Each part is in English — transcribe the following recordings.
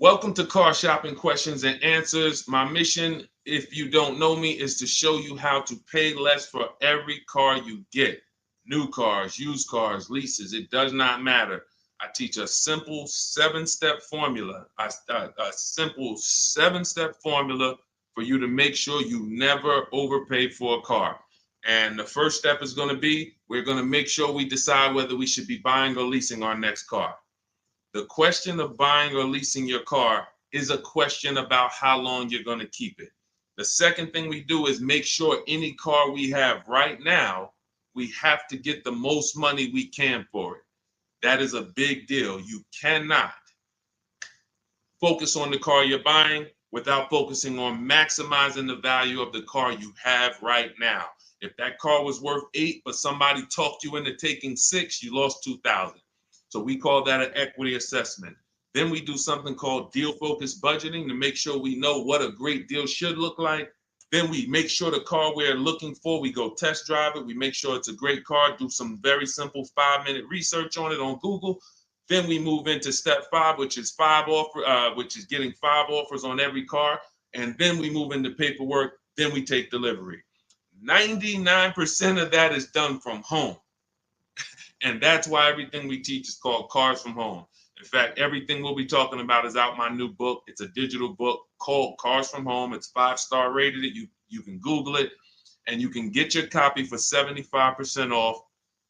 Welcome to Car Shopping Questions and Answers. My mission, if you don't know me, is to show you how to pay less for every car you get. New cars, used cars, leases, it does not matter. I teach a simple seven-step formula, a simple seven-step formula for you to make sure you never overpay for a car. And the first step is going to be, we're going to make sure we decide whether we should be buying or leasing our next car. The question of buying or leasing your car is a question about how long you're going to keep it. The second thing we do is make sure any car we have right now, we have to get the most money we can for it. That is a big deal. You cannot focus on the car you're buying without focusing on maximizing the value of the car you have right now. If that car was worth 8, but somebody talked you into taking 6, you lost 2,000. So we call that an equity assessment. Then we do something called deal focused budgeting to make sure we know what a great deal should look like. Then we make sure the car we're looking for, we go test drive it. We make sure it's a great car, do some very simple 5-minute research on it on Google. Then we move into step 5, which is getting 5 offers on every car. And then we move into paperwork. Then we take delivery. 99% of that is done from home. And that's why everything we teach is called Cars from Home. In fact, everything we'll be talking about is out my new book. It's a digital book called Cars from Home. It's 5-star rated. You can Google it, and you can get your copy for 75% off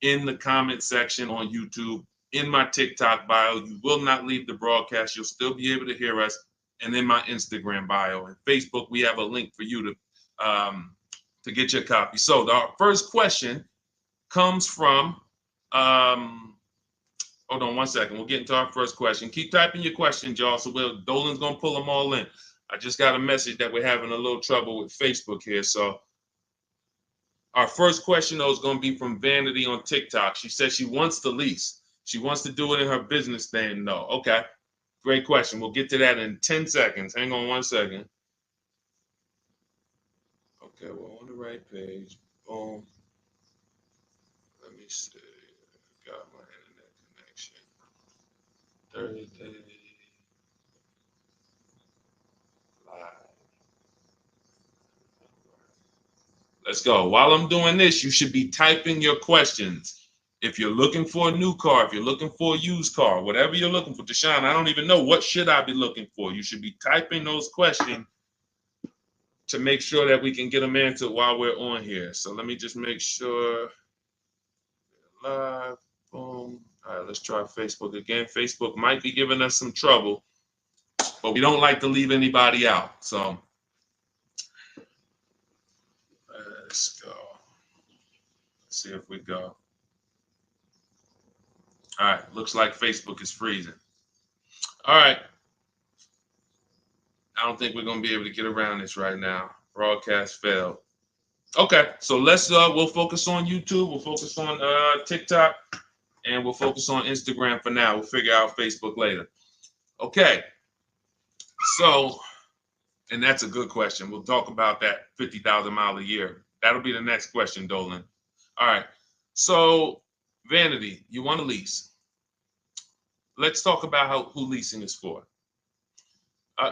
in the comment section on YouTube, in my TikTok bio. You will not leave the broadcast. You'll still be able to hear us. And in my Instagram bio and Facebook, we have a link for you to get your copy. So our first question comes from hold on one second. We'll get into our first question. Keep typing your questions, y'all. So Dolan's gonna pull them all in. I just got a message that we're having a little trouble with Facebook here. So our first question though is gonna be from Vanity on TikTok. She says she wants to lease. She wants to do it in her business name though. Okay, great question. We'll get to that in 10 seconds. Hang on one second. Okay, we're on the right page. Boom. Let me see. Got my internet connection. Thursday live. Let's go. While I'm doing this, you should be typing your questions. If you're looking for a new car, if you're looking for a used car, whatever you're looking for, Deshone, I don't even know what should I be looking for. You should be typing those questions to make sure that we can get them answered while we're on here. So let me just make sure. Live. Boom. All right, let's try Facebook again. Facebook might be giving us some trouble, but we don't like to leave anybody out. So let's go. Let's see if we go. All right, looks like Facebook is freezing. All right. I don't think we're going to be able to get around this right now. Broadcast failed. Okay, so we'll focus on YouTube. We'll focus on TikTok. And we'll focus on Instagram for now. We'll figure out Facebook later. Okay. So, and that's a good question. We'll talk about that 50,000 mile a year. That'll be the next question, Dolan. All right. So, Vanity, you want to lease. Let's talk about who leasing is for.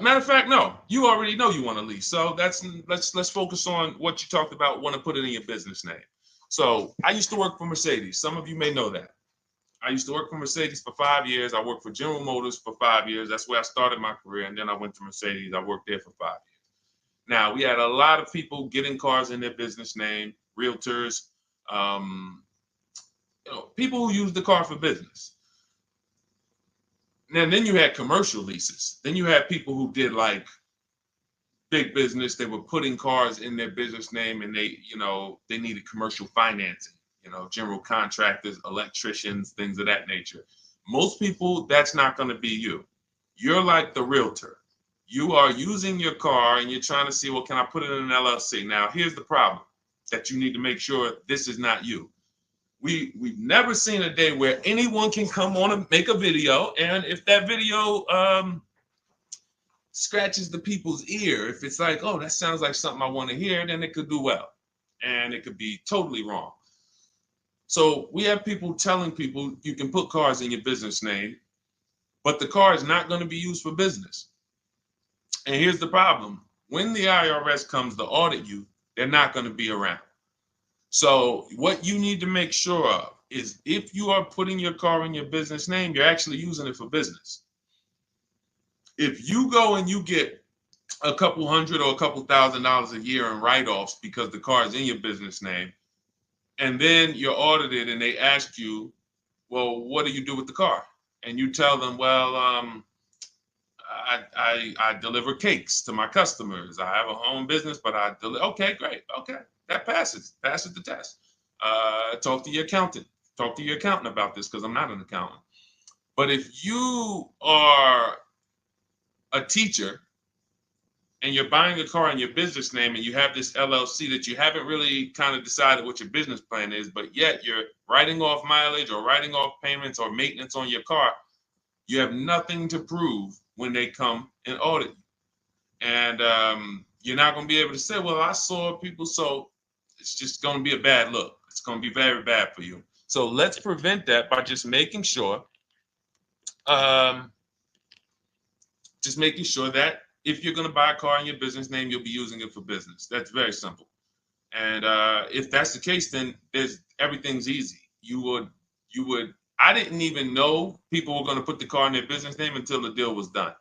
Matter of fact, no, you already know you want to lease. So let's focus on what you talked about, want to put it in your business name. So I used to work for Mercedes. Some of you may know that. I used to work for Mercedes for 5 years. I worked for General Motors for 5 years. That's where I started my career. And then I went to Mercedes. I worked there for 5 years. Now, we had a lot of people getting cars in their business name, realtors, people who use the car for business. And then you had commercial leases. Then you had people who did like big business. They were putting cars in their business name and they needed commercial financing. General contractors, electricians, things of that nature. Most people, that's not going to be you. You're like the realtor. You are using your car and you're trying to see, well, can I put it in an LLC? Now, here's the problem that you need to make sure this is not you. We've never seen a day where anyone can come on and make a video, and if that video scratches the people's ear, if it's like, oh, that sounds like something I want to hear, then it could do well, and it could be totally wrong. So we have people telling people you can put cars in your business name. but the car is not going to be used for business. And here's the problem. When the IRS comes to audit you, they're not going to be around. So what you need to make sure of is if you are putting your car in your business name, you're actually using it for business. If you go and you get a couple hundred or a couple $1,000s a year in write-offs because the car is in your business name, and then you're audited and they ask you, well, what do you do with the car? And you tell them, well, I deliver cakes to my customers. I have a home business, but I deliver. Okay, great. Okay, that passes the test. Talk to your accountant. Talk to your accountant about this because I'm not an accountant. But if you are a teacher and you're buying a car in your business name and you have this LLC that you haven't really kind of decided what your business plan is, but yet you're writing off mileage or writing off payments or maintenance on your car, you have nothing to prove when they come and audit you. And you're not going to be able to say, well, I saw people. So it's just going to be a bad look. It's going to be very bad for you. So let's prevent that by just making sure that if you're going to buy a car in your business name, you'll be using it for business. That's very simple. And if that's the case, then everything's easy. I didn't even know people were going to put the car in their business name until the deal was done.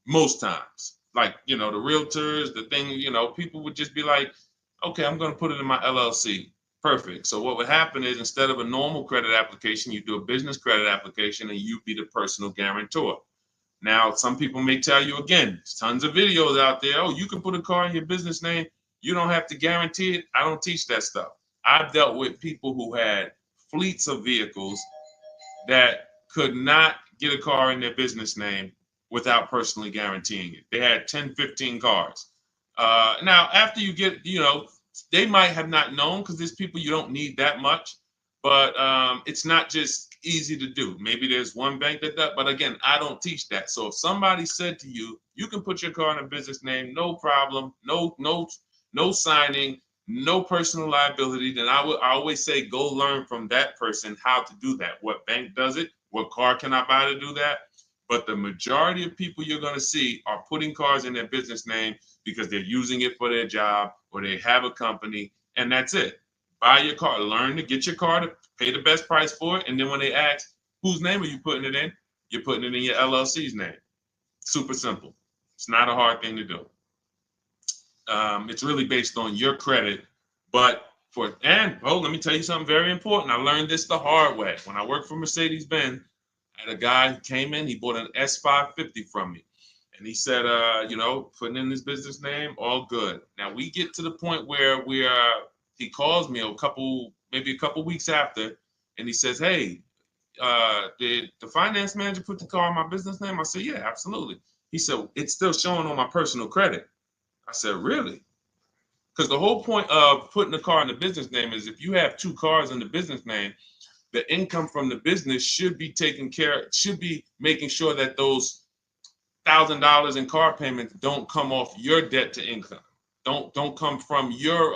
Most times, like, the realtors, the thing, people would just be like, okay, I'm going to put it in my LLC. Perfect. So what would happen is instead of a normal credit application, you do a business credit application and you be the personal guarantor. Now, some people may tell you, again, there's tons of videos out there. Oh, you can put a car in your business name. You don't have to guarantee it. I don't teach that stuff. I've dealt with people who had fleets of vehicles that could not get a car in their business name without personally guaranteeing it. They had 10, 15 cars. Now, after you get, they might have not known because there's people you don't need that much, but it's not just easy to do. Maybe there's one bank that does, but again, I don't teach that. So if somebody said to you, you can put your car in a business name, no problem, no signing, no personal liability, then I always say go learn from that person how to do that. What bank does it? What car can I buy to do that? But the majority of people you're going to see are putting cars in their business name because they're using it for their job or they have a company, and that's it. Buy your car, learn to get your car to pay the best price for it, and then when they ask, whose name are you putting it in? You're putting it in your LLC's name. Super simple. It's not a hard thing to do. It's really based on your credit, but let me tell you something very important. I learned this the hard way. When I worked for Mercedes-Benz, I had a guy who came in, he bought an S550 from me. And he said, putting in his business name, all good. Now we get to the point where he calls me maybe a couple weeks after, and he says, hey, did the finance manager put the car in my business name? I said, yeah, absolutely. He said, it's still showing on my personal credit. I said, really? Because the whole point of putting the car in the business name is if you have two cars in the business name, the income from the business should be making sure that those $1,000 in car payments don't come off your debt to income. Don't come from your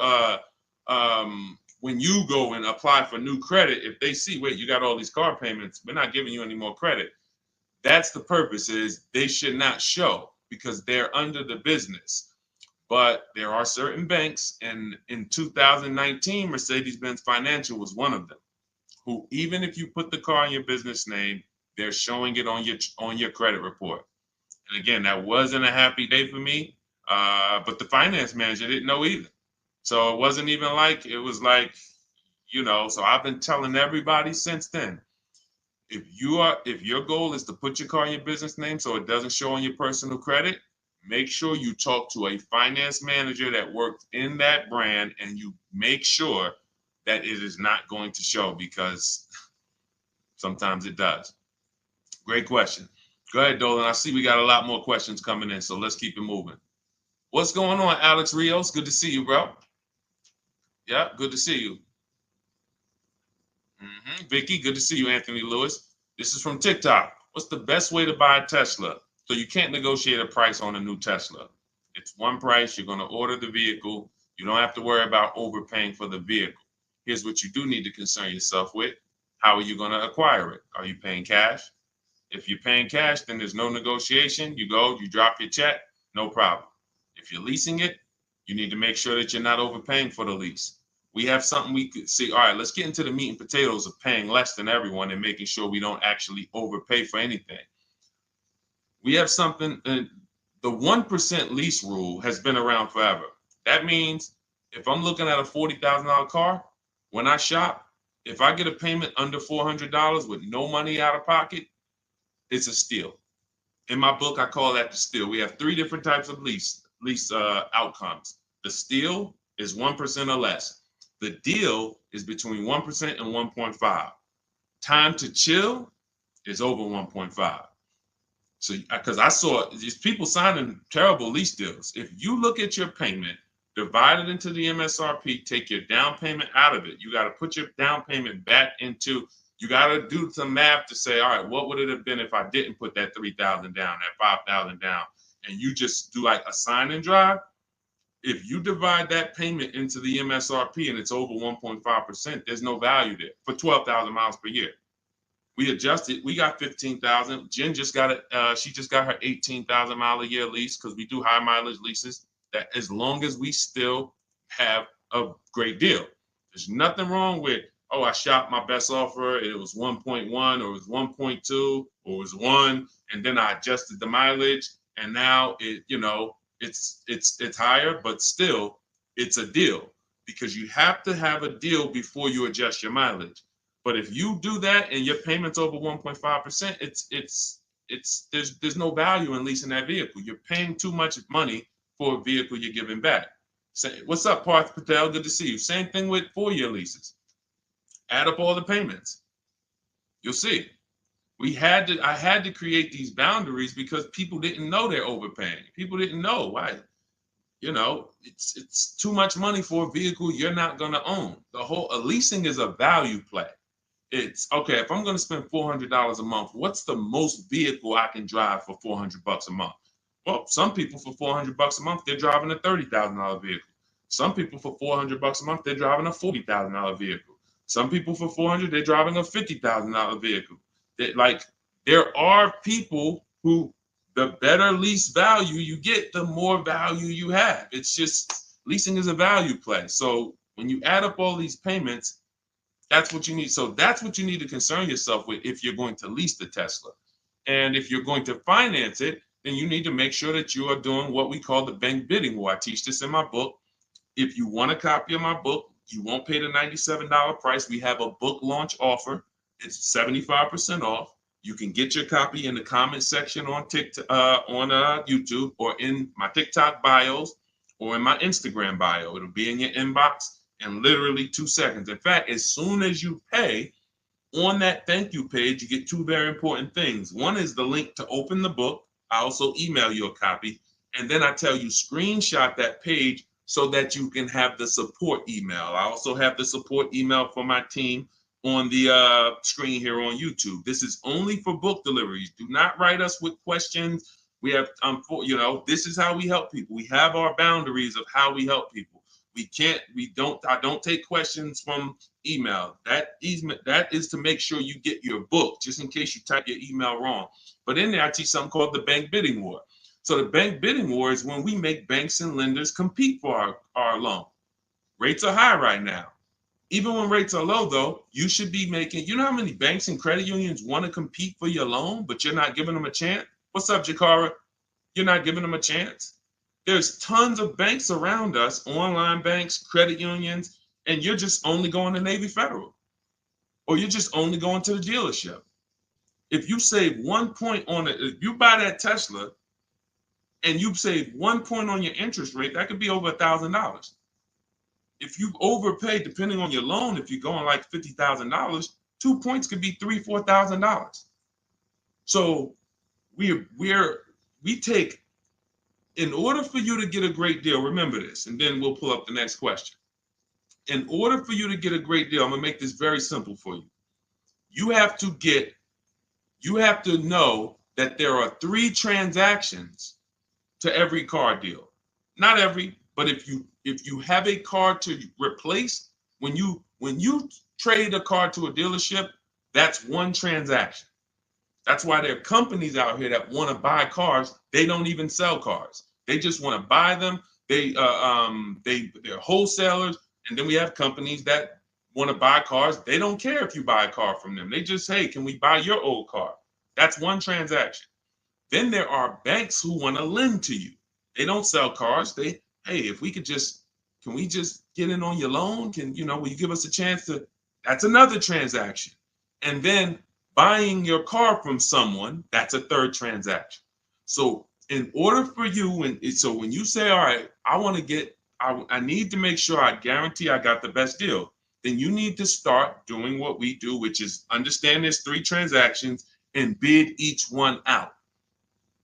when you go and apply for new credit. If they see, wait, you got all these car payments, we're not giving you any more credit. That's the purpose, is they should not show because they're under the business. But there are certain banks, and in 2019, Mercedes-Benz Financial was one of them, who even if you put the car in your business name, they're showing it on your credit report. And again, that wasn't a happy day for me, but the finance manager didn't know either. So it wasn't even like, it was like, so I've been telling everybody since then, if your goal is to put your car in your business name so it doesn't show on your personal credit, make sure you talk to a finance manager that works in that brand and you make sure that it is not going to show, because sometimes it does. Great question. Go ahead, Dolan. I see we got a lot more questions coming in, so let's keep it moving. What's going on, Alex Rios? Good to see you, bro. Yeah, good to see you. Vicky, good to see you, Anthony Lewis. This is from TikTok. What's the best way to buy a Tesla? So you can't negotiate a price on a new Tesla. It's one price. You're going to order the vehicle. You don't have to worry about overpaying for the vehicle. Here's what you do need to concern yourself with. How are you going to acquire it? Are you paying cash? If you're paying cash, then there's no negotiation. You go, you drop your check, no problem. If you're leasing it, you need to make sure that you're not overpaying for the lease. We have something we could see. All right, let's get into the meat and potatoes of paying less than everyone and making sure we don't actually overpay for anything. We have something, the 1% lease rule has been around forever. That means if I'm looking at a $40,000 car, when I shop, if I get a payment under $400 with no money out of pocket, it's a steal. In my book, I call that the steal. We have 3 different types of lease outcomes. The steal is 1% or less. The deal is between 1% and 1.5. Time to chill is over 1.5. So, because I saw these people signing terrible lease deals. If you look at your payment, divide it into the MSRP, take your down payment out of it. You got to put your down payment back into, you got to do some math to say, all right, what would it have been if I didn't put that 3,000 down, that 5,000 down, and you just do like a sign and drive? If you divide that payment into the MSRP and it's over 1.5%, there's no value there for 12,000 miles per year. We adjusted. We got 15,000. Jen just got it. She just got her 18,000 mile a year lease because we do high mileage leases. That as long as we still have a great deal, there's nothing wrong with, oh, I shopped my best offer. It was 1.1 or it was 1.2 or it was 1, and then I adjusted the mileage, and now it, it's higher, but still it's a deal because you have to have a deal before you adjust your mileage. But if you do that and your payment's over 1.5%, there's no value in leasing that vehicle. You're paying too much money for a vehicle you're giving back. Say, what's up, Parth Patel? Good to see you. Same thing with 4-year leases. Add up all the payments. You'll see. I had to create these boundaries because people didn't know they're overpaying. People didn't know why. It's too much money for a vehicle you're not going to own. Leasing is a value play. It's okay, if I'm going to spend $400 a month, what's the most vehicle I can drive for $400 a month? Well, some people for $400 a month, they're driving a $30,000 vehicle. Some people for $400 a month, they're driving a $40,000 vehicle. Some people for $400, they're driving a $50,000 vehicle. There are people who, the better lease value you get, the more value you have. It's just, leasing is a value play. So when you add up all these payments, that's what you need. So that's what you need to concern yourself with if you're going to lease the Tesla. And if you're going to finance it, then you need to make sure that you are doing what we call the bank bidding war. I teach this in my book. If you want a copy of my book, you won't pay the $97 price. We have a book launch offer. It's 75% off. You can get your copy in the comment section on TikTok, on YouTube, or in my TikTok bios, or in my Instagram bio. It'll be in your inbox in literally 2 seconds. In fact, as soon as you pay, on that thank you page, you get 2 very important things. One is the link to open the book. I also email you a copy. And then I tell you, screenshot that page so that you can have the support email. I also have the support email for my team on the screen here on YouTube. This is only for book deliveries. Do not write us with questions. We have, this is how we help people. We have our boundaries of how we help people. I don't take questions from email. That is to make sure you get your book, just in case you type your email wrong. But in there, I teach something called the bank bidding war. So the bank bidding war is when we make banks and lenders compete for our loan. Rates are high right now. Even when rates are low, though, you should be making, you know how many banks and credit unions want to compete for your loan, but you're not giving them a chance? What's up, Jakara? You're not giving them a chance? There's tons of banks around us, online banks, credit unions, and you're just only going to Navy Federal, or you're just only going to the dealership. If you save 1 point on it, if you buy that Tesla and you save 1 point on your interest rate, that could be over $1,000. If you overpay, depending on your loan, if you're going like $50,000, 2 points could be $3,000, $4,000. So we take, in order for you to get a great deal, remember this, and then we'll pull up the next question. In order for you to get a great deal, I'm gonna make this very simple for you. You have to know that there are 3 transactions to every car deal. Not every, but if you have a car to replace, when you trade a car to a dealership, that's 1 transaction. That's why there are companies out here that want to buy cars. They don't even sell cars. They just want to buy them. They're wholesalers, and then we have companies that want to buy cars. They don't care if you buy a car from them. They just, hey, can we buy your old car? That's one transaction. Then there are banks who want to lend to you. They don't sell cars. Hey, if we could just, can we just get in on your loan? Will you give us a chance to? That's another transaction. And then buying your car from someone, that's a third transaction. So in order for you, so when you say, all right, I need to make sure I guarantee I got the best deal, then you need to start doing what we do, which is understand there's 3 transactions and bid each one out.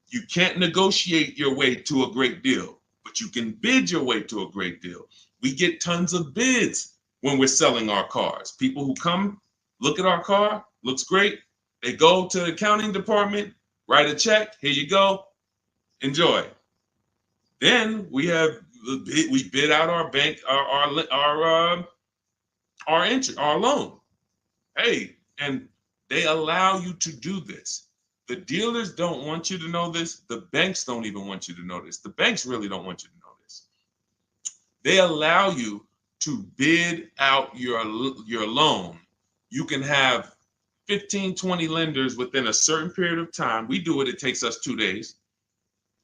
You can't negotiate your way to a great deal, but you can bid your way to a great deal. We get tons of bids when we're selling our cars. People who come, look at our car, looks great. They go to the accounting department, write a check. Here you go. Enjoy. Then we bid out our bank, our loan. Hey, and they allow you to do this. The dealers don't want you to know this. The banks don't even want you to know this. The banks really don't want you to know this. They allow you to bid out your loan. You can have 15, 20 lenders within a certain period of time. We do it. It takes us 2 days.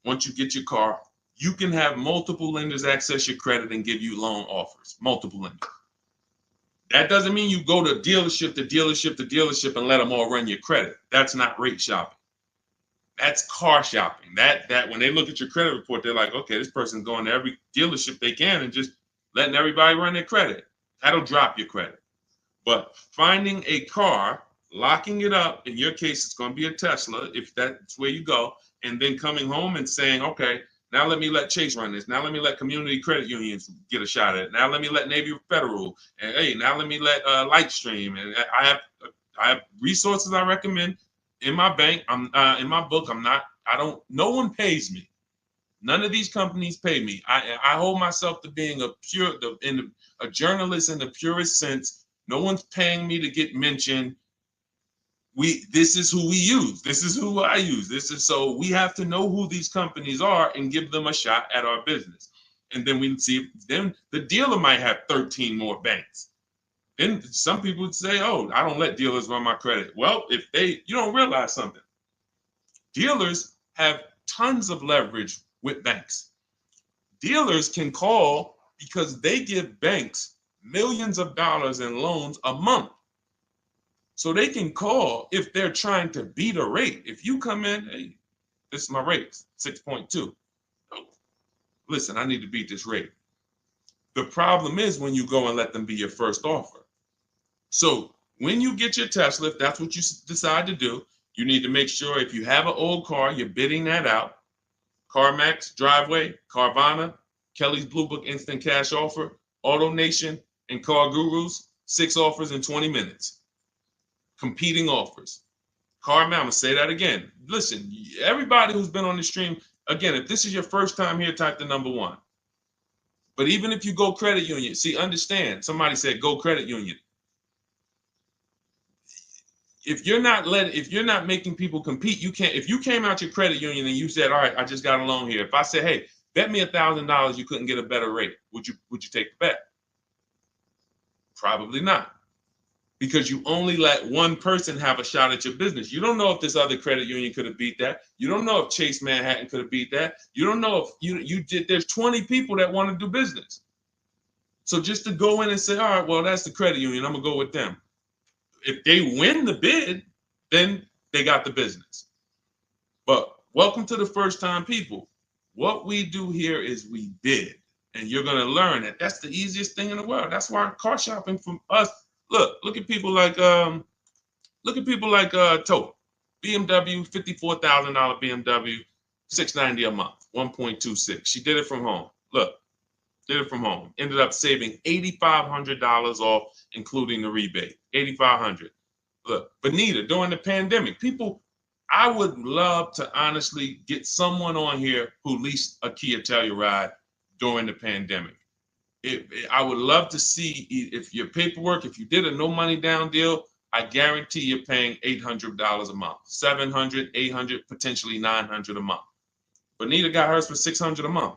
Once you get your car, you can have multiple lenders access your credit and give you loan offers. Multiple lenders. That doesn't mean you go to dealership to dealership to dealership and let them all run your credit. That's not rate shopping. That's car shopping. That when they look at your credit report, they're like, okay, this person's going to every dealership they can and just letting everybody run their credit. That'll drop your credit. But finding a car, locking it up, in your case, it's going to be a Tesla, if that's where you go, and then coming home and saying, okay, now let me let Chase run this. Now let me let community credit unions get a shot at it. Now let me let Navy Federal. And hey, now let me let Lightstream. And I have resources I recommend in my bank. In my book. No one pays me. None of these companies pay me. I hold myself to being a journalist in the purest sense. No one's paying me to get mentioned. This is who we use. This is who I use. So we have to know who these companies are and give them a shot at our business. And then we see, then the dealer might have 13 more banks. Then some people would say, oh, I don't let dealers run my credit. Well, you don't realize something. Dealers have tons of leverage with banks. Dealers can call because they give banks millions of dollars in loans a month. So they can call if they're trying to beat a rate. If you come in, hey, this is my rate, 6.2. Oh, listen, I need to beat this rate. The problem is when you go and let them be your first offer. So when you get your Tesla, if that's what you decide to do, you need to make sure if you have an old car, you're bidding that out. CarMax, Driveway, Carvana, Kelly's Blue Book Instant Cash Offer, AutoNation, and Car Gurus, 6 offers in 20 minutes. Competing offers. CarMax, I'm going to say that again. Listen, everybody who's been on the stream, again, if this is your first time here, type the number 1. But even if you go credit union, see, understand, somebody said go credit union. If you're not making people compete, you can't. If you came out your credit union and you said, all right, I just got a loan here. If I said, hey, bet me $1,000 you couldn't get a better rate, would you take the bet? Probably not. Because you only let one person have a shot at your business. You don't know if this other credit union could have beat that. You don't know if Chase Manhattan could have beat that. You don't know if you did. There's 20 people that want to do business. So just to go in and say, all right, well, that's the credit union, I'm going to go with them. If they win the bid, then they got the business. But welcome to the first time people. What we do here is we bid. And you're going to learn that that's the easiest thing in the world. That's why car shopping from us. Look at people like Tote, BMW, $54,000 BMW, $690 a month, 1.26. She did it from home. Did it from home. Ended up saving $8,500 off, including the rebate. $8,500. Look, Benita, during the pandemic, I would love to honestly get someone on here who leased a Kia Telluride during the pandemic. I would love to see if your paperwork, if you did a no money down deal, I guarantee you're paying $800 a month, 700, 800, potentially 900 a month. Bonita got hers for 600 a month.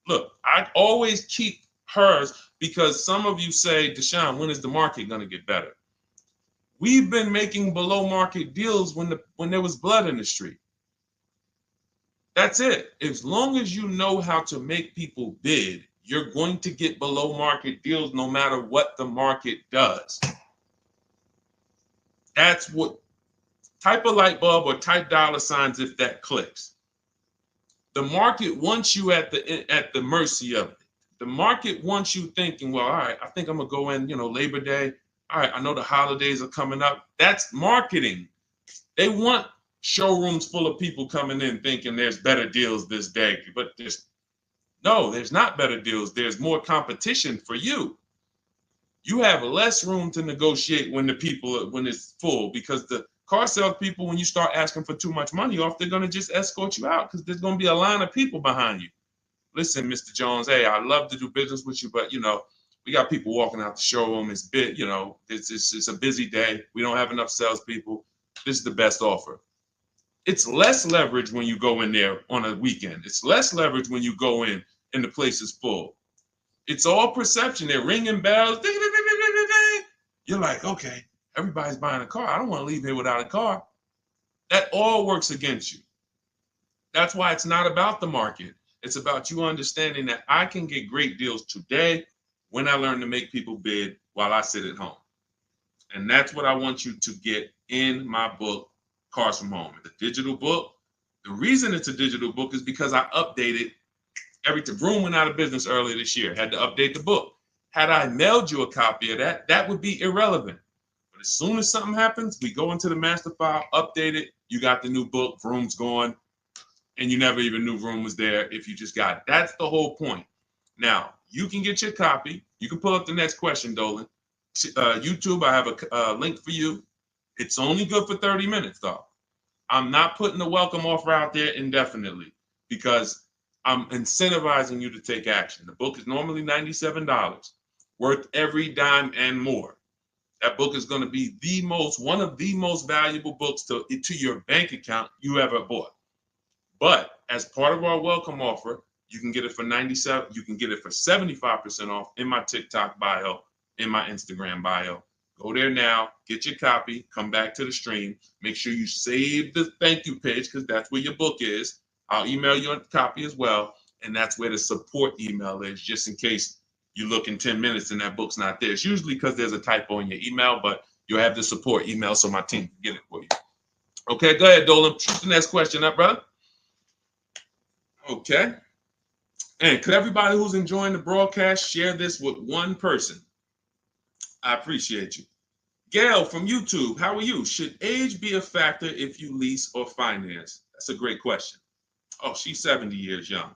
Look, I always keep hers because some of you say, Deshone, when is the market going to get better? We've been making below market deals when there was blood in the street. That's it. As long as you know how to make people bid, you're going to get below market deals no matter what the market does. That's what, type a light bulb or type dollar signs if that clicks. The market wants you at the mercy of it. The market wants you thinking, well, all right, I think I'm gonna go in, Labor Day. All right, I know the holidays are coming up. That's marketing. They want showrooms full of people coming in thinking there's better deals this day, but there's not better deals. There's more competition for you. You have less room to negotiate when it's full, because the car sales people, when you start asking for too much money off, they're going to just escort you out because there's going to be a line of people behind you. Listen, Mr. Jones, hey, I'd love to do business with you, but we got people walking out the showroom. It's it's a busy day. We don't have enough salespeople. This is the best offer. It's less leverage when you go in there on a weekend. It's less leverage when you go in and the place is full. It's all perception. They're ringing bells. Ding, ding, ding, ding, ding, ding. You're like, okay, everybody's buying a car. I don't want to leave here without a car. That all works against you. That's why it's not about the market. It's about you understanding that I can get great deals today when I learn to make people bid while I sit at home. And that's what I want you to get in my book, Cars from Home. It's a digital book. The reason it's a digital book is because I updated Vroom went out of business earlier this year. Had to update the book. Had I mailed you a copy of that would be irrelevant. But as soon as something happens, we go into the master file, update it. You got the new book. Vroom's gone, and you never even knew Vroom was there if you just got it. That's the whole point. Now you can get your copy. You can pull up the next question, Dolan. YouTube, I have a link for you. It's only good for 30 minutes, though. I'm not putting the welcome offer out there indefinitely because I'm incentivizing you to take action. The book is normally $97, worth every dime and more. That book is going to be one of the most valuable books to your bank account you ever bought. But as part of our welcome offer, you can get it for $97. You can get it for 75% off in my TikTok bio, in my Instagram bio. Go there now, get your copy, come back to the stream. Make sure you save the thank you page because that's where your book is. I'll email you a copy as well. And that's where the support email is, just in case you look in 10 minutes and that book's not there. It's usually because there's a typo in your email, but you'll have the support email so my team can get it for you. Okay, go ahead, Dolan. Shoot the next question up, brother. Okay. And could everybody who's enjoying the broadcast share this with one person? I appreciate you. Gail from YouTube, how are you? Should age be a factor if you lease or finance? That's a great question. Oh, she's 70 years young.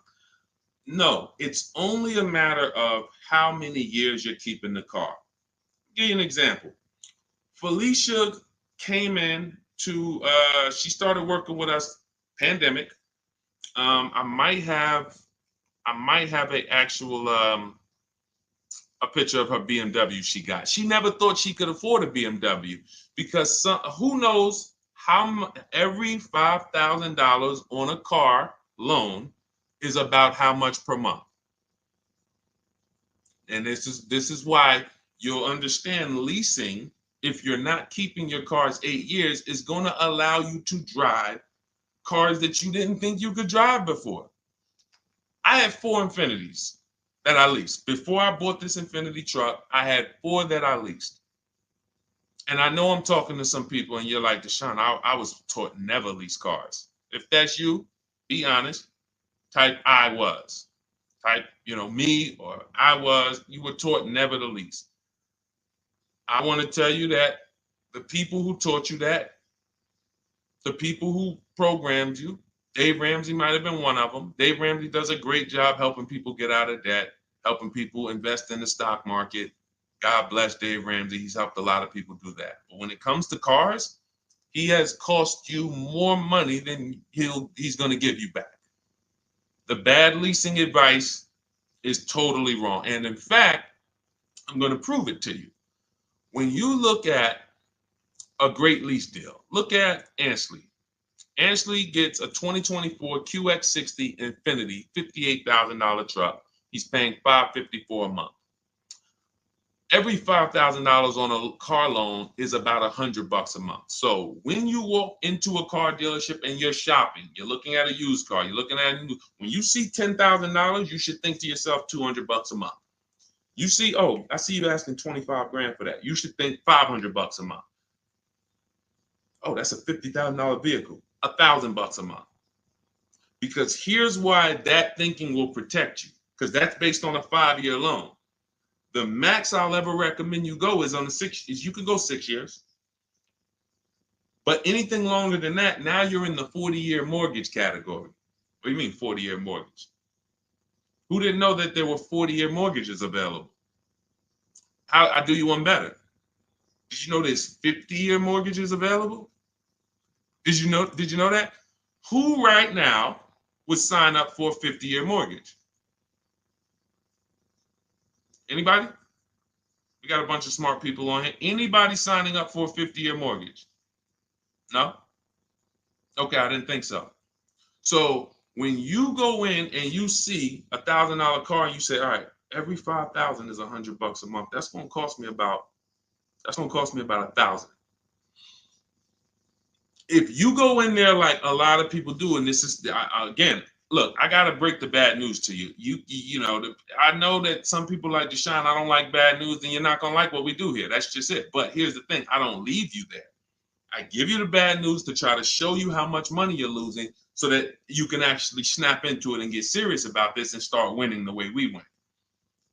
No, it's only a matter of how many years you're keeping the car. I'll give you an example. Felicia came in she started working with us, pandemic. I might have a picture of her BMW she got. She never thought she could afford a BMW because who knows how every $5,000 on a car loan is about how much per month. And this is why you'll understand leasing, if you're not keeping your cars 8 years, is going to allow you to drive cars that you didn't think you could drive before. I had 4 Infinities that I leased. Before I bought this Infinity truck, I had 4 that I leased. And I know I'm talking to some people and you're like, Deshone, I was taught never lease cars. If that's you, be honest. Type I was. Type, me or I was. You were taught never to lease. I want to tell you that the people who taught you that, the people who programmed you, Dave Ramsey might have been one of them. Dave Ramsey does a great job helping people get out of debt, helping people invest in the stock market. God bless Dave Ramsey. He's helped a lot of people do that. But when it comes to cars, he has cost you more money than he's going to give you back. The bad leasing advice is totally wrong. And in fact, I'm going to prove it to you. When you look at a great lease deal. Look at Ansley. Ansley gets a 2024 QX60 Infinity $58,000 truck. He's paying $554 a month. Every $5,000 on a car loan is about $100 a month. So when you walk into a car dealership and you're shopping, you're looking at a used car, you're looking at a new, when you see $10,000, you should think to yourself $200 a month. You see, oh, I see you asking 25 grand for that. You should think $500 a month. Oh, that's a $50,000 vehicle, $1,000 a month. Because here's why that thinking will protect you, because that's based on a 5-year loan. The max I'll ever recommend you go is on the 6 years. You can go 6 years. But anything longer than that, now you're in the 40-year mortgage category. What do you mean 40-year mortgage? Who didn't know that there were 40-year mortgages available? I'll do you one better. Did you know there's 50-year mortgages available? Did you know that? Who right now would sign up for a 50-year mortgage? Anybody? We got a bunch of smart people on here. Anybody signing up for a 50-year mortgage? No? Okay, I didn't think so. So when you go in and you see $1,000 car and you say, all right, every 5,000 is $100 a month. That's gonna cost me about $1,000. If you go in there like a lot of people do, and this is again, look, I gotta break the bad news to you. I know that some people like Deshone, I don't like bad news, and you're not gonna like what we do here. That's just it. But here's the thing: I don't leave you there. I give you the bad news to try to show you how much money you're losing, so that you can actually snap into it and get serious about this and start winning the way we win.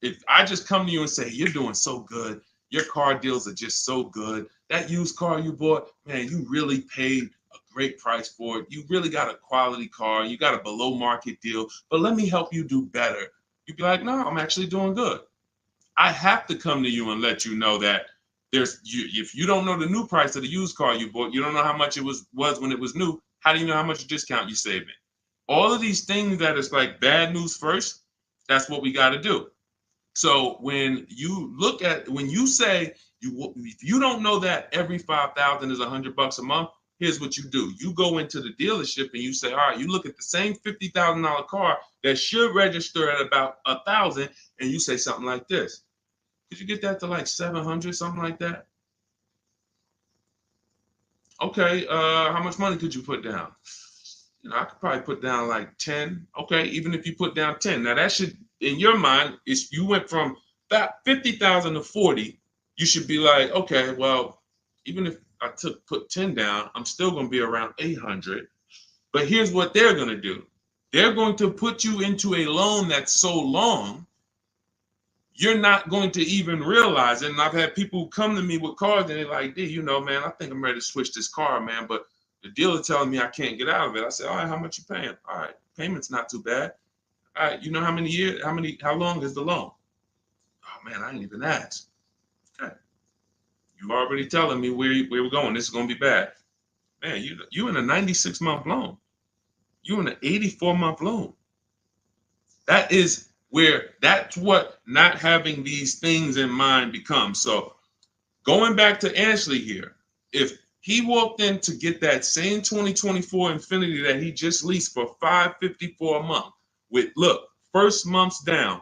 If I just come to you and say, you're doing so good, your car deals are just so good, that used car you bought, man, you really paid a great price for it. You really got a quality car. You got a below market deal, but let me help you do better. You'd be like, no, I'm actually doing good. I have to come to you and let you know that if you don't know the new price of the used car you bought, you don't know how much it was when it was new. How do you know how much discount you saving? All of these things that is like bad news first, that's what we got to do. So when you say if you don't know that every 5,000 is $100 a month, here's what you do. You go into the dealership and you say, all right, you look at the same $50,000 car that should register at about 1,000, and you say something like this. Could you get that to like 700, something like that? Okay, how much money could you put down? I could probably put down like 10. Okay, even if you put down 10. Now that should, in your mind, if you went from that 50,000 to 40, you should be like, okay, well, even if I put 10 down, I'm still going to be around 800. But here's what they're going to do. They're going to put you into a loan that's so long, you're not going to even realize it. And I've had people come to me with cars and they're like, D, man, I think I'm ready to switch this car, man, but the dealer telling me I can't get out of it. I said, all right, how much you paying? All right, payment's not too bad. All right, you know how many years, how long is the loan? Oh man, I ain't even asked. Okay. You already telling me where we're going. This is gonna be bad. Man, you in a 96-month loan. You in an 84-month loan. That's what not having these things in mind becomes. So going back to Ashley here, if he walked in to get that same 2024 Infinity that he just leased for $554 a month with, look, first month's down,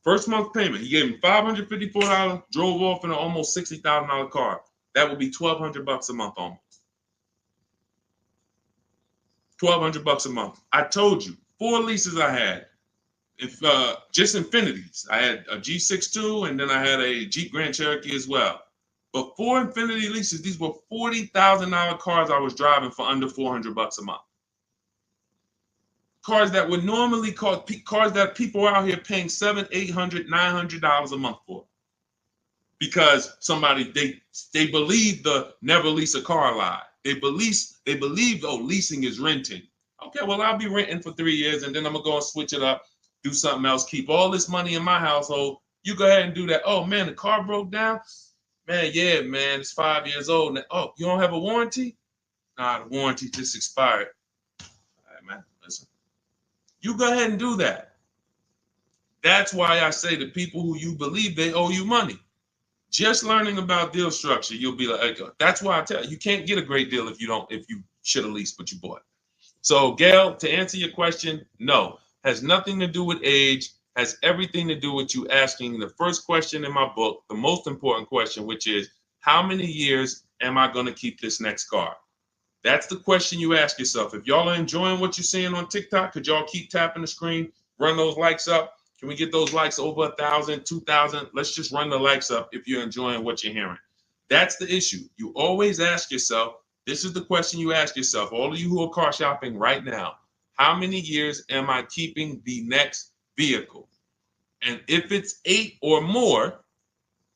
first month payment, he gave him $554, drove off in an almost $60,000 car. That would be $1,200 a month almost. $1,200 a month. I told you, 4 leases I had. Just Infinities. I had a G62 and then I had a Jeep Grand Cherokee as well. But 4 Infinity leases, these were $40,000 cars I was driving for under $400 a month. Cars that would normally cost, cars that people are out here paying $700, $800, $900 a month for. Because they believe the never lease a car lie. They believe, oh, leasing is renting. Okay, well, I'll be renting for 3 years and then I'm gonna go and switch it up, do something else, keep all this money in my household. You go ahead and do that. Oh man, the car broke down. Man, yeah, man, it's 5 years old. Now, oh, you don't have a warranty? Nah, the warranty just expired. All right, man, listen. You go ahead and do that. That's why I say to people who you believe they owe you money. Just learning about deal structure, you'll be like, that's why I tell you, you can't get a great deal if you should have leased what you bought. So, Gail, to answer your question, no, has nothing to do with age, has everything to do with you asking the first question in my book, the most important question, which is, how many years am I going to keep this next car? That's the question you ask yourself. If y'all are enjoying what you're seeing on TikTok, could y'all keep tapping the screen, run those likes up? Can we get those likes over 1,000, 2,000? Let's just run the likes up if you're enjoying what you're hearing. That's the issue. You always ask yourself, this is the question you ask yourself, all of you who are car shopping right now, how many years am I keeping the next vehicle? And if it's 8 or more,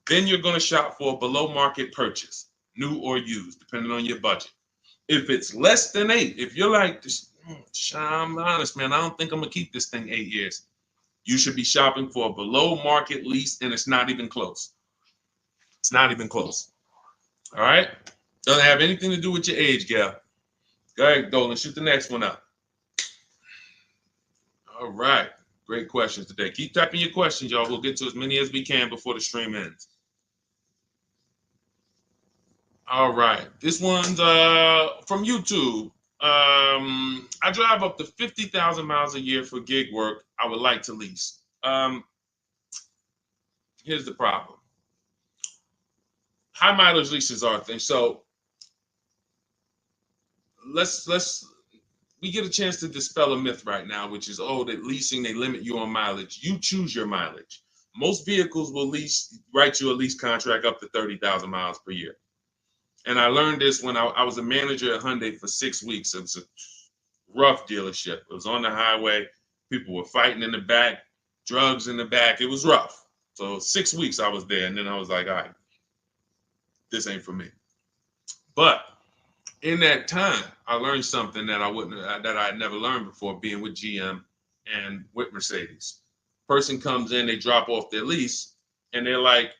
then you're going to shop for a below market purchase, new or used, depending on your budget. If it's less than 8, if you're like, I'm honest, man, I don't think I'm going to keep this thing 8 years. You should be shopping for a below market lease, and it's not even close. It's not even close. All right? Doesn't have anything to do with your age, Gail. Go ahead, Dolan, shoot the next one up. All right. Great questions today. Keep typing your questions, y'all. We'll get to as many as we can before the stream ends. All right. This one's from YouTube. I drive up to 50,000 miles a year for gig work. I would like to lease. Here's the problem. High mileage leases are a thing. So we get a chance to dispel a myth right now, which is, oh, that leasing, they limit you on mileage. You choose your mileage. Most vehicles will write you a lease contract up to 30,000 miles per year. And I learned this when I was a manager at Hyundai for 6 weeks. It was a rough dealership. It was on the highway. People were fighting in the back, drugs in the back. It was rough. So 6 weeks I was there, and then I was like, all right, this ain't for me. But in that time, I learned something that I had never learned before, being with GM and with Mercedes. Person comes in, they drop off their lease, and they're like,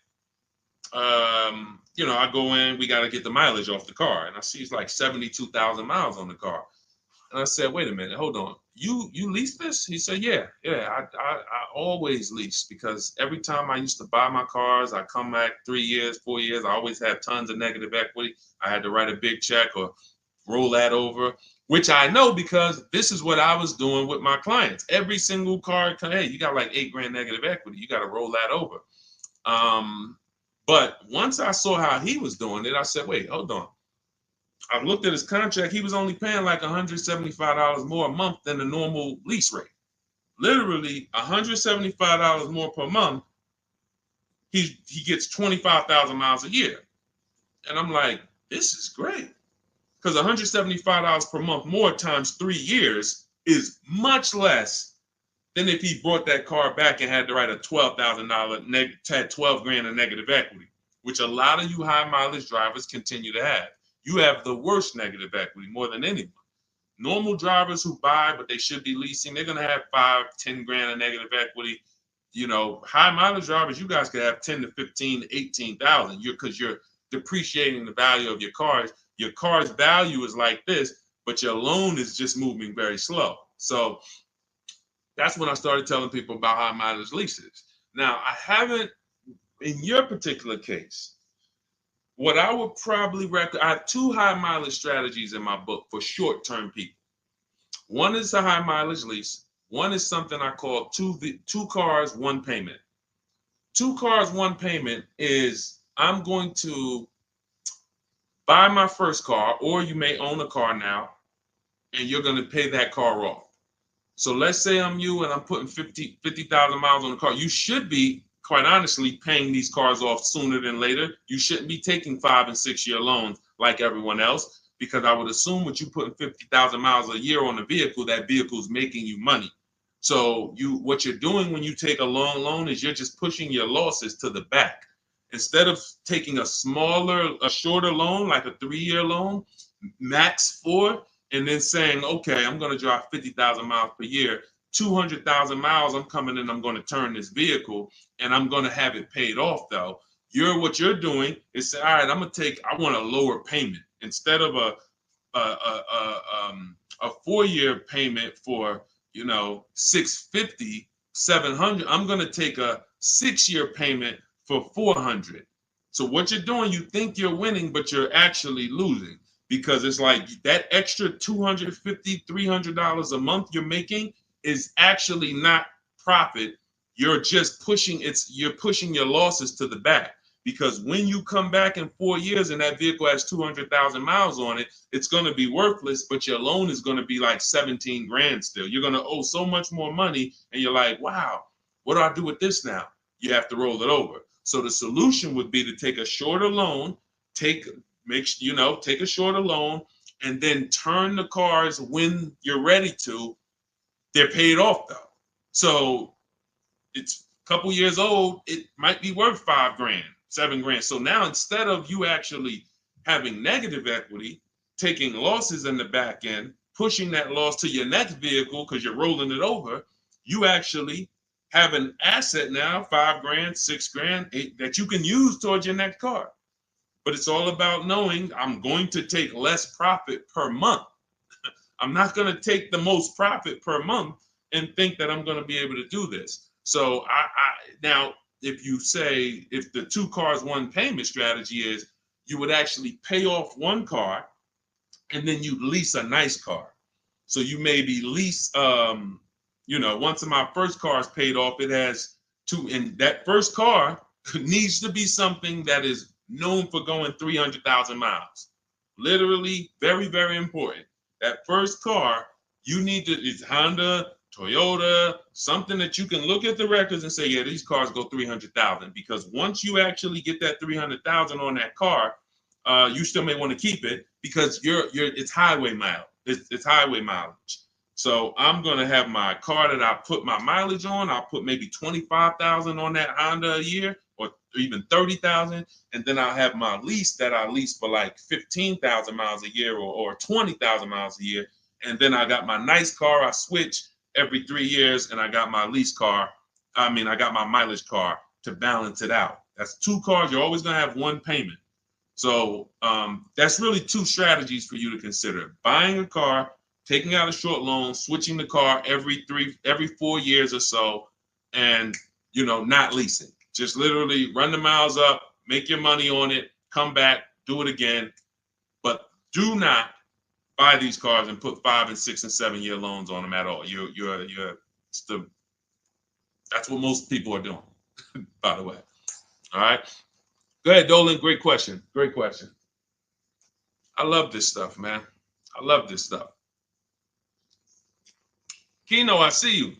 I go in, we got to get the mileage off the car. And I see it's like 72,000 miles on the car. And I said, wait a minute, hold on. You lease this? He said, yeah, I always lease, because every time I used to buy my cars, I come back 3 years, 4 years, I always had tons of negative equity. I had to write a big check or roll that over, which I know because this is what I was doing with my clients. Every single car, hey, you got like $8,000 negative equity. You got to roll that over. But once I saw how he was doing it, I said, wait, hold on. I looked at his contract. He was only paying like $175 more a month than the normal lease rate. Literally $175 more per month. He gets 25,000 miles a year. And I'm like, this is great. Because $175 per month more times 3 years is much less than if he brought that car back and had to write a $12,000 had $12,000 in negative equity, which a lot of you high mileage drivers continue to have. You have the worst negative equity more than anyone. Normal drivers who buy, but they should be leasing, they're going to have $5,000-10,000 in negative equity. High mileage drivers, you guys could have 10 to 15, 18,000 because you're depreciating the value of your cars. Your car's value is like this, but your loan is just moving very slow. So that's when I started telling people about high mileage leases. Now, I haven't, in your particular case, what I would probably recommend, I have 2 high mileage strategies in my book for short-term people. One is a high mileage lease. One is something I call two cars, one payment. 2 cars, one payment is I'm going to buy my first car, or you may own a car now, and you're going to pay that car off. So let's say I'm you and I'm putting 50,000 miles on the car. You should be, quite honestly, paying these cars off sooner than later. You shouldn't be taking 5- and 6-year loans like everyone else, because I would assume with you putting 50,000 miles a year on a vehicle, that vehicle is making you money. So what you're doing when you take a long loan is you're just pushing your losses to the back. Instead of taking a shorter loan, like a 3-year loan, max 4, and then saying, okay, I'm going to drive 50,000 miles per year, 200,000 miles, I'm coming in, I'm going to turn this vehicle, and I'm going to have it paid off, though. What you're doing is say, all right, I want a lower payment. Instead of a 4-year payment for, $650, $700, I'm going to take a 6-year payment for $400. So what you're doing, you think you're winning, but you're actually losing, because it's like that extra $250, $300 a month you're making is actually not profit. You're just you're pushing your losses to the back, because when you come back in 4 years and that vehicle has 200,000 miles on it, it's going to be worthless, but your loan is going to be like 17 grand still. You're going to owe so much more money, and you're like, wow, what do I do with this now? You have to roll it over. So the solution would be to take a shorter loan, take a shorter loan, and then turn the cars when you're ready to. They're paid off though. So it's a couple years old, it might be worth 5 grand, 7 grand. So now instead of you actually having negative equity, taking losses in the back end, pushing that loss to your next vehicle because you're rolling it over, you actually have an asset now, 5 grand, 6 grand, 8, that you can use towards your next car. But it's all about knowing I'm going to take less profit per month. I'm not going to take the most profit per month and think that I'm going to be able to do this. So now, if you say, if the 2 cars, 1 payment strategy is, you would actually pay off 1 car and then you lease a nice car. So you maybe lease, once my first car is paid off, it has 2, and that first car needs to be something that is known for going 300,000 miles. Literally, very, very important. That first car, you need to, it's Honda, Toyota, something that you can look at the records and say, yeah, these cars go 300,000. Because once you actually get that 300,000 on that car, you still may want to keep it because it's highway mileage. It's highway mileage. So I'm gonna have my car that I put my mileage on. I'll put maybe 25,000 on that Honda a year, or even 30,000, and then I'll have my lease that I lease for like 15,000 miles a year, or 20,000 miles a year. And then I got my nice car. I switch every 3 years, and I got my lease car. I got my mileage car to balance it out. That's 2 cars. You're always gonna have 1 payment. So that's really 2 strategies for you to consider: buying a car, taking out a short loan, switching the car every 4 years or so, and not leasing. Just literally run the miles up, make your money on it, come back, do it again. But do not buy these cars and put 5 and 6 and 7 year loans on them at all. That's what most people are doing, by the way. All right. Go ahead, Dolan. Great question. Great question. I love this stuff, man. I love this stuff. Kino, I see you.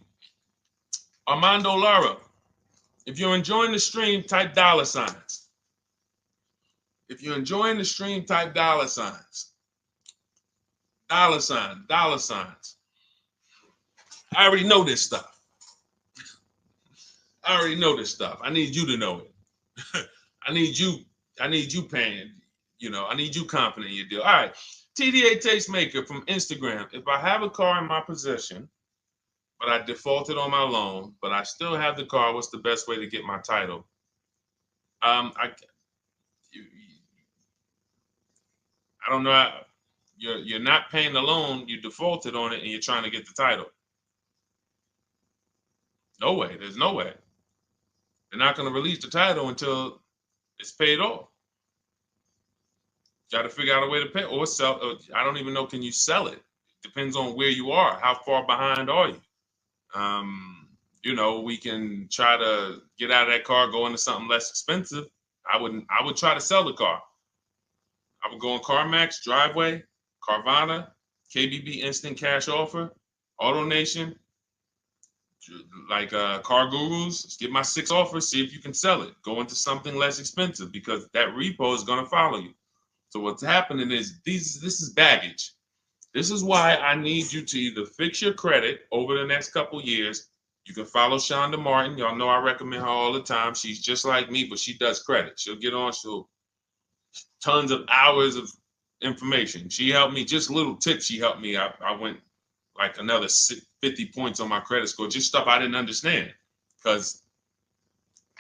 Armando Lara, if you're enjoying the stream, type $signs. If you're enjoying the stream, type $signs. $signs. I already know this stuff. I already know this stuff. I need you to know it. I need you paying, I need you confident in your deal. All right. TDA Tastemaker from Instagram. If I have a car in my possession, but I defaulted on my loan, but I still have the car, what's the best way to get my title? I don't know. You're not paying the loan, you defaulted on it, and you're trying to get the title. No way. There's no way. They're not going to release the title until it's paid off. Got to figure out a way to pay or sell. I don't even know. Can you sell it? Depends on where you are. How far behind are you? We can try to get out of that car, go into something less expensive. I would try to sell the car. I would go on CarMax, Driveway, Carvana, KBB Instant Cash Offer, AutoNation, like Car Gurus. Get my 6 offers, see if you can sell it. Go into something less expensive because that repo is going to follow you. So what's happening is this is baggage. This is why I need you to either fix your credit over the next couple years. You can follow Shonda Martin. Y'all know I recommend her all the time. She's just like me, but she does credit. She'll get on, tons of hours of information. She helped me, just little tips she helped me. I went like another 50 points on my credit score, just stuff I didn't understand because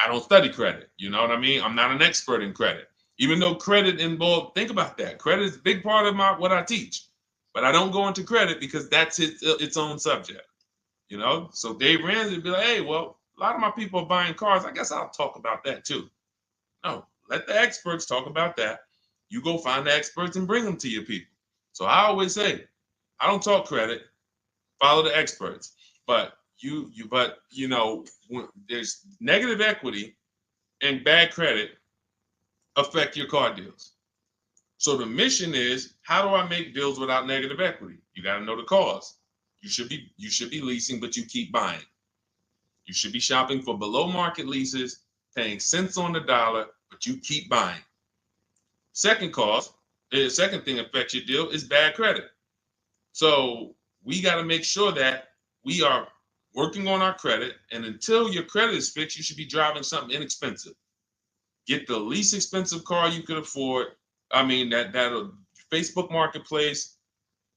I don't study credit. You know what I mean? I'm not an expert in credit. Even though credit involved, think about that. Credit is a big part of what I teach. But I don't go into credit because that's its own subject. So Dave Ramsey would be like, hey, well, a lot of my people are buying cars. I guess I'll talk about that too. No, let the experts talk about that. You go find the experts and bring them to your people. So I always say, I don't talk credit, follow the experts. But when there's negative equity and bad credit affect your car deals. So the mission is, how do I make deals without negative equity? You got to know the cause. You should be leasing, but you keep buying. You should be shopping for below market leases, paying cents on the dollar, but you keep buying. Second cause, the second thing affects your deal is bad credit. So we got to make sure that we are working on our credit, and until your credit is fixed, you should be driving something inexpensive. Get the least expensive car you could afford. I mean, that'll Facebook Marketplace,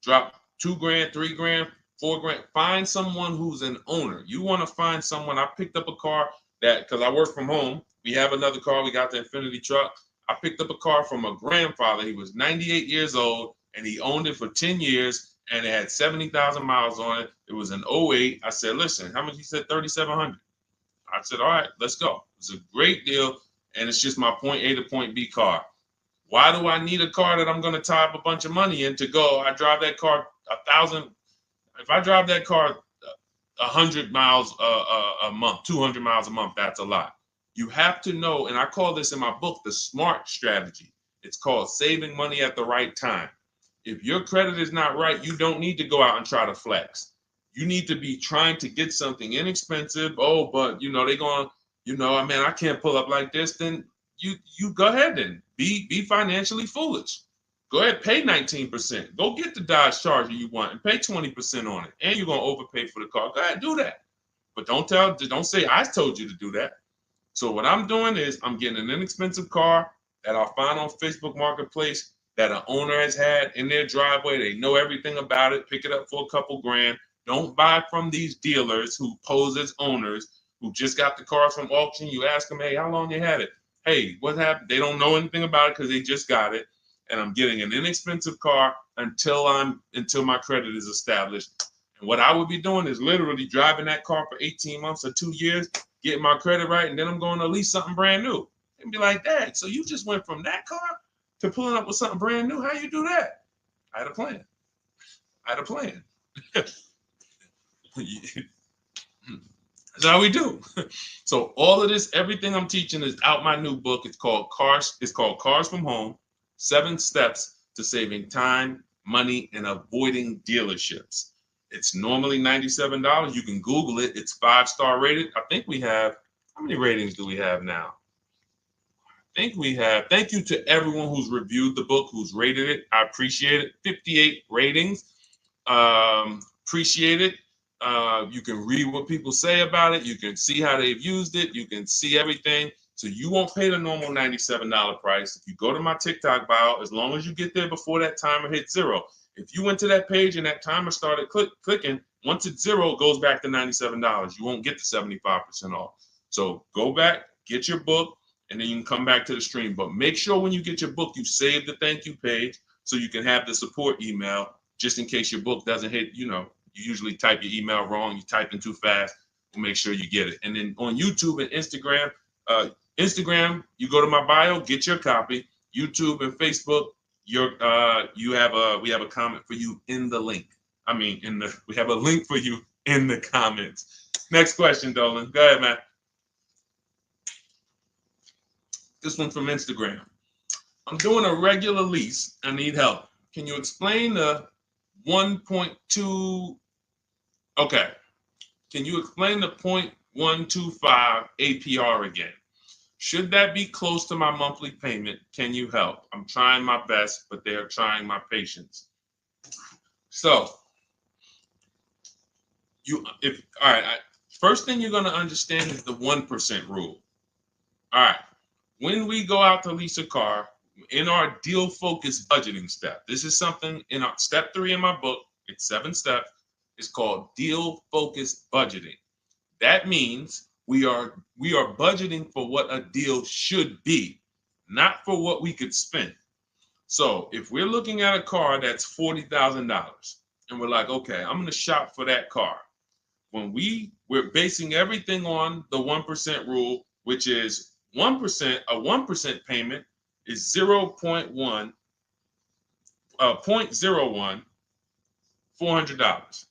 drop $2,000, $3,000, $4,000. Find someone who's an owner. You want to find someone. I picked up a car because I work from home. We have another car. We got the Infinity truck. I picked up a car from a grandfather. He was 98 years old, and he owned it for 10 years, and it had 70,000 miles on it. It was an '08. I said, listen, how much? He said, $3,700. I said, all right, let's go. It's a great deal, and it's just my point A to point B car. Why do I need a car that I'm going to tie up a bunch of money in to go? I drive that car 1,000. If I drive that car 100 miles a month, 200 miles a month, that's a lot. You have to know, and I call this in my book, the SMART strategy. It's called saving money at the right time. If your credit is not right, you don't need to go out and try to flex. You need to be trying to get something inexpensive. Oh, but they're going, man, I can't pull up like this. Then you go ahead and be financially foolish. Go ahead, pay 19%. Go get the Dodge Charger you want and pay 20% on it. And you're gonna overpay for the car. Go ahead, do that. But don't say I told you to do that. So what I'm doing is I'm getting an inexpensive car that I'll find on Facebook Marketplace that an owner has had in their driveway. They know everything about it. Pick it up for a couple grand. Don't buy from these dealers who pose as owners who just got the cars from auction. You ask them, hey, how long you had it? Hey, what happened? They don't know anything about it because they just got it. And I'm getting an inexpensive car until my credit is established. And what I would be doing is literally driving that car for 18 months or 2 years, getting my credit right, and then I'm going to lease something brand new. And be like, Dad, so you just went from that car to pulling up with something brand new? How you do that? I had a plan. That's how we do. So all of this, everything I'm teaching is out my new book. It's called Cars from Home, 7 Steps to Saving Time, Money, and Avoiding Dealerships. It's normally $97. You can Google it. It's 5-star rated. I think we have, how many ratings do we have now? I think we have, thank you to everyone who's reviewed the book, who's rated it. I appreciate it. 58 ratings. Appreciate it. You can read what people say about it. You can see how they've used it. You can see everything. So you won't pay the normal $97 price. If you go to my TikTok bio, as long as you get there before that timer hits 0. If you went to that page and that timer started clicking, once it's 0, it goes back to $97. You won't get the 75% off. So go back, get your book, and then you can come back to the stream. But make sure when you get your book, you save the thank you page so you can have the support email just in case your book doesn't hit, you usually type your email wrong, you type in too fast. We'll make sure you get it. And then on YouTube and Instagram, you go to my bio, get your copy. YouTube and Facebook, we have a comment for you in the link. We have a link for you in the comments. Next question, Dolan. Go ahead, man. This one from Instagram. I'm doing a regular lease. I need help. Can you explain the 1.2? Okay. Can you explain the 0.125 APR again? Should that be close to my monthly payment? Can you help? I'm trying my best, but they're trying my patience. So, first thing you're going to understand is the 1% rule. All right. When we go out to lease a car, in our deal focused budgeting step, this is something in our step 3 in my book. It's 7 steps. It's called deal focused budgeting. That means we are budgeting for what a deal should be, not for what we could spend. So if we're looking at a car that's $40,000 and we're like, okay, I'm going to shop for that car. When we're basing everything on the 1% rule, which is 1%, a 1% payment is 0.01, 0.01, $400.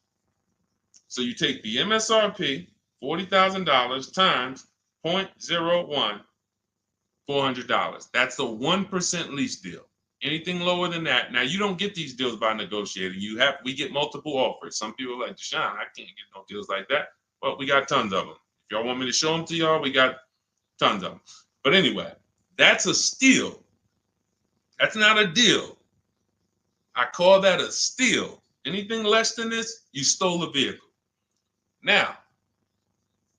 So you take the MSRP, $40,000 times 0.01, $400. That's the 1% lease deal. Anything lower than that, now you don't get these deals by negotiating. We get multiple offers. Some people are like, Deshone, I can't get no deals like that. Well, we got tons of them. If y'all want me to show them to y'all, we got tons of them. But anyway, that's a steal. That's not a deal. I call that a steal. Anything less than this, you stole a vehicle. Now,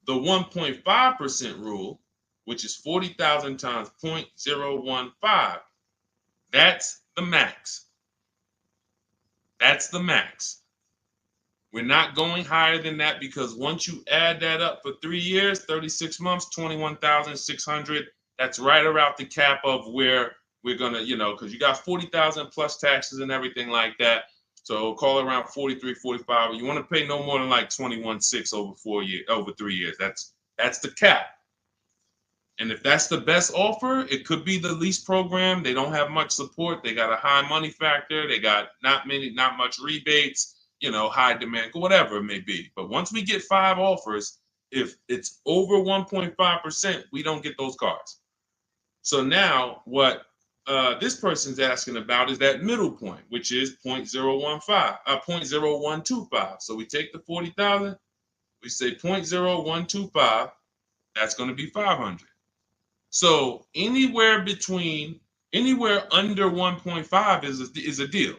the 1.5% rule, which is 40,000 times 0.015, that's the max. That's the max. We're not going higher than that because once you add that up for 3 years, 36 months, 21,600, that's right around the cap of where we're gonna, because you got 40,000 plus taxes and everything like that. So call it around 43, 45. You want to pay no more than like 21.6 over 3 years. That's the cap. And if that's the best offer, it could be the lease program. They don't have much support. They got a high money factor. They got not much rebates, high demand, whatever it may be. But once we get 5 offers, if it's over 1.5%, we don't get those cars. So now what this person's asking about is that middle point, which is 0.0125. So we take the 40,000, we say 0.0125, that's going to be 500. So anywhere under 1.5 is a deal.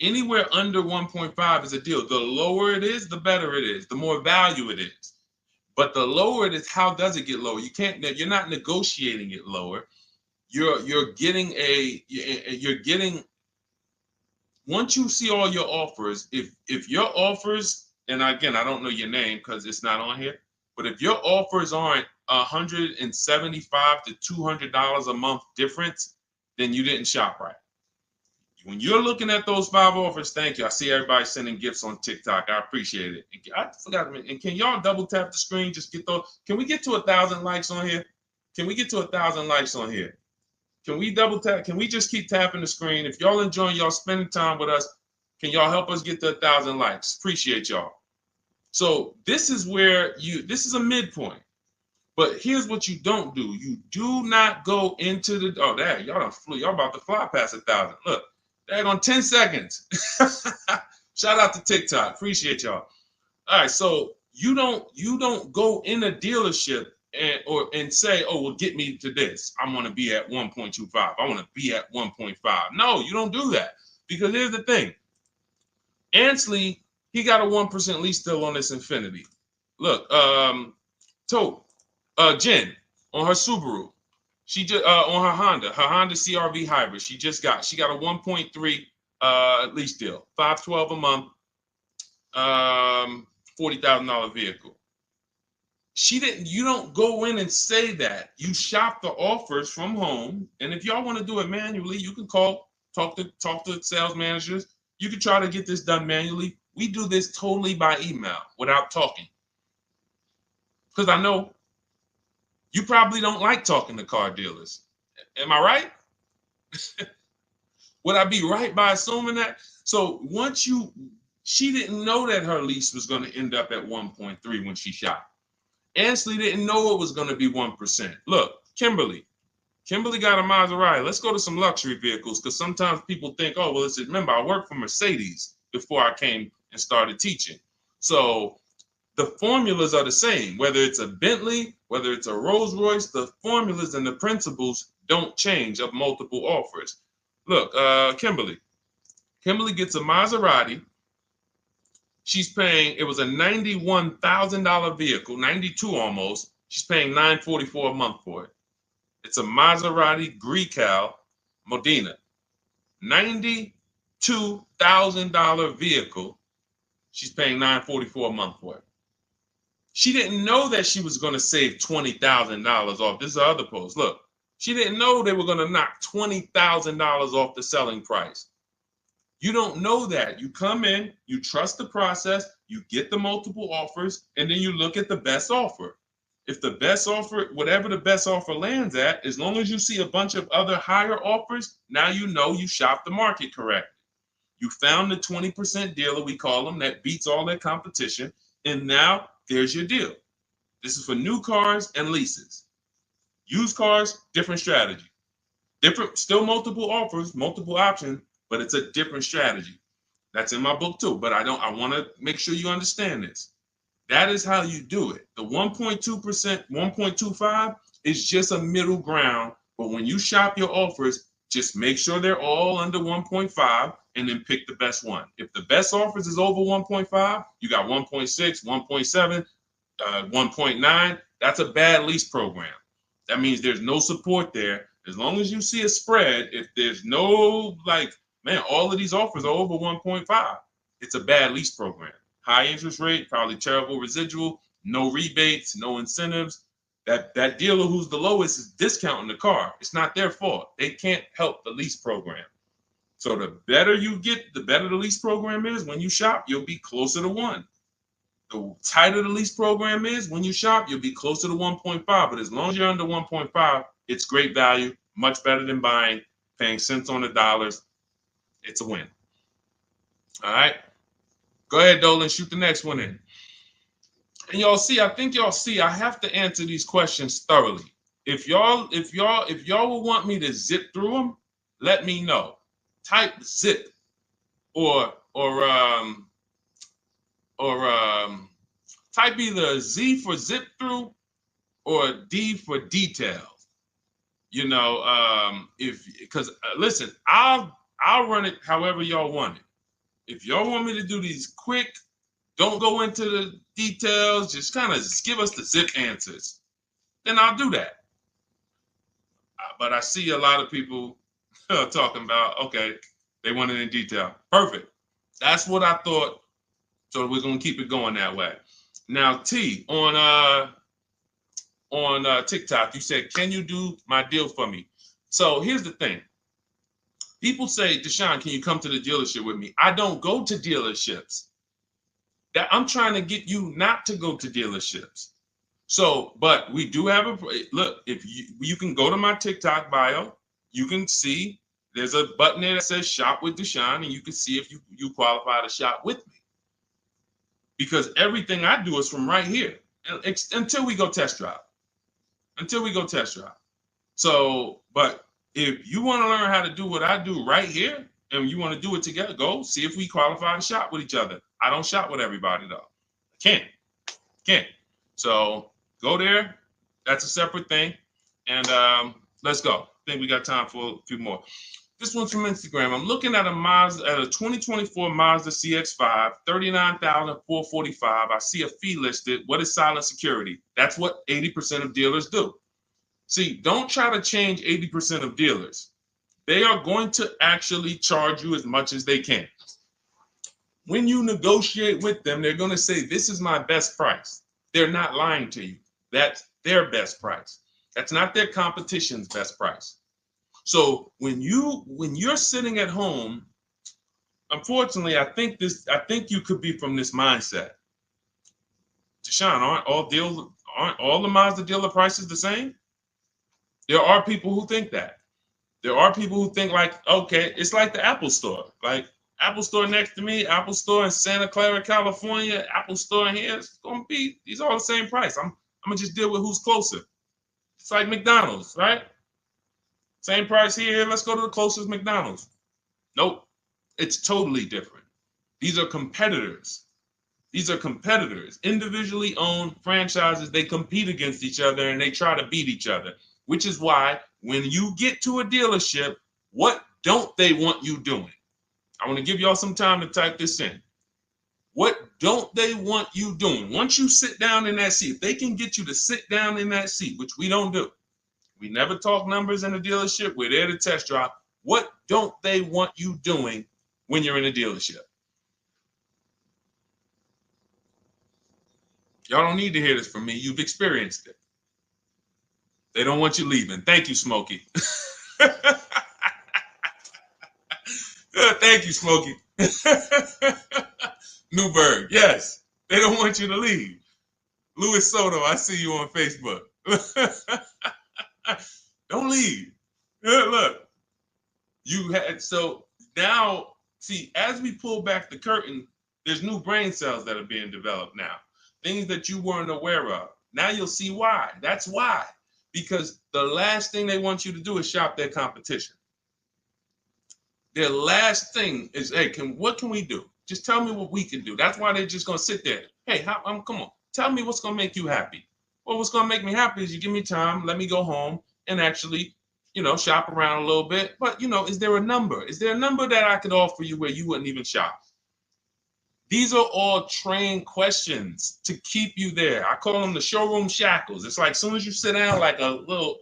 Anywhere under 1.5 is a deal. The lower it is, the better it is, the more value it is. But the lower it is, how does it get lower? You're not negotiating it lower. You're getting once you see all your offers, if your offers, and again, I don't know your name because it's not on here, but if your offers aren't $175 to $200 a month difference, then you didn't shop right. When you're looking at those 5 offers, thank you. I see everybody sending gifts on TikTok. I appreciate it. I forgot. And can y'all double tap the screen? Just get those. Can we get to 1,000 likes on here? Can we get to 1,000 likes on here? Can we double tap? Can we just keep tapping the screen? If y'all enjoying y'all spending time with us, can y'all help us get to 1,000 likes? Appreciate y'all. So this is where this is a midpoint. But here's what you don't do. You do not go into the, y'all done flew. Y'all about to fly past 1,000. Look, on 10 seconds. Shout out to TikTok. Appreciate y'all. All right, so you don't go in a dealership and say, oh, well, get me to this. I want to be at 1.25. I want to be at 1.5. No, you don't do that. Because here's the thing. Ansley, he got a 1% lease deal on this Infiniti. Look, Jen on her Subaru. She just on her Honda CRV hybrid. She got a 1.3 lease deal, $512 a month, $40,000 vehicle. You don't go in and say that. You shop the offers from home, and if y'all want to do it manually, you can talk to sales managers. You can try to get this done manually. We do this totally by email without talking, because I know you probably don't like talking to car dealers. Am I right? Would I be right by assuming that? So she didn't know that her lease was going to end up at 1.3 when she shopped. Ansley didn't know it was going to be 1%. Look, Kimberly got a Maserati. Let's go to some luxury vehicles, because sometimes people think, oh, well, remember, I worked for Mercedes before I came and started teaching. So the formulas are the same, whether it's a Bentley, whether it's a Rolls Royce, the formulas and the principles don't change of multiple offers. Look, Kimberly gets a Maserati. She's paying, it was a $91,000 vehicle, 92 almost. She's paying $944 a month for it. It's a Maserati Grecal Modena, $92,000 vehicle. She's paying $944 a month for it. She didn't know that she was going to save $20,000 off. This is the other post. Look, she didn't know they were going to knock $20,000 off the selling price. You don't know that. You come in, you trust the process, you get the multiple offers, and then you look at the best offer. If the best offer, whatever the best offer lands at, as long as you see a bunch of other higher offers, now you know you shopped the market correctly. You found the 20% dealer, we call them, that beats all their competition, and now there's your deal. This is for new cars and leases. Used cars, different strategy. Different, still multiple offers, multiple options, but it's a different strategy. That's in my book too, but I want to make sure you understand this. That is how you do it. The 1.2%, 1.25 is just a middle ground, but when you shop your offers, just make sure they're all under 1.5 and then pick the best one. If the best offers is over 1.5, you got 1.6, 1.7, 1.9. That's a bad lease program. That means there's no support there. As long as you see a spread, if there's no, like, man, all of these offers are over 1.5, it's a bad lease program. High interest rate, probably terrible residual, no rebates, no incentives. That dealer who's the lowest is discounting the car. It's not their fault. They can't help the lease program. So the better you get, the better the lease program is. When you shop, you'll be closer to 1. The tighter the lease program is, when you shop, you'll be closer to 1.5. But as long as you're under 1.5, it's great value, much better than buying, paying cents on the dollars. It's a win. All right. Go ahead, Dolan, shoot the next one in. And I think y'all see, I have to answer these questions thoroughly. If y'all will want me to zip through them, let me know. Type zip or type either Z for zip through or D for details. You know, because listen, I'll run it however y'all want it. If y'all want me to do these quick, don't go into the details, just kind of give us the zip answers, then I'll do that. But I see a lot of people talking about, okay, they want it in detail. Perfect. That's what I thought. So we're gonna keep it going that way. Now, T, on TikTok, you said, "Can you do my deal for me?" So here's the thing. People say, "Deshone, can you come to the dealership with me?" I don't go to dealerships. That I'm trying to get you not to go to dealerships. So, but we do have a look. If you can go to my TikTok bio, you can see there's a button there that says "Shop with Deshone," and you can see if you qualify to shop with me. Because everything I do is from right here until we go test drive. Until we go test drive. So, but if you want to learn how to do what I do right here, and you want to do it together, go see if we qualify to shop with each other. I don't shop with everybody though. I can't. So go there. That's a separate thing. And let's go. I think we got time for a few more. This one's from Instagram. I'm looking at a 2024 Mazda CX-5, $39,445. I see a fee listed. What is silent security? That's what 80% of dealers do. See, don't try to change 80% of dealers. They are going to actually charge you as much as they can. When you negotiate with them, they're going to say, "This is my best price." They're not lying to you. That's their best price. That's not their competition's best price. So when you're sitting at home, unfortunately, I think you could be from this mindset. Deshone, aren't all the Mazda dealer prices the same? There are people who think that. There are people who think like, okay, it's like the Apple Store. Like Apple Store next to me, Apple Store in Santa Clara, California, Apple Store in here, it's gonna be, these are all the same price. I'm gonna just deal with who's closer. It's like McDonald's, right? Same price here, let's go to the closest McDonald's. Nope, it's totally different. These are competitors. These are competitors, individually owned franchises. They compete against each other and they try to beat each other, which is why when you get to a dealership, what don't they want you doing? I want to give y'all some time to type this in. What don't they want you doing? Once you sit down in that seat, if they can get you to sit down in that seat, which we don't do. We never talk numbers in a dealership. We're there to test drive. What don't they want you doing when you're in a dealership? Y'all don't need to hear this from me. You've experienced it. They don't want you leaving. Thank you, Smokey. Thank you, Smokey. Newberg, yes. They don't want you to leave. Luis Soto, I see you on Facebook. Don't leave. Look, you had, so now, see, as we pull back the curtain, there's new brain cells that are being developed now, things that you weren't aware of. Now you'll see why. That's why. Because the last thing they want you to do is shop their competition. Their last thing is, hey, what can we do? Just tell me what we can do. That's why they're just gonna sit there. Hey, come on, tell me what's gonna make you happy. Well, what's gonna make me happy is you give me time, let me go home and actually, shop around a little bit. But is there a number? Is there a number that I could offer you where you wouldn't even shop? These are all trained questions to keep you there. I call them the showroom shackles. It's like as soon as you sit down, like a little,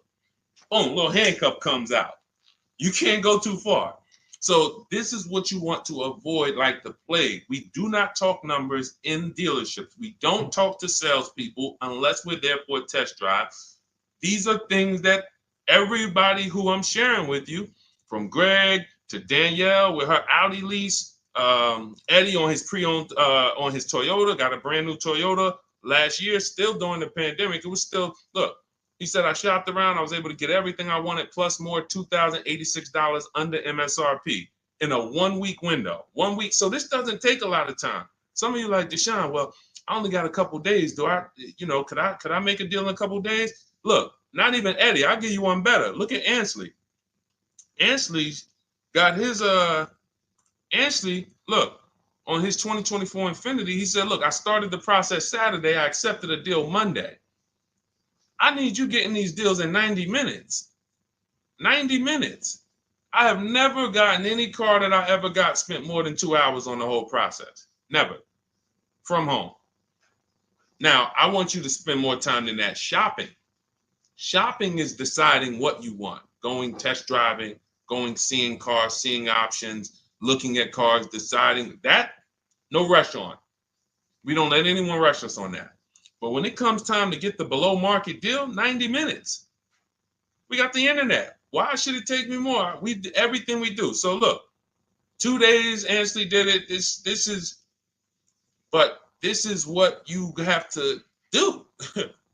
boom, little handcuff comes out. You can't go too far. So this is what you want to avoid like the plague. We do not talk numbers in dealerships. We don't talk to salespeople unless we're there for a test drive. These are things that everybody who I'm sharing with you, from Greg to Danielle with her Audi lease, Eddie on his pre-owned, on his Toyota, got a brand new Toyota last year, still during the pandemic. It was still, look, he said, I shopped around. I was able to get everything I wanted, plus more, $2,086 under MSRP in a 1 week window. 1 week. So this doesn't take a lot of time. Some of you like, Deshone, well, I only got a couple days. Could I make a deal in a couple days? Look, not even Eddie. I'll give you one better. Look at Ansley. Ansley's got his, Ansley, look, on his 2024 Infiniti, he said, look, I started the process Saturday. I accepted a deal Monday. I need you getting these deals in 90 minutes. 90 minutes. I have never gotten any car that I ever got spent more than 2 hours on the whole process. Never. From home. Now, I want you to spend more time than that shopping. Shopping is deciding what you want. Going test driving, going seeing cars, seeing options, looking at cars, deciding that. No rush on. We don't let anyone rush us on that. But when it comes time to get the below market deal, 90 minutes. We got the internet. Why should it take me more? We do everything we do. So look, 2 days, Ansley did it. This is what you have to do.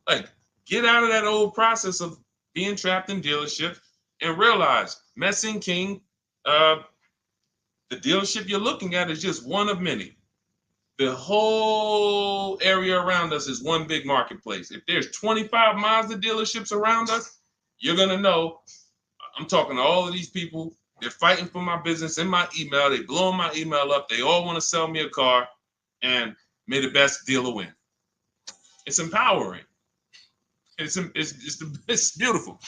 Like, get out of that old process of being trapped in dealership and realize, Messing King, the dealership you're looking at is just one of many. The whole area around us is one big marketplace. If there's 25 Mazda dealerships around us, you're going to know. I'm talking to all of these people. They're fighting for my business in my email. They blowing my email up. They all want to sell me a car, and may the best dealer win. It's empowering. It's beautiful.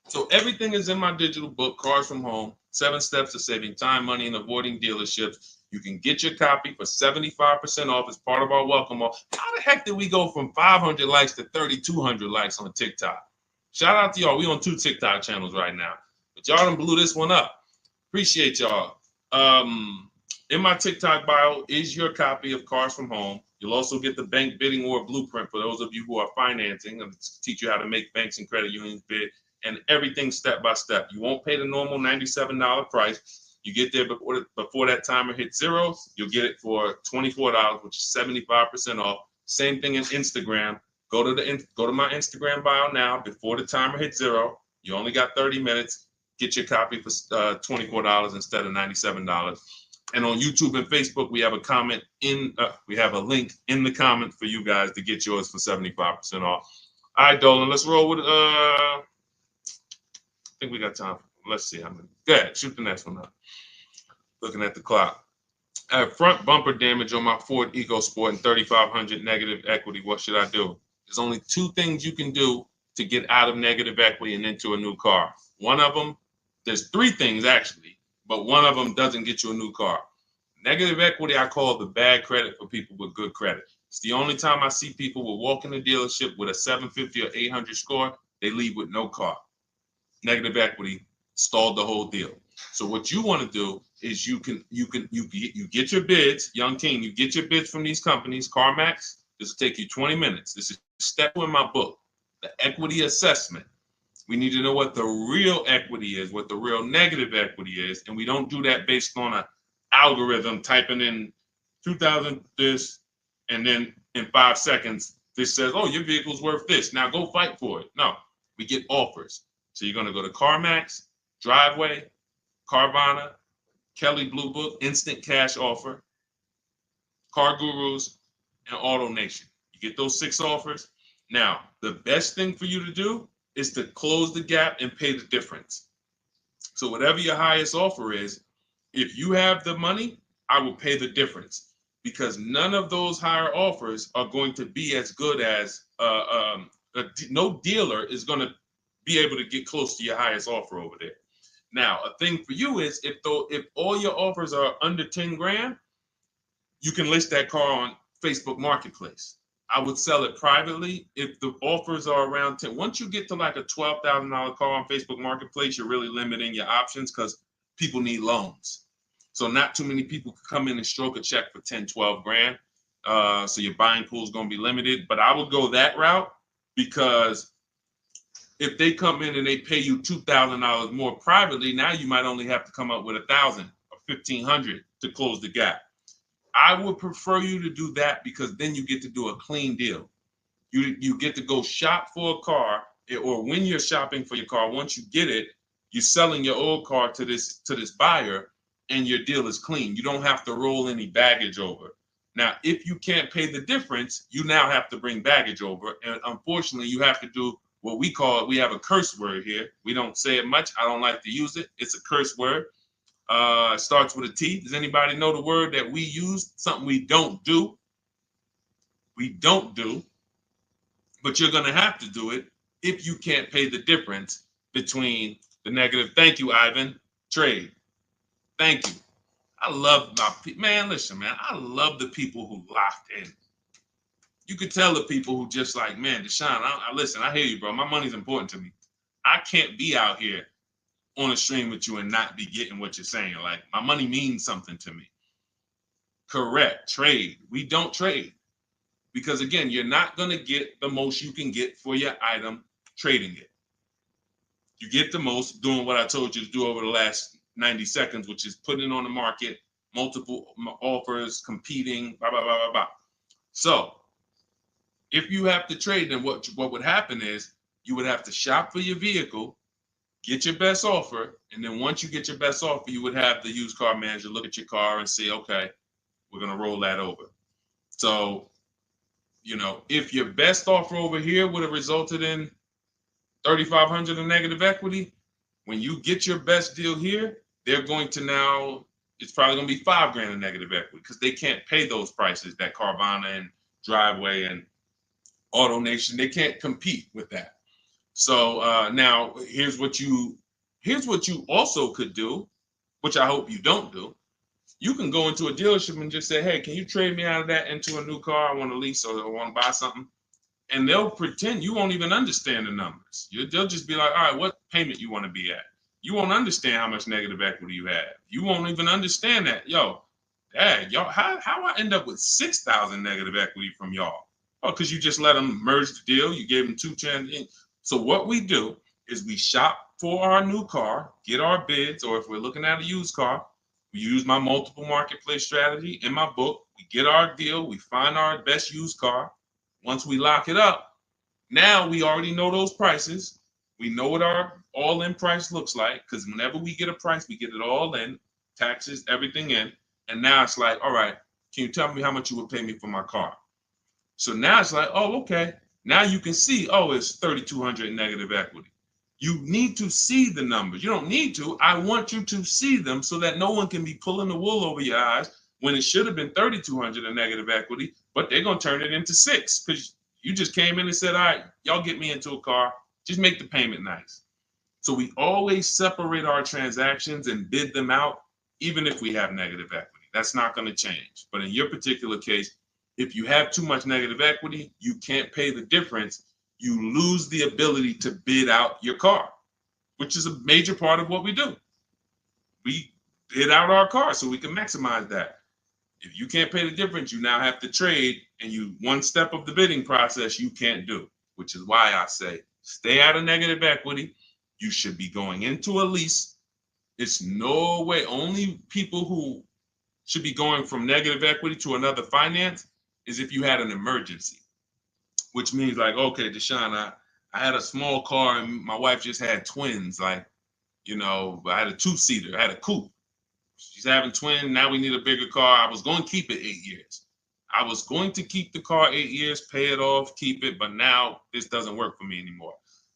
So everything is in my digital book, Cars from Home, 7 Steps to Saving Time, Money, and Avoiding Dealerships. You can get your copy for 75% off as part of our welcome offer. How the heck did we go from 500 likes to 3,200 likes on TikTok? Shout out to y'all. We on 2 TikTok channels right now. But y'all done blew this one up. Appreciate y'all. In my TikTok bio is your copy of Cars from Home. You'll also get the bank bidding war blueprint for those of you who are financing, and teach you how to make banks and credit unions bid, and everything step by step. You won't pay the normal $97 price. You get there before that timer hits 0. You'll get it for $24, which is 75% off. Same thing in Instagram. Go to my Instagram bio now. Before the timer hits 0, you only got 30 minutes. Get your copy for $24 instead of $97. And on YouTube and Facebook, we have a link in the comment for you guys to get yours for 75% off. All right, Dolan, let's roll with I think we got time. Let's see how many. Go ahead, shoot the next one up. Looking at the clock. I have front bumper damage on my Ford EcoSport and 3,500 negative equity. What should I do? There's only 2 things you can do to get out of negative equity and into a new car. One of them, there's 3 things actually, but one of them doesn't get you a new car. Negative equity, I call the bad credit for people with good credit. It's the only time I see people will walk in the dealership with a 750 or 800 score, they leave with no car. Negative equity stalled the whole deal. So what you want to do is you get your bids, Young King, you get your bids from these companies, CarMax. This will take you 20 minutes. This is step 2 in my book, the equity assessment. We need to know what the real equity is, what the real negative equity is, and we don't do that based on an algorithm typing in 2,000 this, and then in 5 seconds This says, oh, your vehicle's worth this. Now go fight for it. No, we get offers. So you're going to go to CarMax, Driveway, Carvana, Kelly Blue Book, Instant Cash Offer, Car Gurus, and Auto Nation. You get those 6 offers. Now, the best thing for you to do is to close the gap and pay the difference. So whatever your highest offer is, if you have the money, I will pay the difference, because none of those higher offers are going to be as good as no dealer is going to be able to get close to your highest offer over there. Now, a thing for you is if all your offers are under 10 grand, you can list that car on Facebook Marketplace. I would sell it privately if the offers are around 10. Once you get to like a $12,000 car on Facebook Marketplace, you're really limiting your options because people need loans. So not too many people can come in and stroke a check for 10, 12 grand. So your buying pool is going to be limited. But I would go that route, because if they come in and they pay you $2,000 more privately, now you might only have to come up with $1,000 or $1,500 to close the gap. I would prefer you to do that, because then you get to do a clean deal. You get to go shop for a car, or when you're shopping for your car, once you get it, you're selling your old car to this buyer, and your deal is clean. You don't have to roll any baggage over. Now, if you can't pay the difference, you now have to bring baggage over. And unfortunately, you have to do what we have a curse word here. We don't say it much. I don't like to use it. It's a curse word. It starts with a T. Does anybody know the word that we use? Something we don't do. We don't do. But you're going to have to do it if you can't pay the difference between the negative. Thank you, Ivan. Trade. Thank you. I love my people. Man, listen, man. I love the people who locked in. You could tell the people who just like, man, Deshone, listen, I hear you, bro. My money's important to me. I can't be out here on a stream with you and not be getting what you're saying. Like, my money means something to me. Correct. Trade. We don't trade, because again, you're not going to get the most you can get for your item trading it. You get the most doing what I told you to do over the last 90 seconds, which is putting it on the market, multiple offers, competing, blah, blah, blah, blah, blah. So if you have to trade, then what would happen is you would have to shop for your vehicle, get your best offer, and then once you get your best offer, you would have the used car manager look at your car and say, okay, we're going to roll that over. So, you know, if your best offer over here would have resulted in $3,500 in negative equity, when you get your best deal here, they're going to now, it's probably going to be $5 grand in negative equity, because they can't pay those prices that Carvana and Driveway and Auto Nation, they can't compete with that. So now here's what you also could do, which I hope you don't do. You can go into a dealership and just say, hey, can you trade me out of that into a new car? I want to lease or I want to buy something. And they'll pretend you won't even understand the numbers. They'll just be like, all right, what payment you want to be at? You won't understand how much negative equity you have. You won't even understand that. Yo, dad, y'all, how I end up with 6,000 negative equity from y'all? Oh, because you just let them merge the deal. You gave them 2 chances. So what we do is we shop for our new car, get our bids, or if we're looking at a used car, we use my multiple marketplace strategy in my book. We get our deal. We find our best used car. Once we lock it up, now we already know those prices. We know what our all-in price looks like, because whenever we get a price, we get it all in, taxes, everything in. And now it's like, all right, can you tell me how much you would pay me for my car? So now it's like, oh, okay. Now you can see, oh, it's 3,200 in negative equity. You need to see the numbers. You don't need to. I want you to see them so that no one can be pulling the wool over your eyes when it should have been 3,200 in negative equity, but they're going to turn it into 6 because you just came in and said, all right, y'all get me into a car. Just make the payment nice. So we always separate our transactions and bid them out, even if we have negative equity. That's not going to change. But in your particular case, if you have too much negative equity, you can't pay the difference. You lose the ability to bid out your car, which is a major part of what we do. We bid out our car so we can maximize that. If you can't pay the difference, you now have to trade, and one step of the bidding process you can't do, which is why I say stay out of negative equity. You should be going into a lease. It's no way. Only people who should be going from negative equity to another finance is if you had an emergency. which means like, okay, Deshone, I had a small car and my wife just had twins. Like, you know, I had a two-seater, I had a coupe. She's having twins. Now we need a bigger car. I was going to keep it 8 years. I was going to keep the car 8 years, pay it off, keep it, but now this doesn't work for me anymore.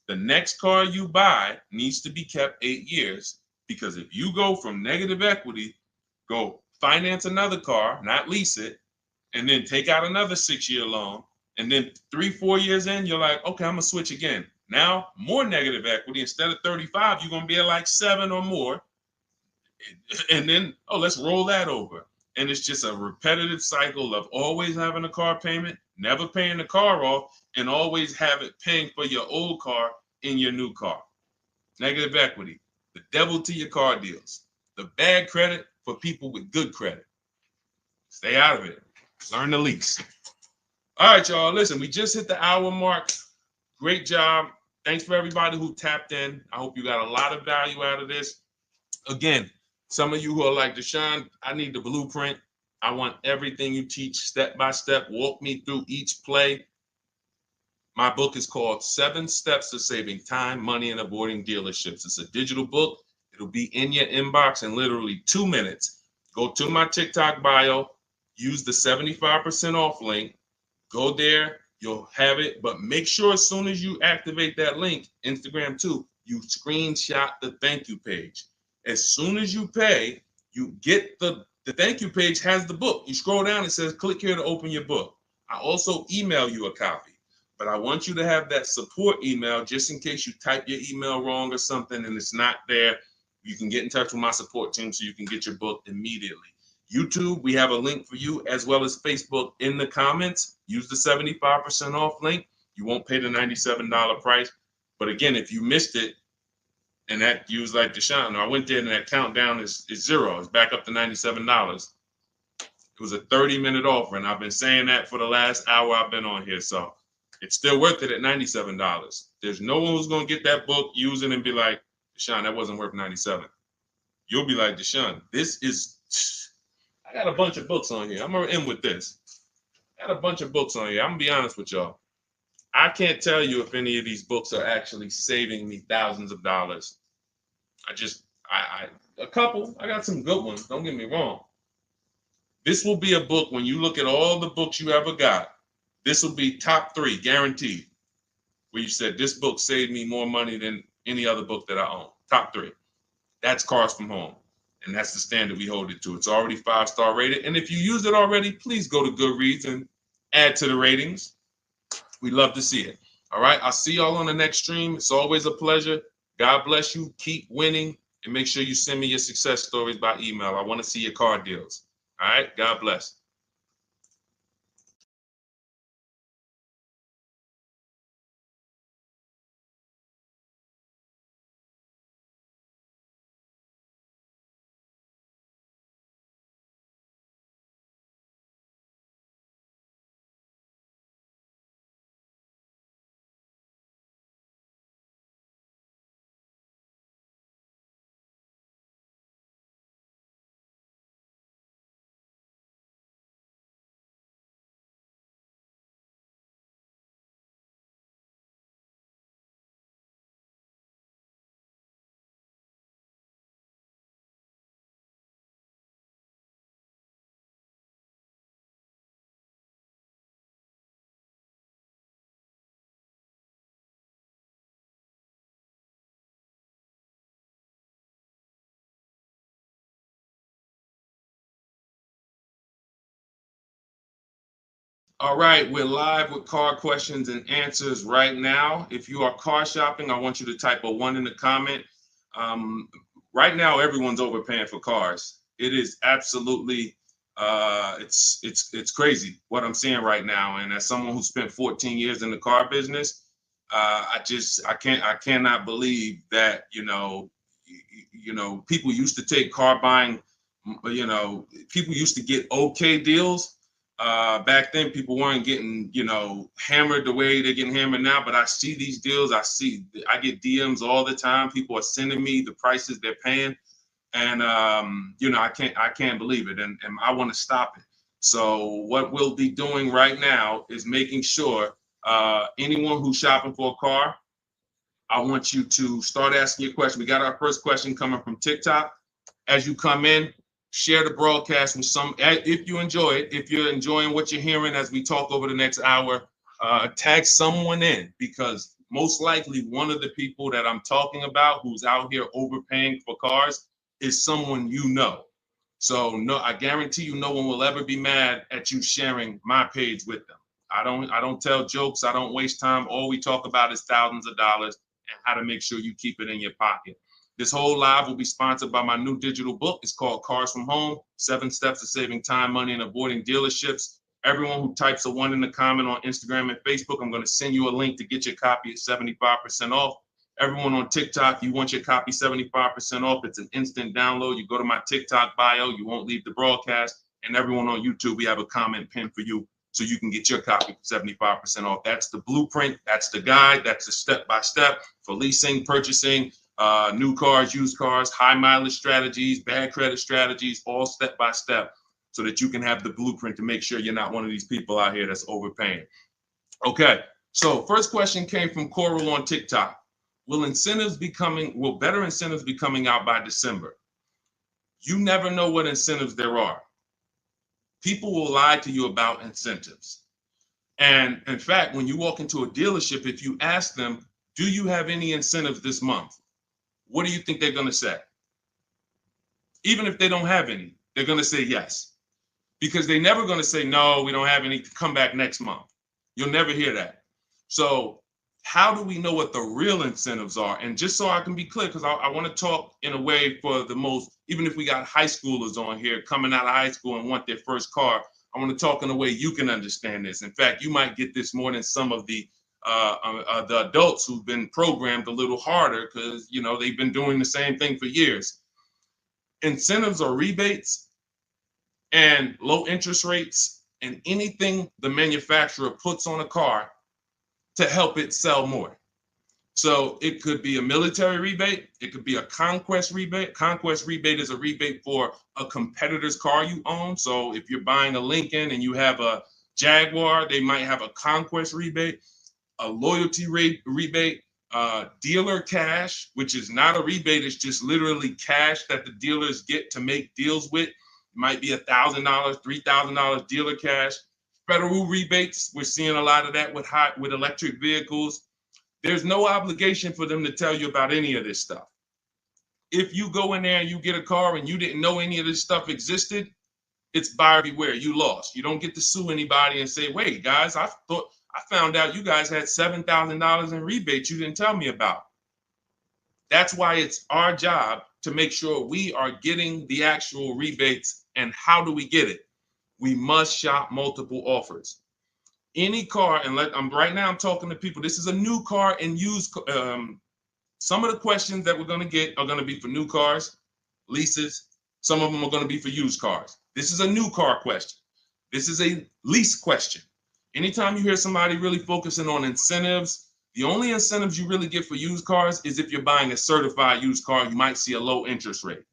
The next car you buy needs to be kept 8 years, because if you go from negative equity, go finance another car, not lease it, and then take out another 6-year loan, and then 3-4 years in, you're like, okay, I'm gonna switch again. Now more negative equity. Instead of 35, you're gonna be at like 7 or more. And then, oh, let's roll that over. And it's just a repetitive cycle of always having a car payment, never paying the car off, and always have it paying for your old car in your new car. Negative equity, the devil to your car deals. The bad credit for people with good credit. Stay out of it. Learn the lease. All right, y'all. Listen, we just hit the hour mark. Great job. Thanks for everybody who tapped in. I hope you got a lot of value out of this. Again, some of you who are like, Deshone, I need the blueprint. I want everything you teach step by step. Walk me through each play. My book is called 7 Steps to Saving Time, Money, and Avoiding Dealerships. It's a digital book. It'll be in your inbox in literally 2 minutes. Go to my TikTok bio, use the 75% off link. Go there, you'll have it. But make sure as soon as you activate that link, Instagram too, you screenshot the thank you page. As soon as you pay, you get the thank you page has the book. You scroll down, it says click here to open your book. I also email you a copy, but I want you to have that support email just in case you type your email wrong or something and it's not there. You can get in touch with my support team so you can get your book immediately. YouTube, we have a link for you, as well as Facebook in the comments. Use the 75% off link. You won't pay the $97 price. But again, if you missed it, and that you was like, Deshone, I went there and that countdown is 0. It's back up to $97. It was a 30-minute offer, and I've been saying that for the last hour I've been on here. So it's still worth it at $97. There's no one who's going to get that book, use it, and be like, Deshone, that wasn't worth $97. You'll be like, Deshone, this is, I got a bunch of books on here. I'm going to end with this. I got a bunch of books on here. I'm going to be honest with y'all. I can't tell you if any of these books are actually saving me thousands of dollars. A couple. I got some good ones. Don't get me wrong. This will be a book, when you look at all the books you ever got, this will be top 3, guaranteed. Where you said, this book saved me more money than any other book that I own. Top 3. That's Cars from Home. And that's the standard we hold it to. It's already 5-star rated. And if you use it already, please go to Goodreads and add to the ratings. We'd love to see it. All right. I'll see y'all on the next stream. It's always a pleasure. God bless you. Keep winning. And make sure you send me your success stories by email. I want to see your car deals. All right. God bless. All right, we're live with car questions and answers right now. If you are car shopping, I want you to type a 1 in the comment. Right now, everyone's overpaying for cars. It is absolutely, it's crazy what I'm seeing right now. And as someone who spent 14 years in the car business, I cannot believe that people used to take car buying. People used to get okay deals. Back then, people weren't getting, hammered the way they're getting hammered now. But I see these deals. I get DMs all the time. People are sending me the prices they're paying, and I can't believe it, and I want to stop it. So what we'll be doing right now is making sure Anyone who's shopping for a car, I want you to start asking your question. We got our first question coming from TikTok. As you come in, share the broadcast with some, if you enjoy it, if you're enjoying what you're hearing as we talk over the next hour, tag someone in, because most likely one of the people that I'm talking about who's out here overpaying for cars is someone you know. So no, I guarantee you no one will ever be mad at you sharing my page with them. I don't tell jokes. I don't waste time. All we talk about is thousands of dollars and how to make sure you keep it in your pocket. This whole live will be sponsored by my new digital book. It's called Cars from Home, 7 Steps to Saving Time, Money, and Avoiding Dealerships. Everyone who types a 1 in the comment on Instagram and Facebook, I'm going to send you a link to get your copy at 75% off. Everyone on TikTok, you want your copy 75% off. It's an instant download. You go to my TikTok bio, you won't leave the broadcast. And everyone on YouTube, we have a comment pin for you so you can get your copy for 75% off. That's the blueprint. That's the guide. That's the step-by-step for leasing, purchasing, new cars, used cars, high mileage strategies, bad credit strategies, all step-by-step so that you can have the blueprint to make sure you're not one of these people out here that's overpaying. Okay, so first question came from Coral on TikTok. Will better incentives be coming out by December? You never know what incentives there are. People will lie to you about incentives. And in fact, when you walk into a dealership, if you ask them, do you have any incentives this month? What do you think they're going to say? Even if they don't have any, they're going to say yes. Because they're never going to say, no, we don't have any, come back next month. You'll never hear that. So how do we know what the real incentives are? And just so I can be clear, because I want to talk in a way for the most, even if we got high schoolers on here coming out of high school and want their first car, I want to talk in a way you can understand this. In fact, you might get this more than some of the adults who've been programmed a little harder because, you know, they've been doing the same thing for years. Incentives or rebates and low interest rates and anything the manufacturer puts on a car to help it sell more. So it could be a military rebate. It could be a conquest rebate. Conquest rebate is a rebate for a competitor's car you own. So if you're buying a Lincoln and you have a Jaguar, they might have a conquest rebate, a loyalty rebate, dealer cash, which is not a rebate. It's just literally cash that the dealers get to make deals with. It might be $1,000, $3,000 dealer cash. Federal rebates, we're seeing a lot of that with electric vehicles. There's no obligation for them to tell you about any of this stuff. If you go in there and you get a car and you didn't know any of this stuff existed, it's buyer beware. You lost. You don't get to sue anybody and say, wait, guys, I found out you guys had $7,000 in rebates you didn't tell me about. That's why it's our job to make sure we are getting the actual rebates. And how do we get it? We must shop multiple offers. Any car, and right now I'm talking to people. This is a new car and used. Some of the questions that we're going to get are going to be for new cars, leases. Some of them are going to be for used cars. This is a new car question. This is a lease question. Anytime you hear somebody really focusing on incentives, the only incentives you really get for used cars is if you're buying a certified used car, you might see a low interest rate.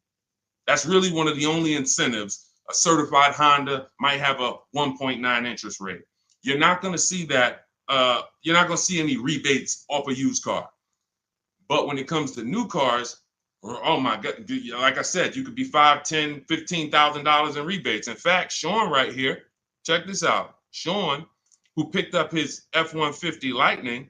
That's really one of the only incentives. A certified Honda might have a 1.9 interest rate. You're not going to see that. You're not going to see any rebates off a used car. But when it comes to new cars, oh my God, like I said, you could be $5,000, $10,000, $15,000 in rebates. In fact, Sean right here, check this out. Sean, who picked up his F-150 Lightning,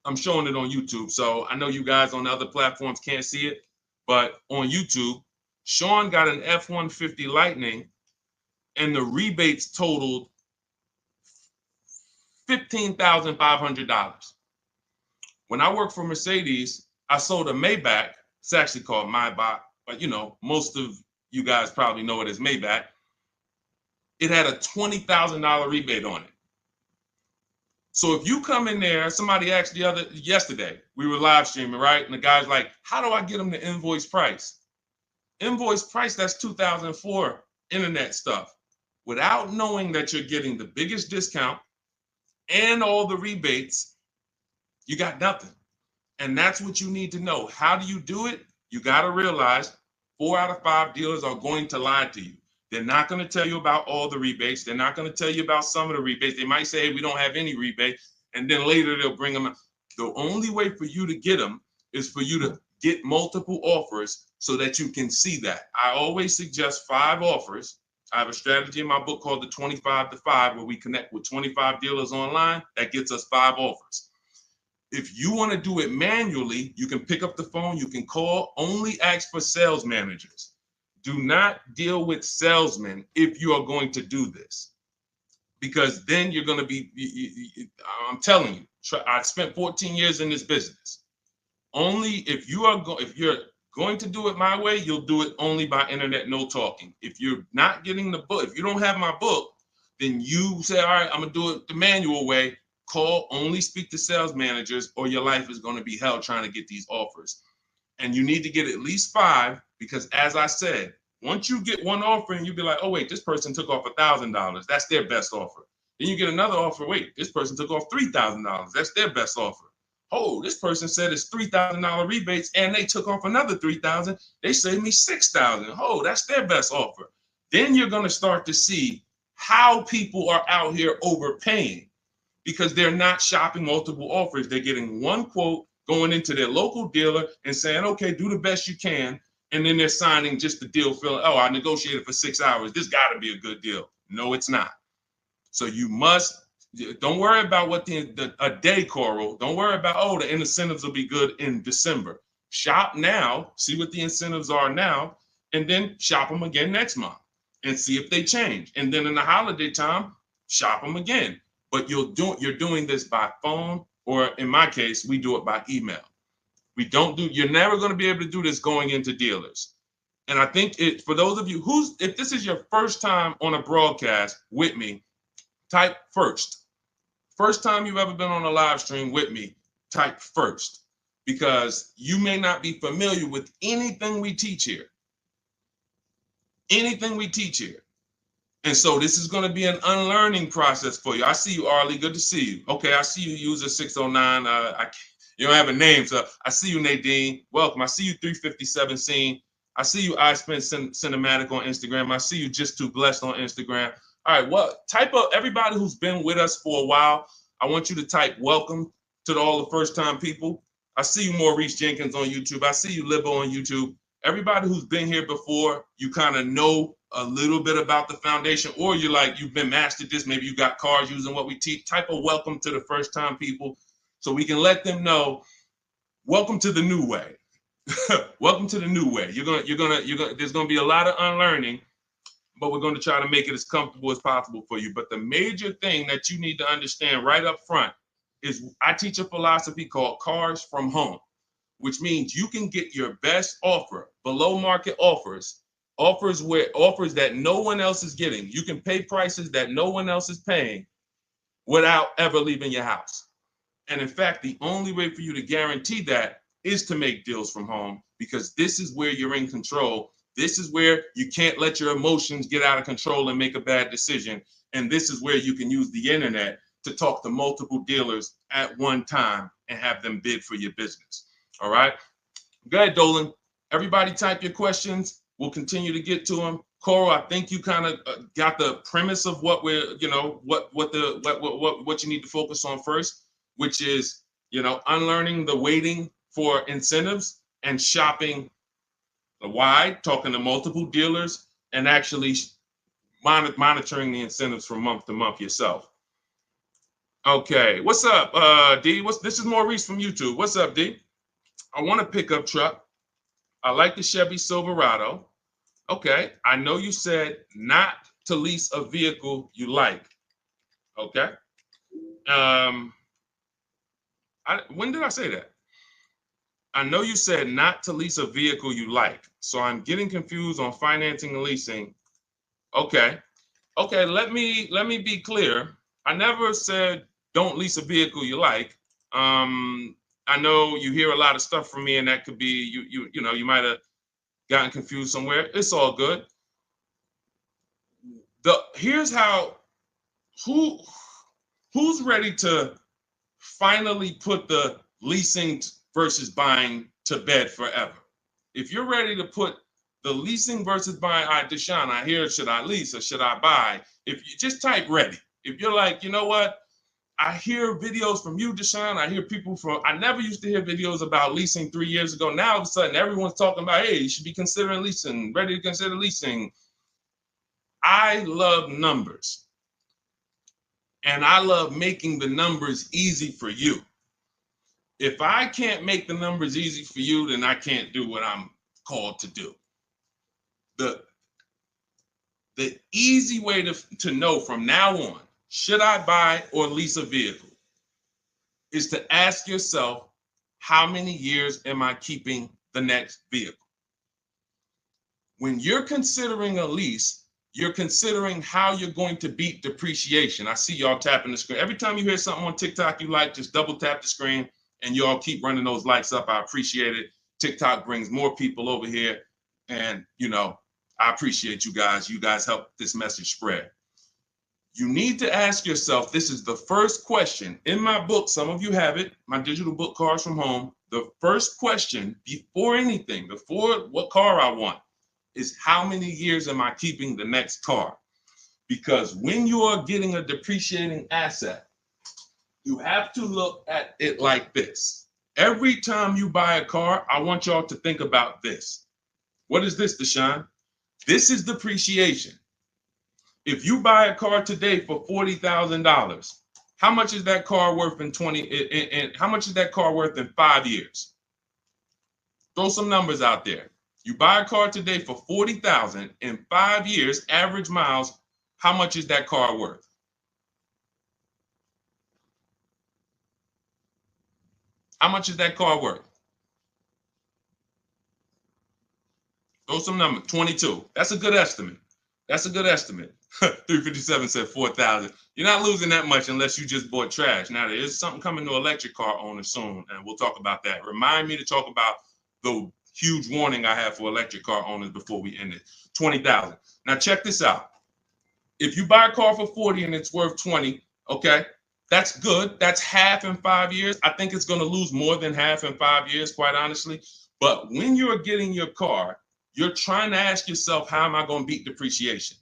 I'm showing it on YouTube. So I know you guys on the other platforms can't see it, but on YouTube, Sean got an F-150 Lightning and the rebates totaled $15,500. When I worked for Mercedes, I sold a Maybach. It's actually called Maybach, but you know, most of you guys probably know it as Maybach. It had a $20,000 rebate on it. So if you come in there, somebody asked yesterday, we were live streaming, right? And the guy's like, how do I get them the invoice price? Invoice price, that's 2004 internet stuff. Without knowing that you're getting the biggest discount and all the rebates, you got nothing. And that's what you need to know. How do you do it? You got to realize 4 out of 5 dealers are going to lie to you. They're not going to tell you about all the rebates. They're not going to tell you about some of the rebates. They might say, hey, we don't have any rebate. And then later they'll bring them. The only way for you to get them is for you to get multiple offers so that you can see that. I always suggest 5 offers. I have a strategy in my book called the 25 to 5, where we connect with 25 dealers online. That gets us 5 offers. If you want to do it manually, you can pick up the phone, you can call, only ask for sales managers. Do not deal with salesmen if you are going to do this, because then you're going to be, I'm telling you, I spent 14 years in this business. Only if you're going to do it my way, you'll do it only by internet, no talking. If you're not getting the book, if you don't have my book, then you say, all right, I'm going to do it the manual way. Call, only speak to sales managers, or your life is going to be hell trying to get these offers. And you need to get at least 5, because as I said, once you get one offer and you be like, oh, wait, this person took off $1,000. That's their best offer. Then you get another offer. Wait, this person took off $3,000. That's their best offer. Oh, this person said it's $3,000 rebates and they took off another $3,000. They saved me $6,000. Oh, that's their best offer. Then you're going to start to see how people are out here overpaying, because they're not shopping multiple offers. They're getting one quote, going into their local dealer and saying, okay, do the best you can. And then they're signing just the deal, feeling, oh, I negotiated for 6 hours. This got to be a good deal. No, it's not. So you must, don't worry about what a day, Coral. Don't worry about, oh, the incentives will be good in December. Shop now, see what the incentives are now, and then shop them again next month and see if they change. And then in the holiday time, shop them again. But you're doing this by phone, or in my case, we do it by email. You're never going to be able to do this going into dealers. And I think for those of you if this is your first time on a broadcast with me, type first. First time you've ever been on a live stream with me, type first, because you may not be familiar with anything we teach here. Anything we teach here. And so this is going to be an unlearning process for you. I see you, Arlie. Good to see you. Okay, I see you, user 609. You don't have a name, so I see you, Nadine. Welcome. I see you, 357 Scene. I see you, I Spent Cinematic on Instagram. I see you, Just Too Blessed on Instagram. All right, well, type up everybody who's been with us for a while. I want you to type welcome to all the first-time people. I see you, Maurice Jenkins on YouTube. I see you, Libo on YouTube. Everybody who's been here before, you kind of know a little bit about the foundation, or you've been mastered this. Maybe you got cars using what we teach. Type a welcome to the first-time people, so we can let them know, welcome to the new way. Welcome to the new way. There's gonna be a lot of unlearning, but we're going to try to make it as comfortable as possible for you. But the major thing that you need to understand right up front is I teach a philosophy called cars from home, which means you can get your best offer, below market offers that no one else is getting. You can pay prices that no one else is paying without ever leaving your house. And in fact, the only way for you to guarantee that is to make deals from home, because this is where you're in control. This is where you can't let your emotions get out of control and make a bad decision. And this is where you can use the internet to talk to multiple dealers at one time and have them bid for your business. All right. Go ahead, Dolan. Everybody type your questions. We'll continue to get to them. Coral, I think you kind of got the premise of what we're, what you need to focus on first, which is, unlearning the waiting for incentives and shopping wide, talking to multiple dealers, and actually monitoring the incentives from month to month yourself. Okay, what's up, D? This is Maurice from YouTube. What's up, D? I want a pickup truck. I like the Chevy Silverado. Okay, I know you said not to lease a vehicle you like. Okay. When did I say that? I know you said not to lease a vehicle you like. So I'm getting confused on financing and leasing. Okay. Okay, let me be clear. I never said don't lease a vehicle you like. I know you hear a lot of stuff from me, and that could be you might have gotten confused somewhere. It's all good. Here's how who's ready to finally put the leasing versus buying to bed forever. If you're ready to put The leasing versus buying. All right, Deshone, I hear, should I lease or should I buy? If you just type ready. If you're like, you know what? I hear videos from you, Deshone. I hear people from, I never used to hear videos about leasing 3 years ago. Now all of a sudden everyone's talking about, hey, you should be considering leasing, ready to consider leasing. I love numbers. And I love making the numbers easy for you. If I can't make the numbers easy for you, then I can't do what I'm called to do. The easy way to know from now on, should I buy or lease a vehicle, is to ask yourself, how many years am I keeping the next vehicle? When you're considering a lease, you're considering how you're going to beat depreciation. I see y'all tapping the screen. Every time you hear something on TikTok you like, just double tap the screen and y'all keep running those likes up. I appreciate it. TikTok brings more people over here. And, you know, I appreciate you guys. You guys help this message spread. You need to ask yourself, this is the first question. In my book, some of you have it, my digital book, Cars from Home. The first question before anything, before what car I want, is how many years am I keeping the next car? Because when you are getting a depreciating asset, you have to look at it like this. Every time you buy a car, I want y'all to think about this. What is this, Deshone? This is depreciation. If you buy a car today for $40,000, how much is that car worth in how much is that car worth in 5 years? Throw some numbers out there. You buy a car today for $40,000 in 5 years, average miles, how much is that car worth? How much is that car worth? Throw some numbers. 22. That's a good estimate. That's a good estimate. 357 said 4,000. You're not losing that much unless you just bought trash. Now, there is something coming to electric car owners soon, and we'll talk about that. Remind me to talk about the huge warning I have for electric car owners before we end it. 20,000. Now, check this out. If you buy a car for 40 and it's worth 20, okay, that's good. That's half in 5 years. I think it's going to lose more than half in 5 years, quite honestly. But when you're getting your car, you're trying to ask yourself, how am I going to beat depreciation?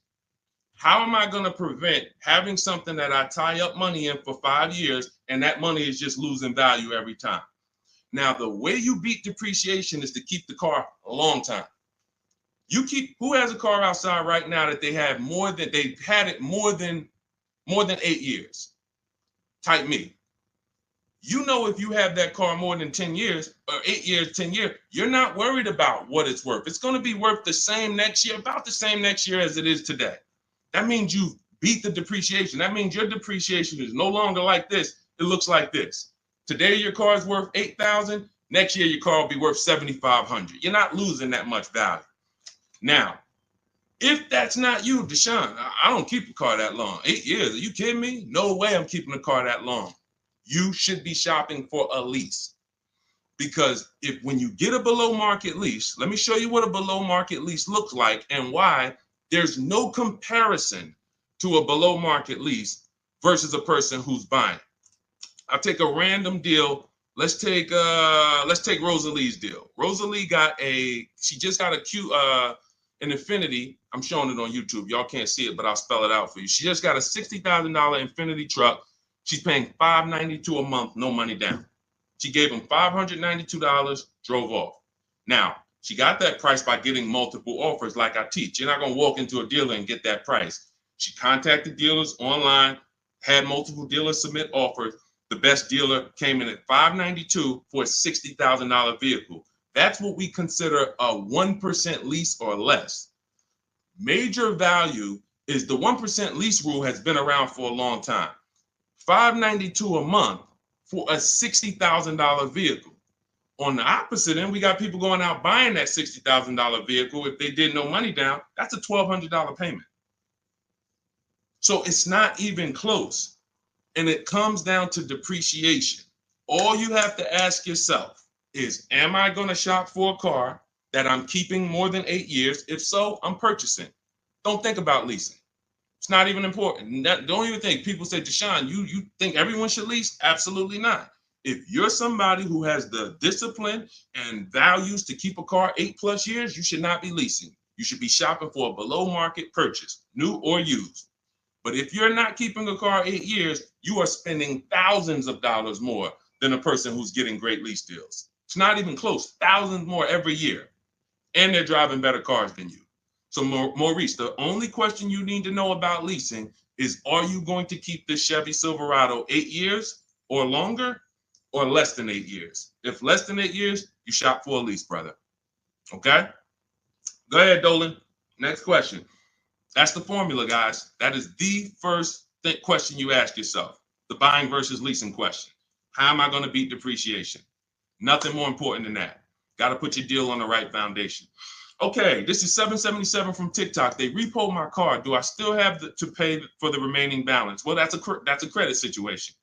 How am I going to prevent having something that I tie up money in for 5 years and that money is just losing value every time? Now, the way you beat depreciation is to keep the car a long time. Who has a car outside right now that they've had it more than 8 years? Type me. You know, if you have that car more than 10 years or 8 years, 10 years, you're not worried about what it's worth. It's going to be worth the same next year, about the same next year as it is today. That means you beat the depreciation. That means your depreciation is no longer like this. It looks like this. Today, your car is worth $8,000. Next year, your car will be worth $7,500. You're not losing that much value. Now, if that's not you, Deshone, I don't keep a car that long. 8 years, are you kidding me? No way I'm keeping a car that long. You should be shopping for a lease. Because when you get a below market lease, let me show you what a below market lease looks like and why there's no comparison to a below market lease versus a person who's buying. I'll take a random deal. Let's take Rosalie's deal. Rosalie she just got an Infiniti. I'm showing it on YouTube. Y'all can't see it, but I'll spell it out for you. She just got a $60,000 Infiniti truck. She's paying $592 a month, no money down. She gave him $592, drove off. Now, she got that price by getting multiple offers like I teach. You're not going to walk into a dealer and get that price. She contacted dealers online, had multiple dealers submit offers. The best dealer came in at $592 for a $60,000 vehicle. That's what we consider a 1% lease or less. Major value is the 1% lease rule has been around for a long time. $592 a month for a $60,000 vehicle. On the opposite end, we got people going out buying that $60,000 vehicle. If they did no money down, that's a $1,200 payment. So it's not even close. And it comes down to depreciation. All you have to ask yourself is, am I going to shop for a car that I'm keeping more than 8 years? If so, I'm purchasing. Don't think about leasing. It's not even important. Don't even think. People say, Deshone, you think everyone should lease? Absolutely not. If you're somebody who has the discipline and values to keep a car 8+ years, you should not be leasing. You should be shopping for a below market purchase, new or used. But if you're not keeping a car 8 years, you are spending thousands of dollars more than a person who's getting great lease deals. It's not even close, thousands more every year. And they're driving better cars than you. So Maurice, the only question you need to know about leasing is, are you going to keep this Chevy Silverado 8 years or longer, or less than 8 years? If less than 8 years, you shop for a lease, brother. Okay? Go ahead, Dolan. Next question. That's the formula, guys. That is the first question you ask yourself. The buying versus leasing question. How am I going to beat depreciation? Nothing more important than that. Got to put your deal on the right foundation. Okay, this is 777 from TikTok. They repoed my car. Do I still have to pay for the remaining balance? Well, that's a credit situation.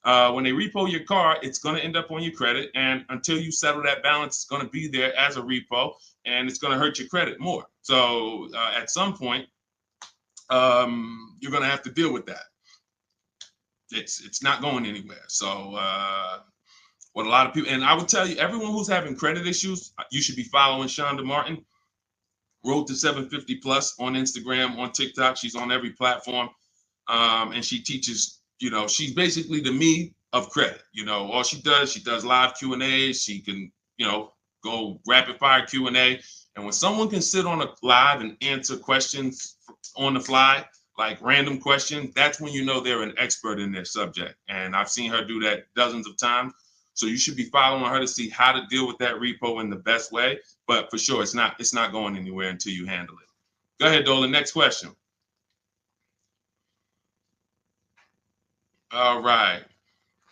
When they repo your car, it's going to end up on your credit, and until you settle that balance, it's going to be there as a repo, and it's going to hurt your credit more. So at some point, you're going to have to deal with that. It's not going anywhere. So what a lot of people, and I would tell you, everyone who's having credit issues, you should be following Shonda Martin, Road to 750 Plus on Instagram, on TikTok. She's on every platform, and she teaches. She's basically the me of credit. All she does live Q&As. She can, go rapid fire Q&A. And when someone can sit on a live and answer questions on the fly, like random questions, that's when you know they're an expert in their subject. And I've seen her do that dozens of times. So you should be following her to see how to deal with that repo in the best way. But for sure, it's not going anywhere until you handle it. Go ahead, Dolan. Next question. All right.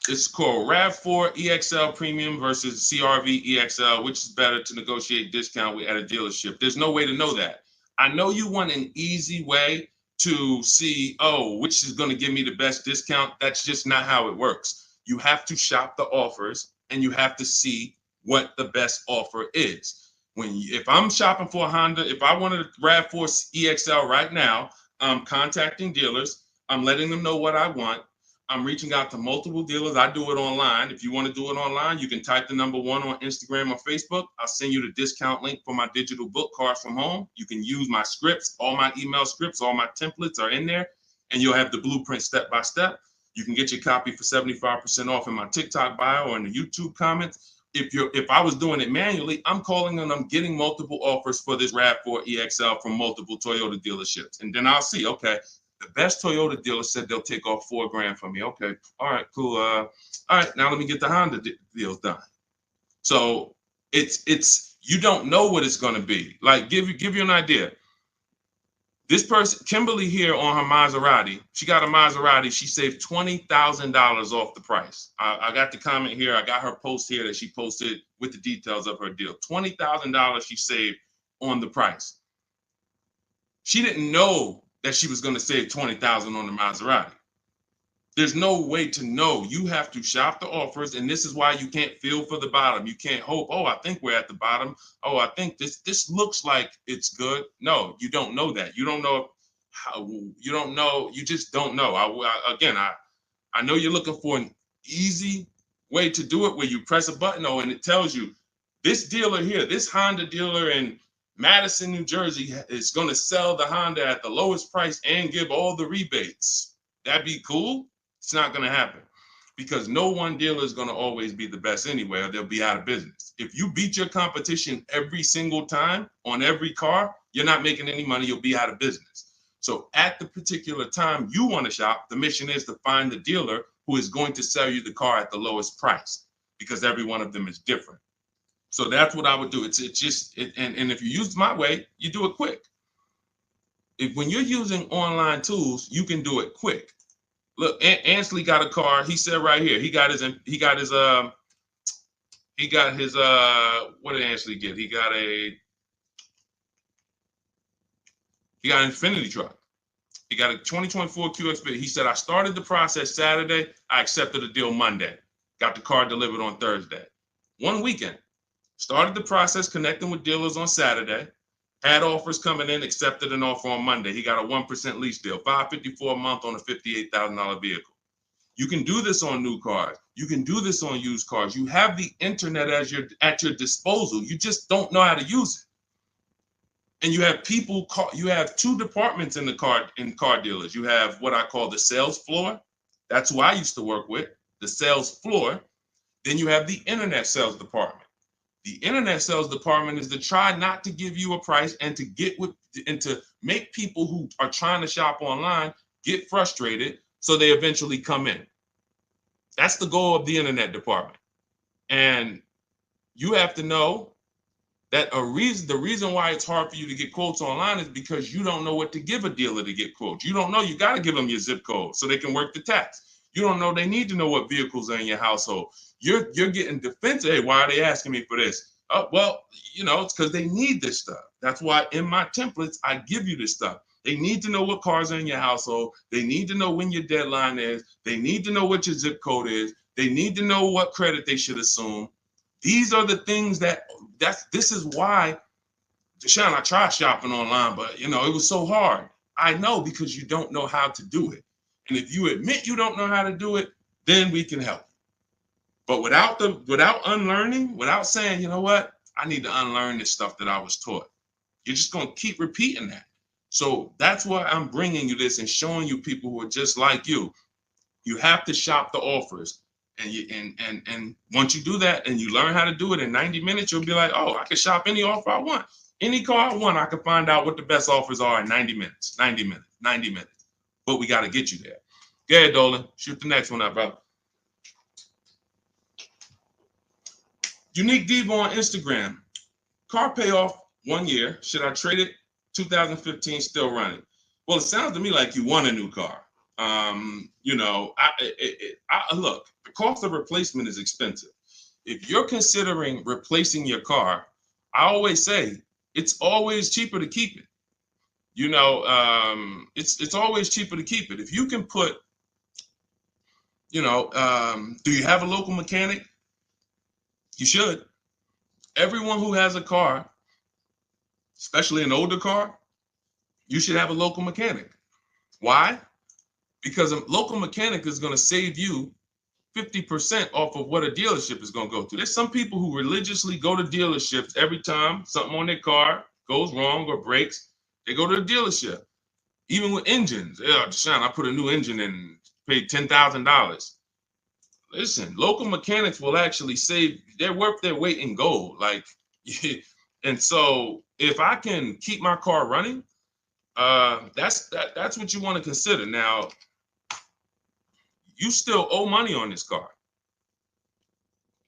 This is called RAV4 EXL Premium versus CRV EXL. Which is better to negotiate discount with at a dealership? There's no way to know that. I know you want an easy way to see, which is going to give me the best discount. That's just not how it works. You have to shop the offers, and you have to see what the best offer is. If I'm shopping for a Honda, if I wanted a RAV4 EXL right now, I'm contacting dealers. I'm letting them know what I want. I'm reaching out to multiple dealers. I do it online. If you want to do it online, you can type the number 1 on Instagram or Facebook. I'll send you the discount link for my digital book, Cars from Home. You can use my scripts. All my email scripts, all my templates are in there, and you'll have the blueprint step by step. You can get your copy for 75% off in my TikTok bio or in the YouTube comments. If I was doing it manually, I'm calling and I'm getting multiple offers for this RAV4 EXL from multiple Toyota dealerships. And then I'll see, okay, the best Toyota dealer said they'll take off $4,000 from me. Okay, all right, cool. All right, now let me get the Honda deals done. So it's you don't know what it's going to be. Like give you an idea. This person, Kimberly here on her Maserati, she got a Maserati. She saved $20,000 off the price. I got the comment here. I got her post here that she posted with the details of her deal. $20,000 she saved on the price. She didn't know that she was going to save $20,000 on the Maserati. There's no way to know. You have to shop the offers, and this is why you can't feel for the bottom. You can't hope, I think we're at the bottom. I think this looks like it's good. No, you don't know that. You don't know how. You don't know. You just don't know. I know you're looking for an easy way to do it where you press a button, and it tells you this dealer here, this Honda dealer in Madison, New Jersey, is going to sell the Honda at the lowest price and give all the rebates. That'd be cool. It's not going to happen because no one dealer is going to always be the best anyway, or they'll be out of business. If you beat your competition every single time on every car, you're not making any money. You'll be out of business. So at the particular time you want to shop, the mission is to find the dealer who is going to sell you the car at the lowest price, because every one of them is different. So that's what I would do. And if you use my way, you do it quick. When you're using online tools, you can do it quick. Look, Ansley got a car. He said right here, he got his what did Ansley get? He got an Infinity truck. He got a 2024 QX. He said, I started the process Saturday. I accepted a deal Monday. Got the car delivered on Thursday. One weekend. Started the process connecting with dealers on Saturday. Had offers coming in, accepted an offer on Monday. He got a 1% lease deal, $554 a month on a $58,000 vehicle. You can do this on new cars. You can do this on used cars. You have the internet as at your disposal. You just don't know how to use it. And you have people you have two departments in car dealers. You have what I call the sales floor. That's who I used to work with, the sales floor. Then you have the internet sales department. The internet sales department is to try not to give you a price and to make people who are trying to shop online get frustrated so they eventually come in. That's the goal of the internet department. And you have to know that the reason why it's hard for you to get quotes online is because you don't know what to give a dealer to get quotes. You don't know. You got to give them your zip code so they can work the tax. You don't know. They need to know what vehicles are in your household. You're getting defensive. Hey, why are they asking me for this? Well, it's because they need this stuff. That's why in my templates, I give you this stuff. They need to know what cars are in your household. They need to know when your deadline is. They need to know what your zip code is. They need to know what credit they should assume. These are the things this is why, Deshone, I tried shopping online, but it was so hard. I know, because you don't know how to do it. And if you admit you don't know how to do it, then we can help. But without unlearning, without saying, you know what, I need to unlearn this stuff that I was taught, you're just going to keep repeating that. So that's why I'm bringing you this and showing you people who are just like you. You have to shop the offers. And once you do that and you learn how to do it in 90 minutes, you'll be like, oh, I can shop any offer I want. Any car I want, I can find out what the best offers are in 90 minutes. But we got to get you there. Go ahead, Dolan. Shoot the next one up, bro. Unique Devo on Instagram. Car payoff 1 year. Should I trade it? 2015 still running. Well, it sounds to me like you want a new car. Look, the cost of replacement is expensive. If you're considering replacing your car, I always say it's always cheaper to keep it. It's always cheaper to keep it. If you can put, do you have a local mechanic? You should. Everyone who has a car, especially an older car, you should have a local mechanic. Why? Because a local mechanic is going to save you 50% off of what a dealership is going to go through. There's some people who religiously go to dealerships every time something on their car goes wrong or breaks. They go to the dealership. Even with engines. Yeah, Deshone, I put a new engine in and paid $10,000. Listen, local mechanics will actually save. They're worth their weight in gold. And so if I can keep my car running, that's what you want to consider. Now, you still owe money on this car.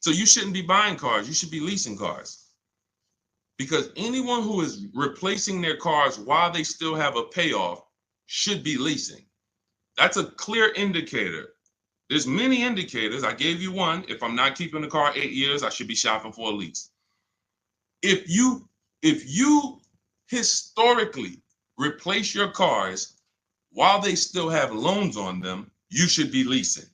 So you shouldn't be buying cars. You should be leasing cars. Because anyone who is replacing their cars while they still have a payoff should be leasing. That's a clear indicator. There's many indicators. I gave you one. If I'm not keeping the car 8 years, I should be shopping for a lease. If you historically replace your cars while they still have loans on them, you should be leasing,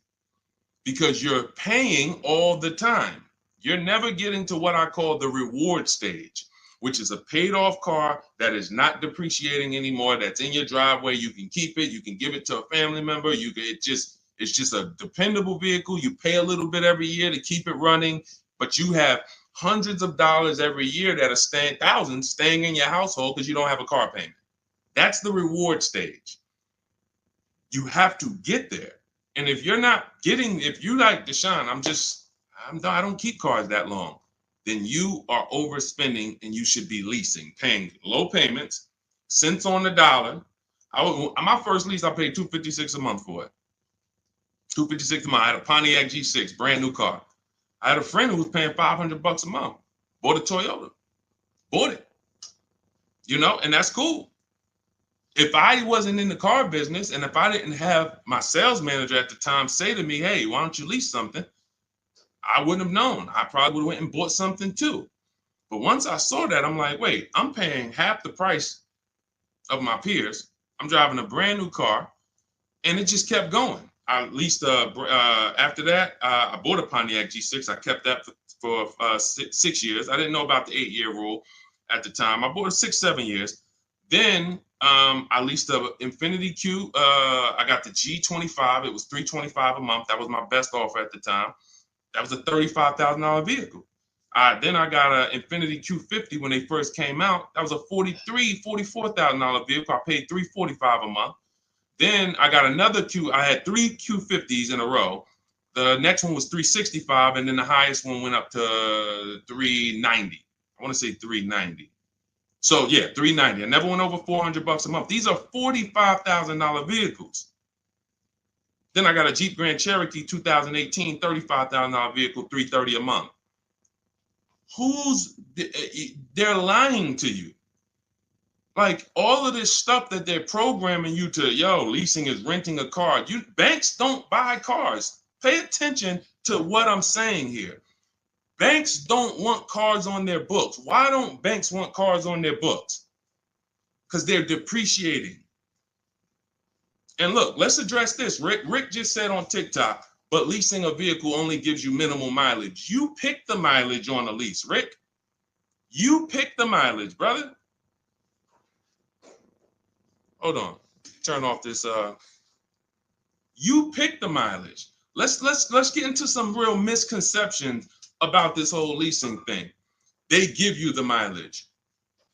because you're paying all the time. You're never getting to what I call the reward stage, which is a paid off car that is not depreciating anymore, that's in your driveway. You can keep it. You can give it to a family member. It's just a dependable vehicle. You pay a little bit every year to keep it running, but you have hundreds of dollars every year that are thousands staying in your household because you don't have a car payment. That's the reward stage. You have to get there. And if you're like Deshone, I don't keep cars that long, then you are overspending and you should be leasing, paying low payments, cents on the dollar. My first lease, I paid $256 a month for it. $256 a month. I had a Pontiac G6, brand new car. I had a friend who was paying $500 a month. Bought a Toyota. Bought it. And that's cool. If I wasn't in the car business and if I didn't have my sales manager at the time say to me, hey, why don't you lease something? I wouldn't have known. I probably would have went and bought something too. But once I saw that, I'm like, wait, I'm paying half the price of my peers. I'm driving a brand new car, and it just kept going. I leased after that, I bought a Pontiac G6. I kept that for 6 years. I didn't know about the 8-year rule at the time. I bought it 6, 7 years. Then I leased a Infiniti Q. I got the G25. It was $325 a month. That was my best offer at the time. That was a $35,000 vehicle. Then I got an Infiniti Q50 when they first came out. That was a $44,000 vehicle. I paid $345 a month. Then I got another Q. I had 3 Q50s in a row. The next one was $365, and then the highest one went up to $390. I want to say $390. So yeah, $390. I never went over $400 a month. These are $45,000 vehicles. Then I got a Jeep Grand Cherokee 2018, $35,000 vehicle, $330 a month. They're lying to you. Like all of this stuff that they're programming you to, leasing is renting a car. Banks don't buy cars. Pay attention to what I'm saying here. Banks don't want cars on their books. Why don't banks want cars on their books? Because they're depreciating. And look, let's address this. Rick just said on TikTok, but leasing a vehicle only gives you minimal mileage. You pick the mileage on a lease, Rick. You pick the mileage, brother. Hold on. Turn off this. You pick the mileage. Let's get into some real misconceptions about this whole leasing thing. They give you the mileage.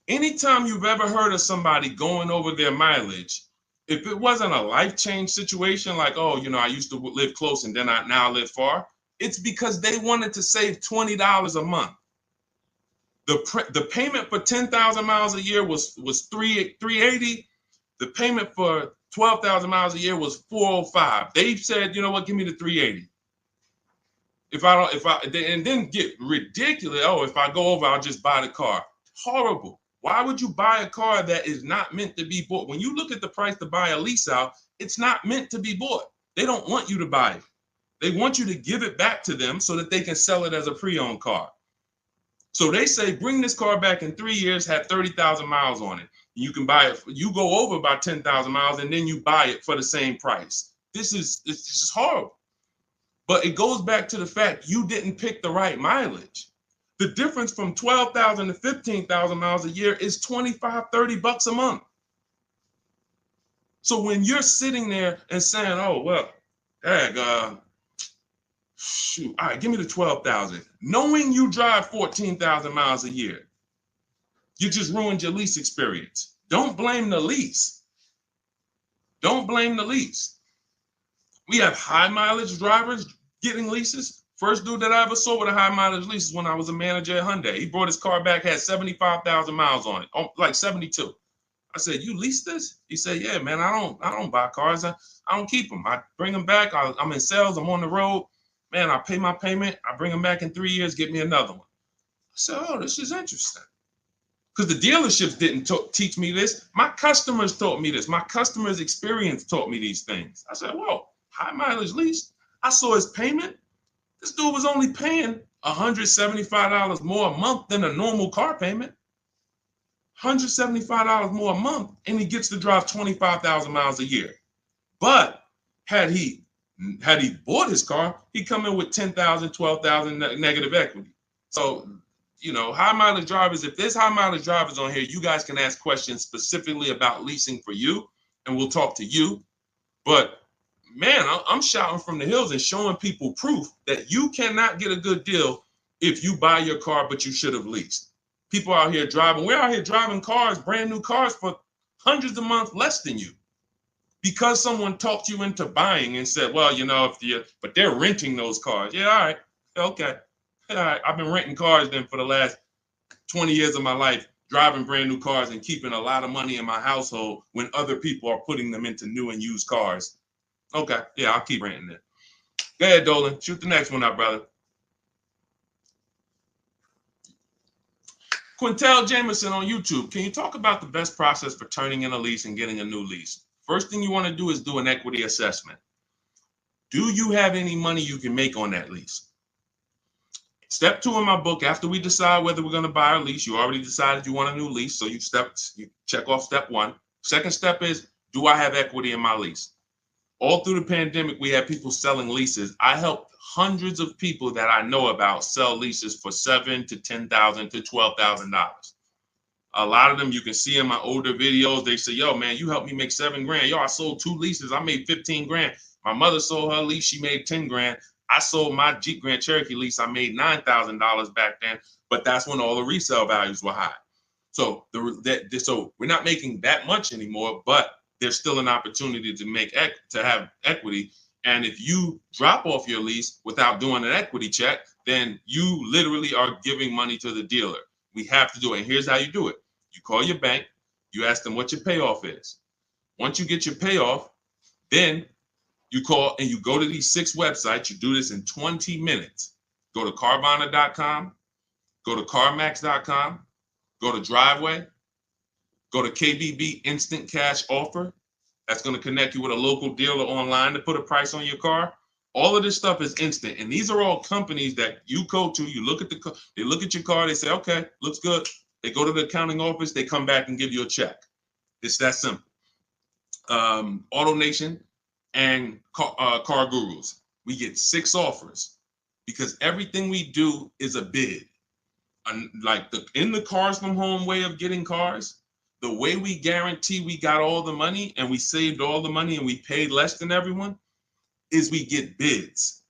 Anytime you've ever heard of somebody going over their mileage, if it wasn't a life change situation, like, I used to live close and then I now live far, it's because they wanted to save $20 a month. The payment for 10,000 miles a year was $380. The payment for 12,000 miles a year was $405. They said, you know what, give me the $380. And then get ridiculous. If I go over, I'll just buy the car. Horrible. Why would you buy a car that is not meant to be bought? When you look at the price to buy a lease out, it's not meant to be bought. They don't want you to buy it. They want you to give it back to them so that they can sell it as a pre-owned car. So they say, bring this car back in 3 years, have 30,000 miles on it. You can buy it. You go over by 10,000 miles and then you buy it for the same price. It's just horrible. But it goes back to the fact you didn't pick the right mileage. The difference from 12,000 to 15,000 miles a year is $25-30 a month. So when you're sitting there and saying, shoot, all right, give me the 12,000, knowing you drive 14,000 miles a year, you just ruined your lease experience. Don't blame the lease. Don't blame the lease. We have high mileage drivers getting leases. First dude that I ever saw with a high mileage lease is when I was a manager at Hyundai. He brought his car back, had 75,000 miles on it, like 72. I said, you lease this? He said, yeah, man, I don't buy cars. I don't keep them. I bring them back. I'm in sales. I'm on the road. Man, I pay my payment. I bring them back in 3 years, get me another one. I said, this is interesting. Because the dealerships didn't teach me this. My customers taught me this. My customers' experience taught me these things. I said, whoa, high mileage lease. I saw his payment. This dude was only paying $175 more a month than a normal car payment. $175 more a month, and he gets to drive 25,000 miles a year. But had he bought his car, he'd come in with 10,000, 12,000 negative equity. So, high mileage drivers, if there's high mileage drivers on here, you guys can ask questions specifically about leasing for you, and we'll talk to you. But man, I'm shouting from the hills and showing people proof that you cannot get a good deal if you buy your car, but you should have leased. People out here driving, we're out here driving cars, brand new cars for hundreds a month less than you. Because someone talked you into buying and said, well, but they're renting those cars. Yeah, all right, okay. All right, I've been renting cars then for the last 20 years of my life, driving brand new cars and keeping a lot of money in my household when other people are putting them into new and used cars. Okay, yeah, I'll keep renting it. Go ahead, Dolan. Shoot the next one up, brother. Quintel Jameson on YouTube. Can you talk about the best process for turning in a lease and getting a new lease? First thing you want to do is do an equity assessment. Do you have any money you can make on that lease? Step 2 in my book, after we decide whether we're going to buy a lease, you already decided you want a new lease, so you check off step 1. Second step is, do I have equity in my lease? All through the pandemic, we had people selling leases. I helped hundreds of people that I know about sell leases for $7,000 to $10,000 to $12,000. A lot of them you can see in my older videos. They say, yo, man, you helped me make 7 grand. Yo, I sold 2 leases. I made 15 grand. My mother sold her lease. She made 10 grand. I sold my Jeep Grand Cherokee lease. I made $9,000 back then. But that's when all the resale values were high. So so we're not making that much anymore, but there's still an opportunity to have equity. And if you drop off your lease without doing an equity check, then you literally are giving money to the dealer. We have to do it. And here's how you do it. You call your bank, you ask them what your payoff is. Once you get your payoff, then you call and you go to these 6 websites. You do this in 20 minutes. Go to Carvana.com, go to CarMax.com, go to Driveway, go to KBB Instant Cash Offer. That's going to connect you with a local dealer online to put a price on your car. All of this stuff is instant. And these are all companies that you go to, you look at they look at your car, they say, okay, looks good. They go to the accounting office, they come back and give you a check. It's that simple. AutoNation and Car Gurus, we get 6 offers because everything we do is a bid. Like in the Cars from Home way of getting cars, the way we guarantee we got all the money and we saved all the money and we paid less than everyone is we get bids.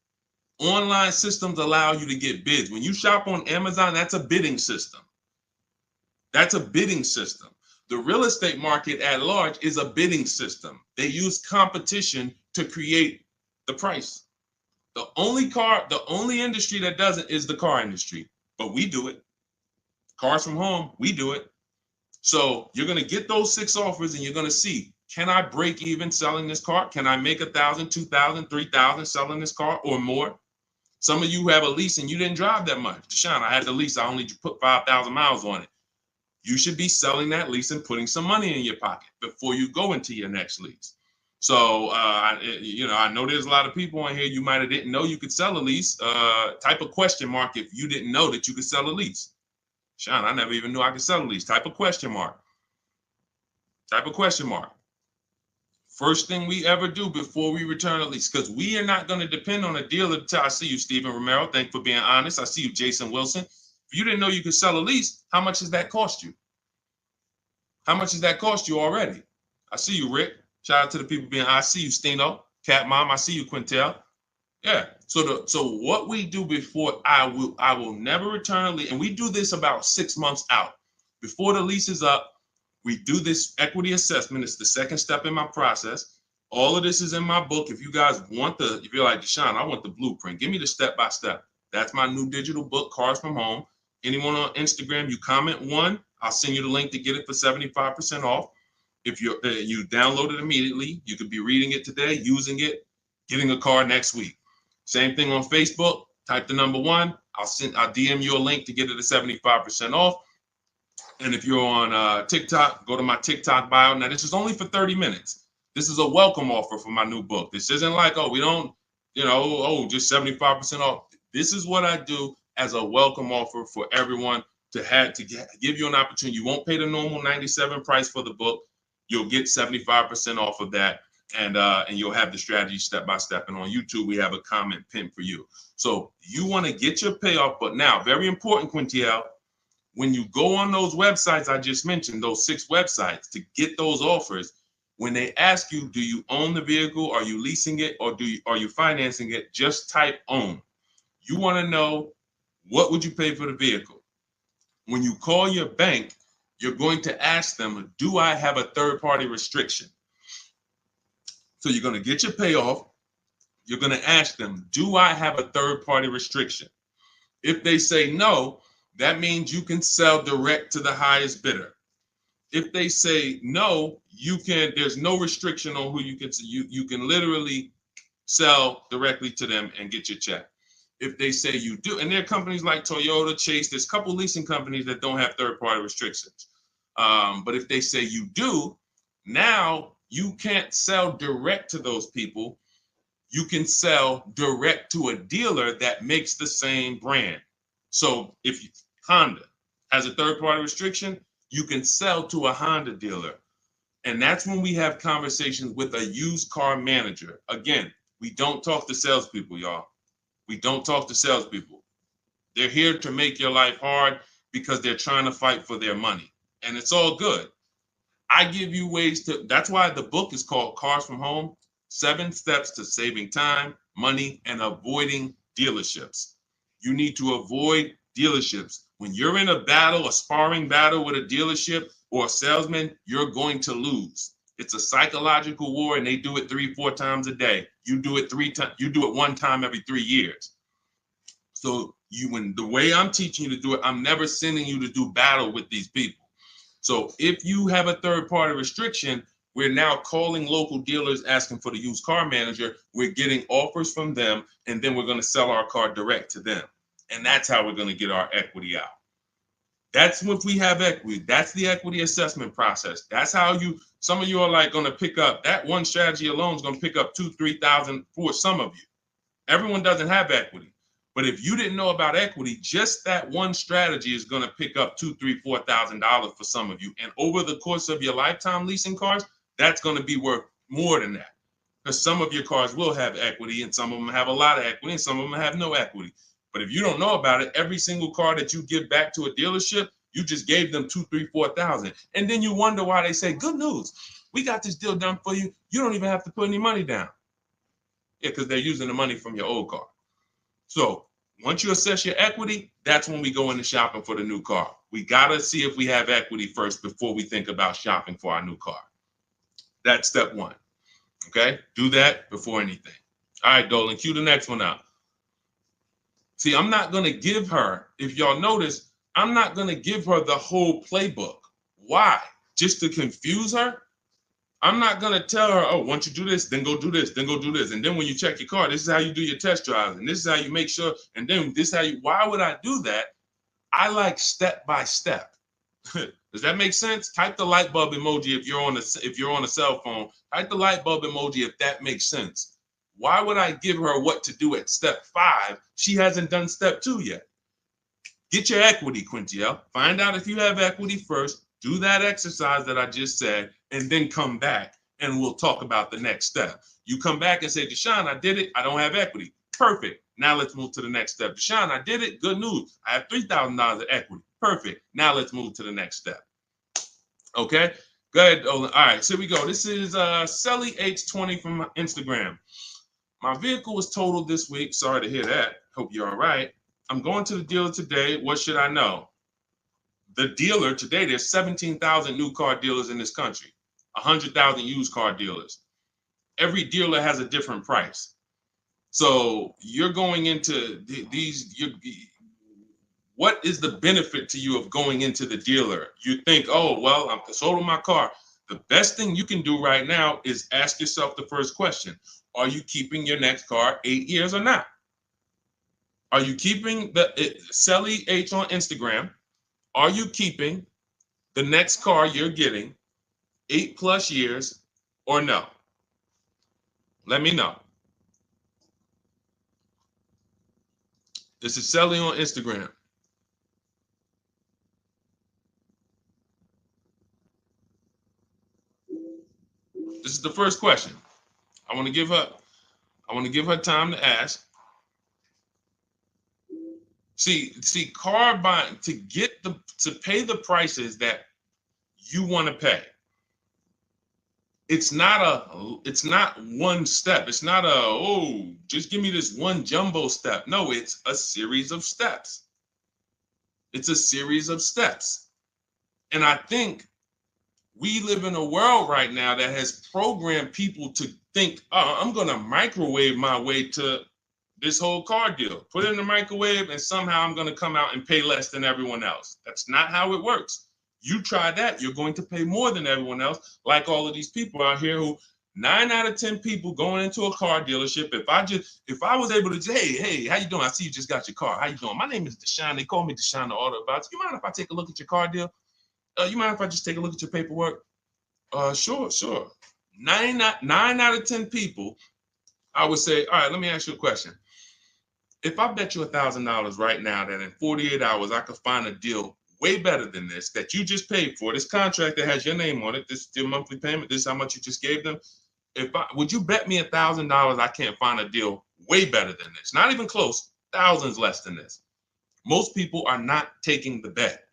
Online systems allow you to get bids. When you shop on Amazon, that's a bidding system. That's a bidding system. The real estate market at large is a bidding system. They use competition to create the price. The only industry that doesn't is the car industry, but we do it. Cars from Home, we do it. So you're going to get those 6 offers and you're going to see, can I break even selling this car? Can I make 1,000, 2,000, 3,000 selling this car or more? Some of you have a lease and you didn't drive that much. Deshone, I had the lease. I only put 5,000 miles on it. You should be selling that lease and putting some money in your pocket before you go into your next lease. So, I know there's a lot of people on here. You might have didn't know you could sell a lease. Type a question mark if you didn't know that you could sell a lease. Sean, I never even knew I could sell a lease. Type a question mark. Type a question mark. First thing we ever do before we return a lease, because we are not going to depend on a dealer. I see you, Stephen Romero. Thank you for being honest. I see you, Jason Wilson. If you didn't know you could sell a lease, how much does that cost you? How much does that cost you already? I see you, Rick. Shout out to the people being. I see you, Stino, Cat Mom. I see you, Quintel. Yeah. So what we do before I will never return a lease, and we do this about 6 months out before the lease is up. We do this equity assessment. It's the second step in my process. All of this is in my book. If you guys want if you're like, Deshone, I want the blueprint. Give me the step-by-step. That's my new digital book, Cars from Home. Anyone on Instagram, you comment 1, I'll send you the link to get it for 75% off. If you download it immediately, you could be reading it today, using it, getting a car next week. Same thing on Facebook. Type the number 1. I'll DM you a link to get it at 75% off. And if you're on TikTok, go to my TikTok bio. Now, this is only for 30 minutes. This is a welcome offer for my new book. This isn't like, oh, we don't, just 75% off. This is what I do as a welcome offer for everyone to give you an opportunity. You won't pay the normal $97 price for the book. You'll get 75% off of that. And you'll have the strategy step by step. And on YouTube, we have a comment pinned for you. So you want to get your payoff. But now, very important, Quintiel, when you go on those websites I just mentioned, those 6 websites to get those offers, when they ask you, do you own the vehicle? Are you leasing it? Or are you financing it? Just type own. You want to know, what would you pay for the vehicle? When you call your bank, you're going to ask them, do I have a third-party restriction? So you're going to get your payoff. You're going to ask them, do I have a third-party restriction? If they say no, that means you can sell direct to the highest bidder. If they say no, there's no restriction on who you can sell. You can literally sell directly to them and get your check. If they say you do, and there are companies like Toyota, Chase, there's a couple leasing companies that don't have third-party restrictions. But if they say you do, now you can't sell direct to those people. You can sell direct to a dealer that makes the same brand. So if Honda has a third-party restriction, you can sell to a Honda dealer. And that's when we have conversations with a used car manager. Again, we don't talk to salespeople, y'all. We don't talk to salespeople. They're here to make your life hard because they're trying to fight for their money. and it's all good. I give you ways to, that's why the book is called Cars from Home, 7 Steps to Saving Time, Money, and Avoiding Dealerships. You need to avoid dealerships. When you're in a battle, a sparring battle with a dealership or a salesman, you're going to lose. It's a psychological war, and they do it 3-4 times a day. You do it 3 times, you do it 1 time every 3 years. So when the way I'm teaching you to do it, I'm never sending you to do battle with these people. So if you have a third-party restriction, we're now calling local dealers asking for the used car manager. We're getting offers from them, and then we're going to sell our car direct to them. And that's how we're going to get our equity out. That's if we have equity. That's the equity assessment process. That's how some of you are like going to pick up, that one strategy alone is going to pick up $2,000-$3,000 for some of you. Everyone doesn't have equity. But if you didn't know about equity, just that one strategy is going to pick up $2,000, $3,000, $4,000 for some of you. And over the course of your lifetime leasing cars, that's going to be worth more than that. Because some of your cars will have equity, and some of them have a lot of equity, and some of them have no equity. But if you don't know about it, every single car that you give back to a dealership, you just gave them $2,000, $3,000, $4,000. And then you wonder why they say, good news, we got this deal done for you. You don't even have to put any money down. Yeah, because they're using the money from your old car. So once you assess your equity, that's when we go into shopping for the new car. We got to see if we have equity first before we think about shopping for our new car. That's step 1. Okay? Do that before anything. All right, Dolan, cue the next one out. See, I'm not going to give her, if y'all notice, I'm not going to give her the whole playbook. Why? Just to confuse her? I'm not going to tell her, oh, once you do this, then go do this, then go do this. And then when you check your car, this is how you do your test drives. And this is how you make sure. And then this is how you, why would I do that? I like step by step. Does that make sense? Type the light bulb emoji if you're on a cell phone. Type the light bulb emoji if that makes sense. Why would I give her what to do at step 5? She hasn't done step 2 yet. Get your equity, Quintiel. Find out if you have equity first. Do that exercise that I just said, and then come back and we'll talk about the next step. You come back and say, Deshone, I did it. I don't have equity. Perfect. Now let's move to the next step. Deshone, I did it. Good news. I have $3,000 of equity. Perfect. Now let's move to the next step. Okay. Go ahead, Olin. All right. So here we go. This is Selly H20 from Instagram. My vehicle was totaled this week. Sorry to hear that. Hope you're all right. I'm going to the dealer today. What should I know? The dealer today, there's 17,000 new car dealers in this country, 100,000 used car dealers. Every dealer has a different price. So you're going into what is the benefit to you of going into the dealer? You think, oh, well, I'm sold on my car. The best thing you can do right now is ask yourself the first question. Are you keeping your next car 8 years or not? Are you keeping Selly H on Instagram? Are you keeping the next car you're getting 8+ years or no? Let me know. This is Selly on Instagram. This is the first question. I want to give her time to ask. See, car buying, to pay the prices that you want to pay. It's not one step. It's not just give me this one jumbo step. No, it's a series of steps. It's a series of steps. And I think we live in a world right now that has programmed people to think, oh, I'm going to microwave my way to this whole car deal. Put it in the microwave and somehow I'm going to come out and pay less than everyone else. That's not how it works. You try that, you're going to pay more than everyone else, like all of these people out here who 9 out of 10 people going into a car dealership. If I was able to say, hey, how you doing? I see you just got your car. How you doing? My name is Deshone. They call me Deshone the Auto Advisor. You mind if I take a look at your car deal? You mind if I just take a look at your paperwork? Sure. 9 out of 10 people, I would say, all right, let me ask you a question. If I bet you $1,000 right now that in 48 hours I could find a deal way better than this that you just paid for, this contract that has your name on it, this is your monthly payment, this is how much you just gave them. Would you bet me $1,000 I can't find a deal way better than this? Not even close, thousands less than this. Most people are not taking the bet.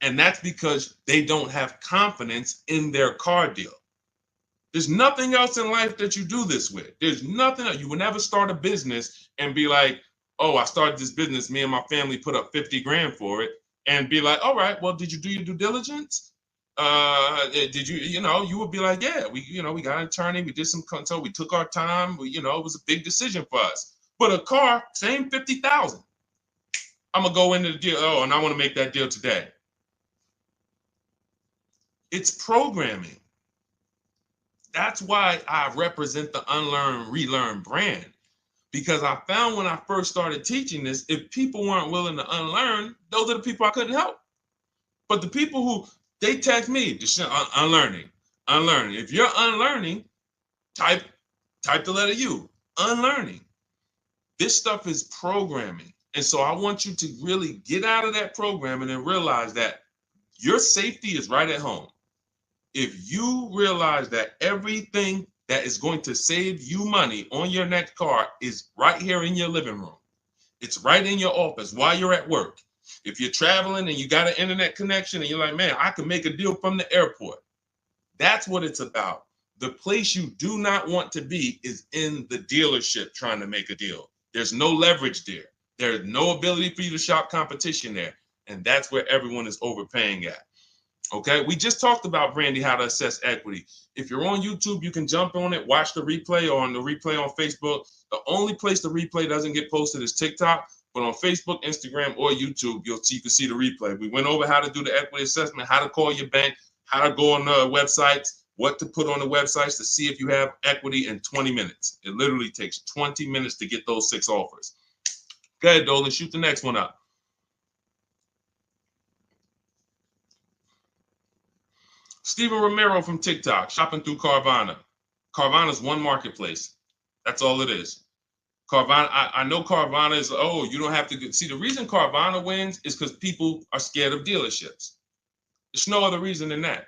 And that's because they don't have confidence in their car deal. There's nothing else in life that you do this with. There's nothing else. You will never start a business and be like, oh, I started this business. Me and my family put up 50 grand for it, and be like, all right, well, did you do your due diligence? Did you, you would be like, yeah, we got an attorney. We did some consult. We took our time. It was a big decision for us. But a car, same 50,000. I'm going to go into the deal. Oh, and I want to make that deal today. It's programming. That's why I represent the unlearn, relearn brand, because I found when I first started teaching this, if people weren't willing to unlearn, those are the people I couldn't help. But the people who, they text me, unlearning. If you're unlearning, type the letter U, unlearning. This stuff is programming. And so I want you to really get out of that programming and realize that your safety is right at home. If you realize that everything that is going to save you money on your next car is right here in your living room, it's right in your office while you're at work. If you're traveling and you got an internet connection and you're like, man, I can make a deal from the airport. That's what it's about. The place you do not want to be is in the dealership trying to make a deal. There's no leverage there. There's no ability for you to shop competition there. And that's where everyone is overpaying at. Okay, we just talked about, Brandy, how to assess equity. If you're on YouTube, you can jump on it, watch the replay, or on the replay on Facebook. The only place the replay doesn't get posted is TikTok, but on Facebook, Instagram, or YouTube, you can see the replay. We went over how to do the equity assessment, how to call your bank, how to go on the websites, what to put on the websites to see if you have equity in 20 minutes. It literally takes 20 minutes to get those 6 offers. Go ahead, Dolan, shoot the next one up. Steven Romero from TikTok, shopping through Carvana. Carvana is one marketplace. That's all it is. Carvana, I know Carvana is, oh, you don't have to see, the reason Carvana wins is because people are scared of dealerships. There's no other reason than that.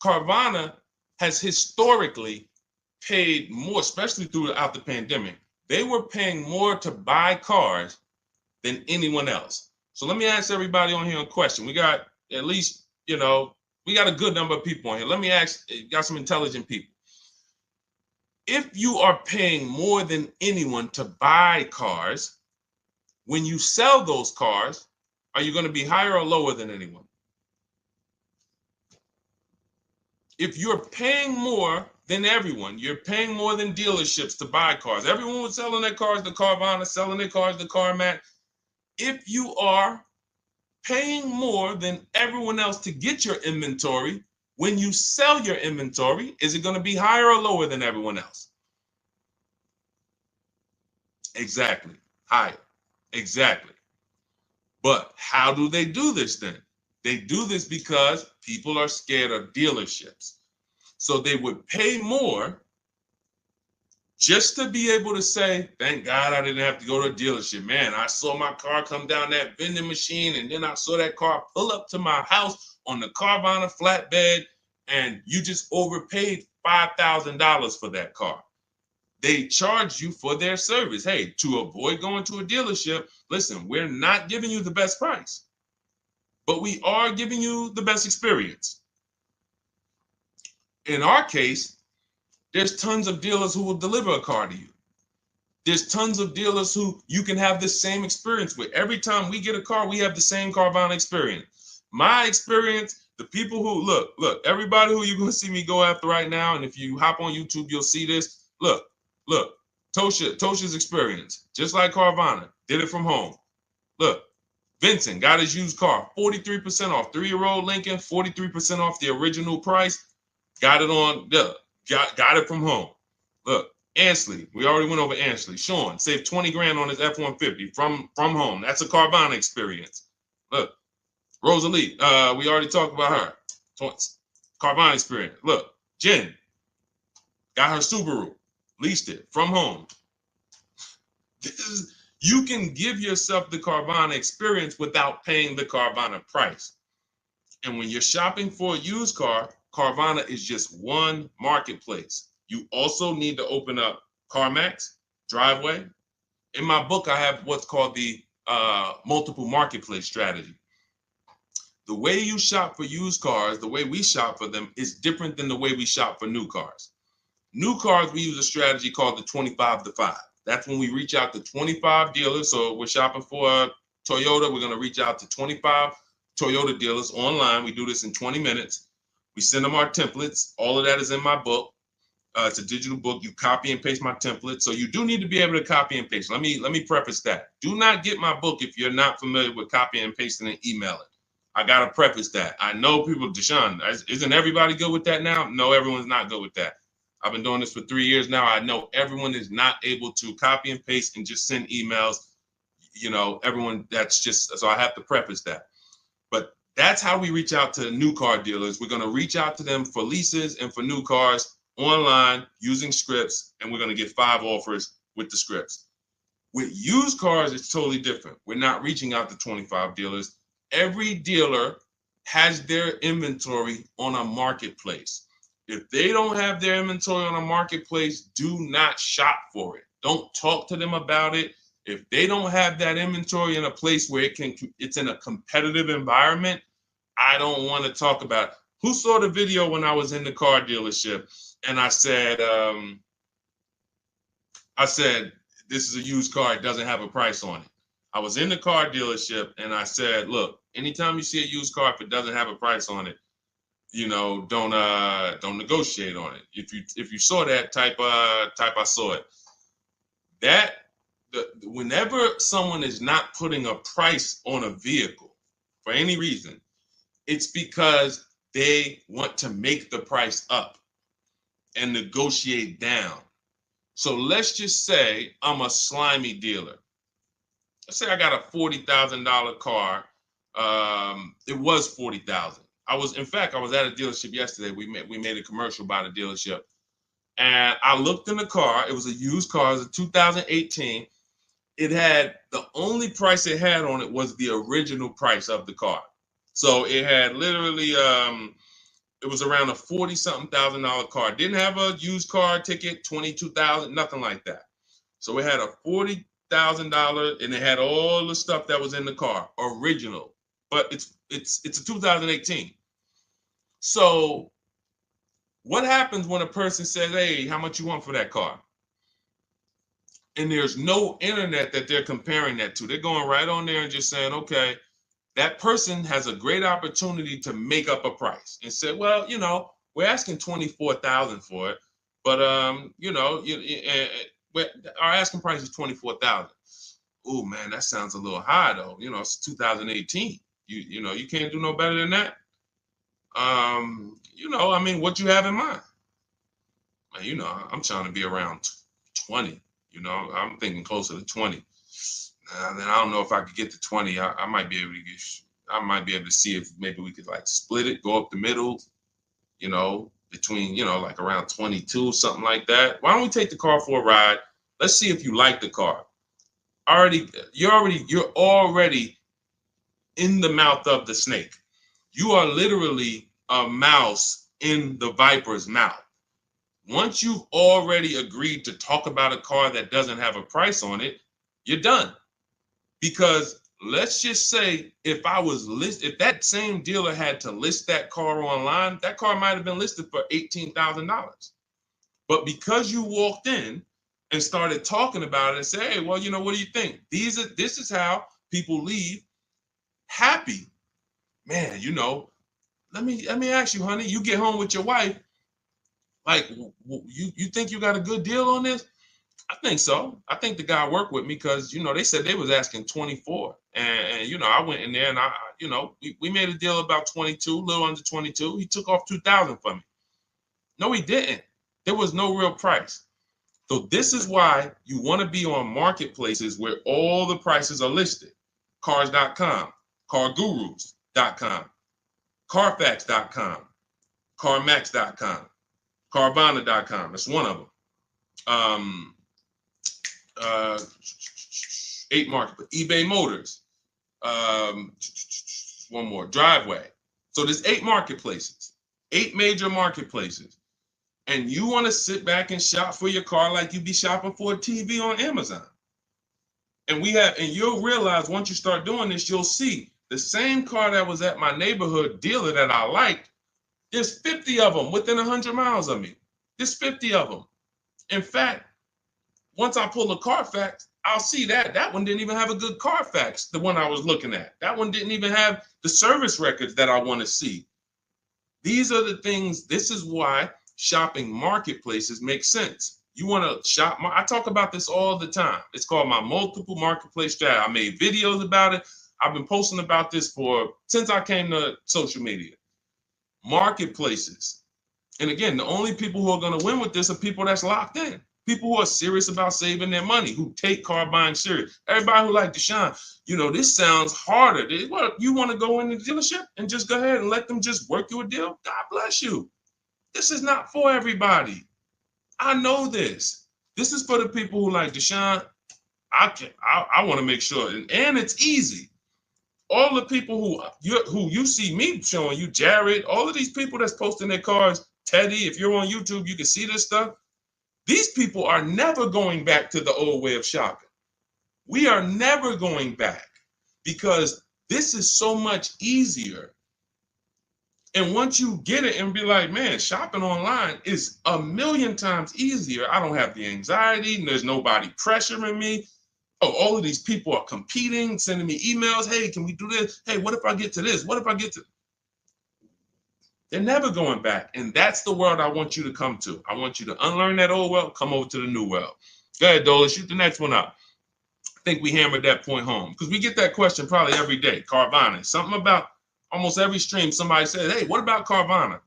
Carvana has historically paid more, especially throughout the pandemic. They were paying more to buy cars than anyone else. So let me ask everybody on here a question. We got at least, we got a good number of people on here. Let me ask, got some intelligent people. If you are paying more than anyone to buy cars, when you sell those cars, are you going to be higher or lower than anyone? If you're paying more than everyone, you're paying more than dealerships to buy cars. Everyone was selling their cars to Carvana, selling their cars to CarMax. If you are paying more than everyone else to get your inventory, when you sell your inventory, is it going to be higher or lower than everyone else? Exactly. Higher. Exactly. But how do they do this then? They do this because people are scared of dealerships. So they would pay more just to be able to say, thank God I didn't have to go to a dealership. Man, I saw my car come down that vending machine, and then I saw that car pull up to my house on the Carvana flatbed, and you just overpaid $5,000 for that car. They charge you for their service. Hey, to avoid going to a dealership, listen, we're not giving you the best price, but we are giving you the best experience. In our case, there's tons of dealers who will deliver a car to you. There's tons of dealers who you can have the same experience with. Every time we get a car, we have the same Carvana experience. My experience, the people who, look, everybody who you're going to see me go after right now, and if you hop on YouTube, you'll see this. Look, Tosha's experience, just like Carvana, did it from home. Look, Vincent got his used car, 43% off, 3-year-old Lincoln, 43% off the original price. Got it on, got it from home. Look, Ansley, we already went over Ansley. Sean saved 20 grand on his F-150 from home. That's a Carvana experience. Look, Rosalie, we already talked about her. Carvana experience. Look, Jen got her Subaru, leased it from home. You can give yourself the Carvana experience without paying the Carvana price. And when you're shopping for a used car, Carvana is just one marketplace. You also need to open up CarMax, Driveway. In my book, I have what's called the multiple marketplace strategy. The way you shop for used cars, the way we shop for them, is different than the way we shop for new cars. New cars, we use a strategy called the 25 to 5. That's when we reach out to 25 dealers. So we're shopping for a Toyota. We're going to reach out to 25 Toyota dealers online. We do this in 20 minutes. We send them our templates. All of that is in my book. It's a digital book. You copy and paste my template. So you do need to be able to copy and paste. Let me preface that. Do not get my book if you're not familiar with copying and pasting and emailing. I got to preface that. I know people, Deshone, isn't everybody good with that now? No, everyone's not good with that. I've been doing this for 3 years now. I know everyone is not able to copy and paste and just send emails. You know, everyone, that's just, so I have to preface that. But that's how we reach out to new car dealers. We're going to reach out to them for leases and for new cars online using scripts, and we're going to get 5 offers with the scripts. With used cars, it's totally different. We're not reaching out to 25 dealers. Every dealer has their inventory on a marketplace. If they don't have their inventory on a marketplace, do not shop for it. Don't talk to them about it. If they don't have that inventory in a place where it's in a competitive environment, I don't want to talk about it. Who saw the video when I was in the car dealership and I said, this is a used car, it doesn't have a price on it. I was in the car dealership and I said, look, anytime you see a used car, if it doesn't have a price on it, you know, don't negotiate on it. If you saw that, type I saw it. Whenever someone is not putting a price on a vehicle for any reason, it's because they want to make the price up and negotiate down. So let's just say I'm a slimy dealer. Let's say I got a $40,000 car. It was $40,000. I was at a dealership yesterday. We made a commercial about a dealership, and I looked in the car. It was a used car. It was a 2018. It had, the only price it had on it was the original price of the car. So it had literally, it was around a $40-something thousand car. It didn't have a used car ticket, $22,000, nothing like that. So it had a $40,000, and it had all the stuff that was in the car, original. But it's a 2018. So what happens when a person says, hey, how much you want for that car? And there's no internet that they're comparing that to. They're going right on there and just saying, okay, that person has a great opportunity to make up a price and say, well, you know, we're asking $24,000 for it, but you know, our asking price is $24,000. Oh man, that sounds a little high though. You know, it's 2018. You know, you can't do no better than that. You know, I mean, what you have in mind? You know, I'm trying to be around 20. You know, I'm thinking closer to 20. Then I don't know if I could get to 20. I might be able to to see if maybe we could like split it, go up the middle, you know, between, you know, like around 22, something like that. Why don't we take the car for a ride? Let's see if you like the car. You're already in the mouth of the snake. You are literally a mouse in the viper's mouth. Once you've already agreed to talk about a car that doesn't have a price on it, you're done. Because let's just say if that same dealer had to list that car online, that car might have been listed for $18,000. But because you walked in and started talking about it and say, hey, well, you know, what do you think? This is how people leave happy. Man, you know, let me ask you, honey, you get home with your wife, like, you think you got a good deal on this? I think so. I think the guy worked with me because, you know, they said they was asking 24. And you know, I went in there and you know, we made a deal about 22, a little under 22. He took off 2,000 from me. No, he didn't. There was no real price. So this is why you want to be on marketplaces where all the prices are listed. Cars.com, cargurus.com, carfax.com, carmax.com, carvana.com. That's one of them. 8 market, eBay Motors, one more, Driveway. So there's 8 marketplaces, 8 major marketplaces. And you want to sit back and shop for your car like you be shopping for a TV on Amazon. And you'll realize once you start doing this, you'll see The same car that was at my neighborhood dealer that I liked, there's 50 of them within 100 miles of me. There's 50 of them. In fact, once I pull a Carfax, I'll see that one didn't even have a good Carfax, the one I was looking at. That one didn't even have the service records that I want to see. These are the things, this is why shopping marketplaces make sense. You want to shop, I talk about this all the time. It's called my multiple marketplace strategy. I made videos about it. I've been posting about this since I came to social media. Marketplaces. And again, the only people who are going to win with this are people that's locked in. People who are serious about saving their money, who take car buying serious. Everybody who like Deshone, this sounds harder. What, you want to go in the dealership and just go ahead and let them just work you a deal? God bless you. This is not for everybody. I know this. This is for the people who like Deshone. I want to make sure, and it's easy. All the people who you see me showing you, Jared, all of these people that's posting their cars, Teddy, if you're on YouTube, you can see this stuff. These people are never going back to the old way of shopping. We are never going back because this is so much easier. And once you get it and be like, man, shopping online is a million times easier. I don't have the anxiety and there's nobody pressuring me. Oh, all of these people are competing, sending me emails. Hey, can we do this? Hey, what if I get to this? What if I get to... They're never going back. And that's the world I want you to come to. I want you to unlearn that old world, come over to the new world. Go ahead, Dola, shoot the next one up. I think we hammered that point home because we get that question probably every day. Carvana, something about almost every stream, somebody said, hey, what about Carvana?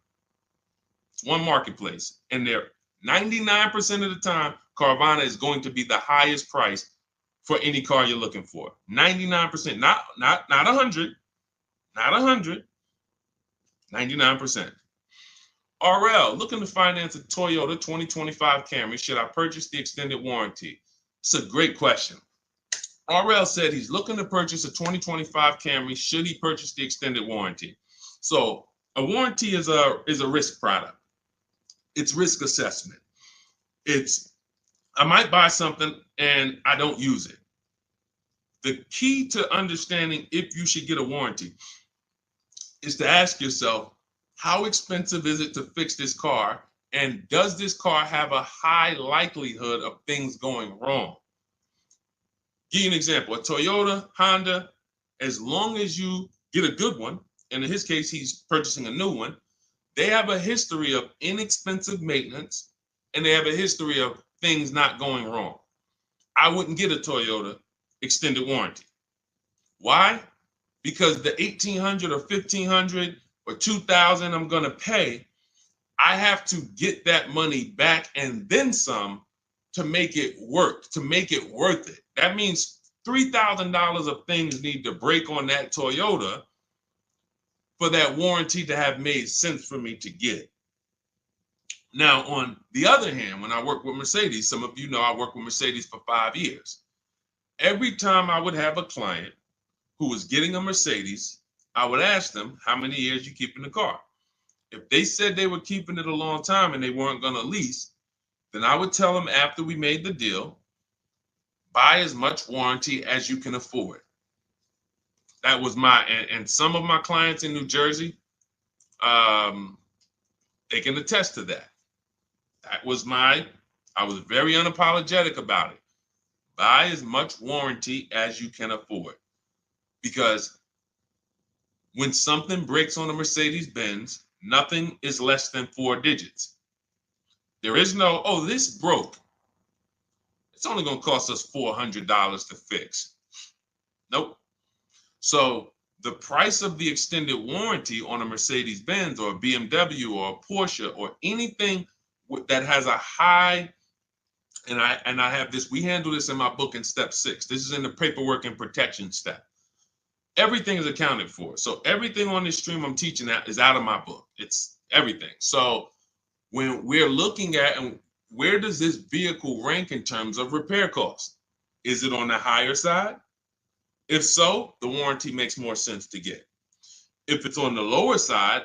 It's one marketplace. And they're 99% of the time, Carvana is going to be the highest price for any car you're looking for. 99%, not 100, not 100. 99%. RL, looking to finance a Toyota 2025 Camry. Should I purchase the extended warranty? It's a great question. RL said he's looking to purchase a 2025 Camry. Should he purchase the extended warranty? So a warranty is a risk product. It's risk assessment. I might buy something and I don't use it. The key to understanding if you should get a warranty is to ask yourself, how expensive is it to fix this car? And does this car have a high likelihood of things going wrong? Give you an example, a Toyota, Honda, as long as you get a good one, and in his case, he's purchasing a new one, they have a history of inexpensive maintenance, and they have a history of things not going wrong. I wouldn't get a Toyota extended warranty. Why? Because the $1,800 or $1,500 or $2,000 I'm going to pay, I have to get that money back and then some to make it work, to make it worth it. That means $3,000 of things need to break on that Toyota for that warranty to have made sense for me to get. Now, on the other hand, when I work with Mercedes, some of you know I worked with Mercedes for 5 years. Every time I would have a client who was getting a Mercedes, I would ask them, how many years you keeping the car? If they said they were keeping it a long time and they weren't going to lease, then I would tell them after we made the deal, buy as much warranty as you can afford. That was and some of my clients in New Jersey, they can attest to that. That was I was very unapologetic about it. Buy as much warranty as you can afford. Because when something breaks on a Mercedes-Benz, nothing is less than 4 digits. There is no, oh, this broke. It's only going to cost us $400 to fix. Nope. So the price of the extended warranty on a Mercedes-Benz or a BMW or a Porsche or anything that has a high, and I have this, we handle this in my book in step 6. This is in the paperwork and protection step. Everything is accounted for. So everything on this stream I'm teaching is out of my book. It's everything. So when we're looking at, and where does this vehicle rank in terms of repair costs? Is it on the higher side? If so, the warranty makes more sense to get. If it's on the lower side,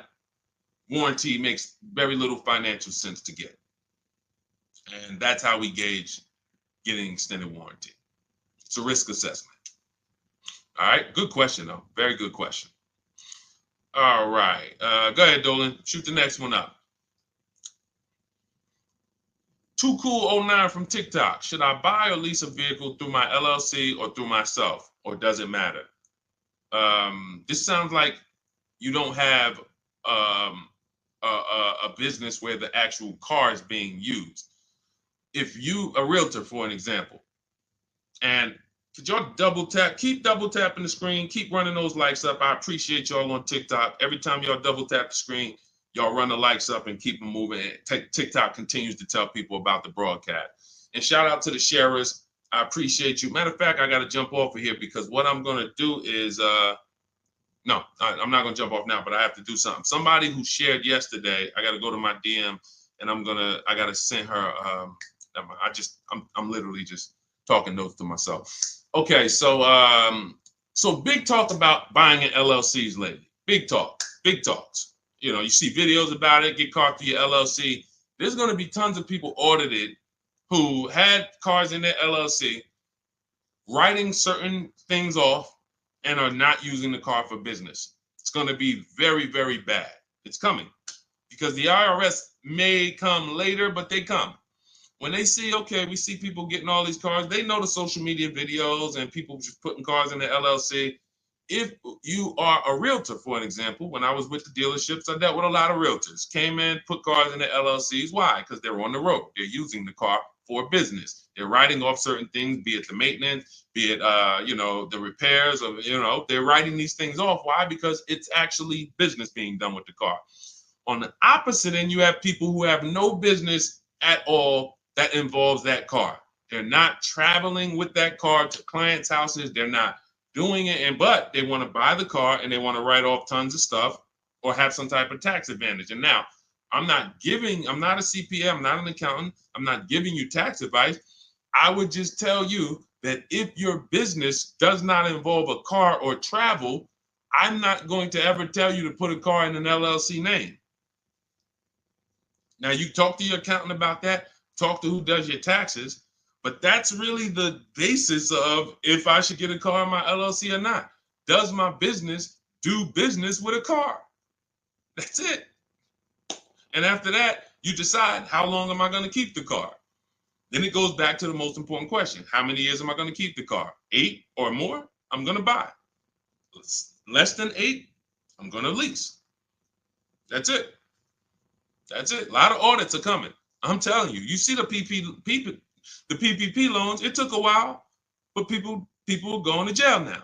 warranty makes very little financial sense to get. And that's how we gauge getting extended warranty. It's a risk assessment. All right, good question though. Very good question. All right, go ahead, Dolan. Shoot the next one up. Too Cool 09 from TikTok. Should I buy or lease a vehicle through my LLC or through myself, or does it matter? This sounds like you don't have a business where the actual car is being used. If you, a realtor, for an example, and could y'all double tap, keep double tapping the screen, keep running those likes up. I appreciate y'all on TikTok. Every time y'all double tap the screen, y'all run the likes up and keep them moving. TikTok continues to tell people about the broadcast. And shout out to the sharers. I appreciate you. Matter of fact, I got to jump off of here because what I'm going to do is, no, I'm not going to jump off now, but I have to do something. Somebody who shared yesterday, I got to go to my DM and I got to send her, I'm literally just talking notes to myself. Okay, so big talk about buying in LLCs lately. Big talks. You know, you see videos about it, get caught through your LLC. There's going to be tons of people audited who had cars in their LLC, writing certain things off and are not using the car for business. It's going to be very, very bad. It's coming because the IRS may come later, but they come. When they see, okay, we see people getting all these cars, they know the social media videos and people just putting cars in the LLC. If you are a realtor, for an example, when I was with the dealerships, I dealt with a lot of realtors. Came in, put cars in the LLCs. Why? Because they're on the road. They're using the car for business. They're writing off certain things, be it the maintenance, be it the repairs, or they're writing these things off. Why? Because it's actually business being done with the car. On the opposite end, you have people who have no business at all that involves that car. They're not traveling with that car to clients' houses. They're not doing it, but they want to buy the car and they want to write off tons of stuff or have some type of tax advantage. And now, I'm not a CPA, I'm not an accountant, I'm not giving you tax advice. I would just tell you that if your business does not involve a car or travel, I'm not going to ever tell you to put a car in an LLC name. Now, you talk to your accountant about that, talk to who does your taxes, but that's really the basis of if I should get a car in my LLC or not. Does my business do business with a car? That's it. And after that, you decide, how long am I going to keep the car? Then it goes back to the most important question. How many years am I going to keep the car? 8 or more, I'm going to buy. Less than 8, I'm going to lease. That's it. That's it. A lot of audits are coming. I'm telling you. You see the PPP loans. It took a while, but people are going to jail now.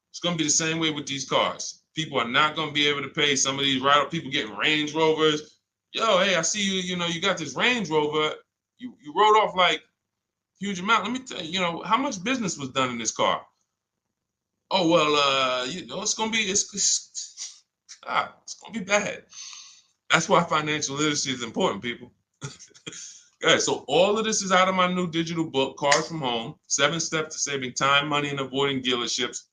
It's going to be the same way with these cars. People are not going to be able to pay some of these people getting Range Rovers. Yo, hey, I see you. You got this Range Rover. You wrote off like huge amount. Let me tell you, how much business was done in this car? Oh well, it's going to be it's going to be bad. That's why financial literacy is important, people. Okay, so all of this is out of my new digital book, Cars from Home, 7 Steps to Saving Time, Money, and Avoiding Dealerships.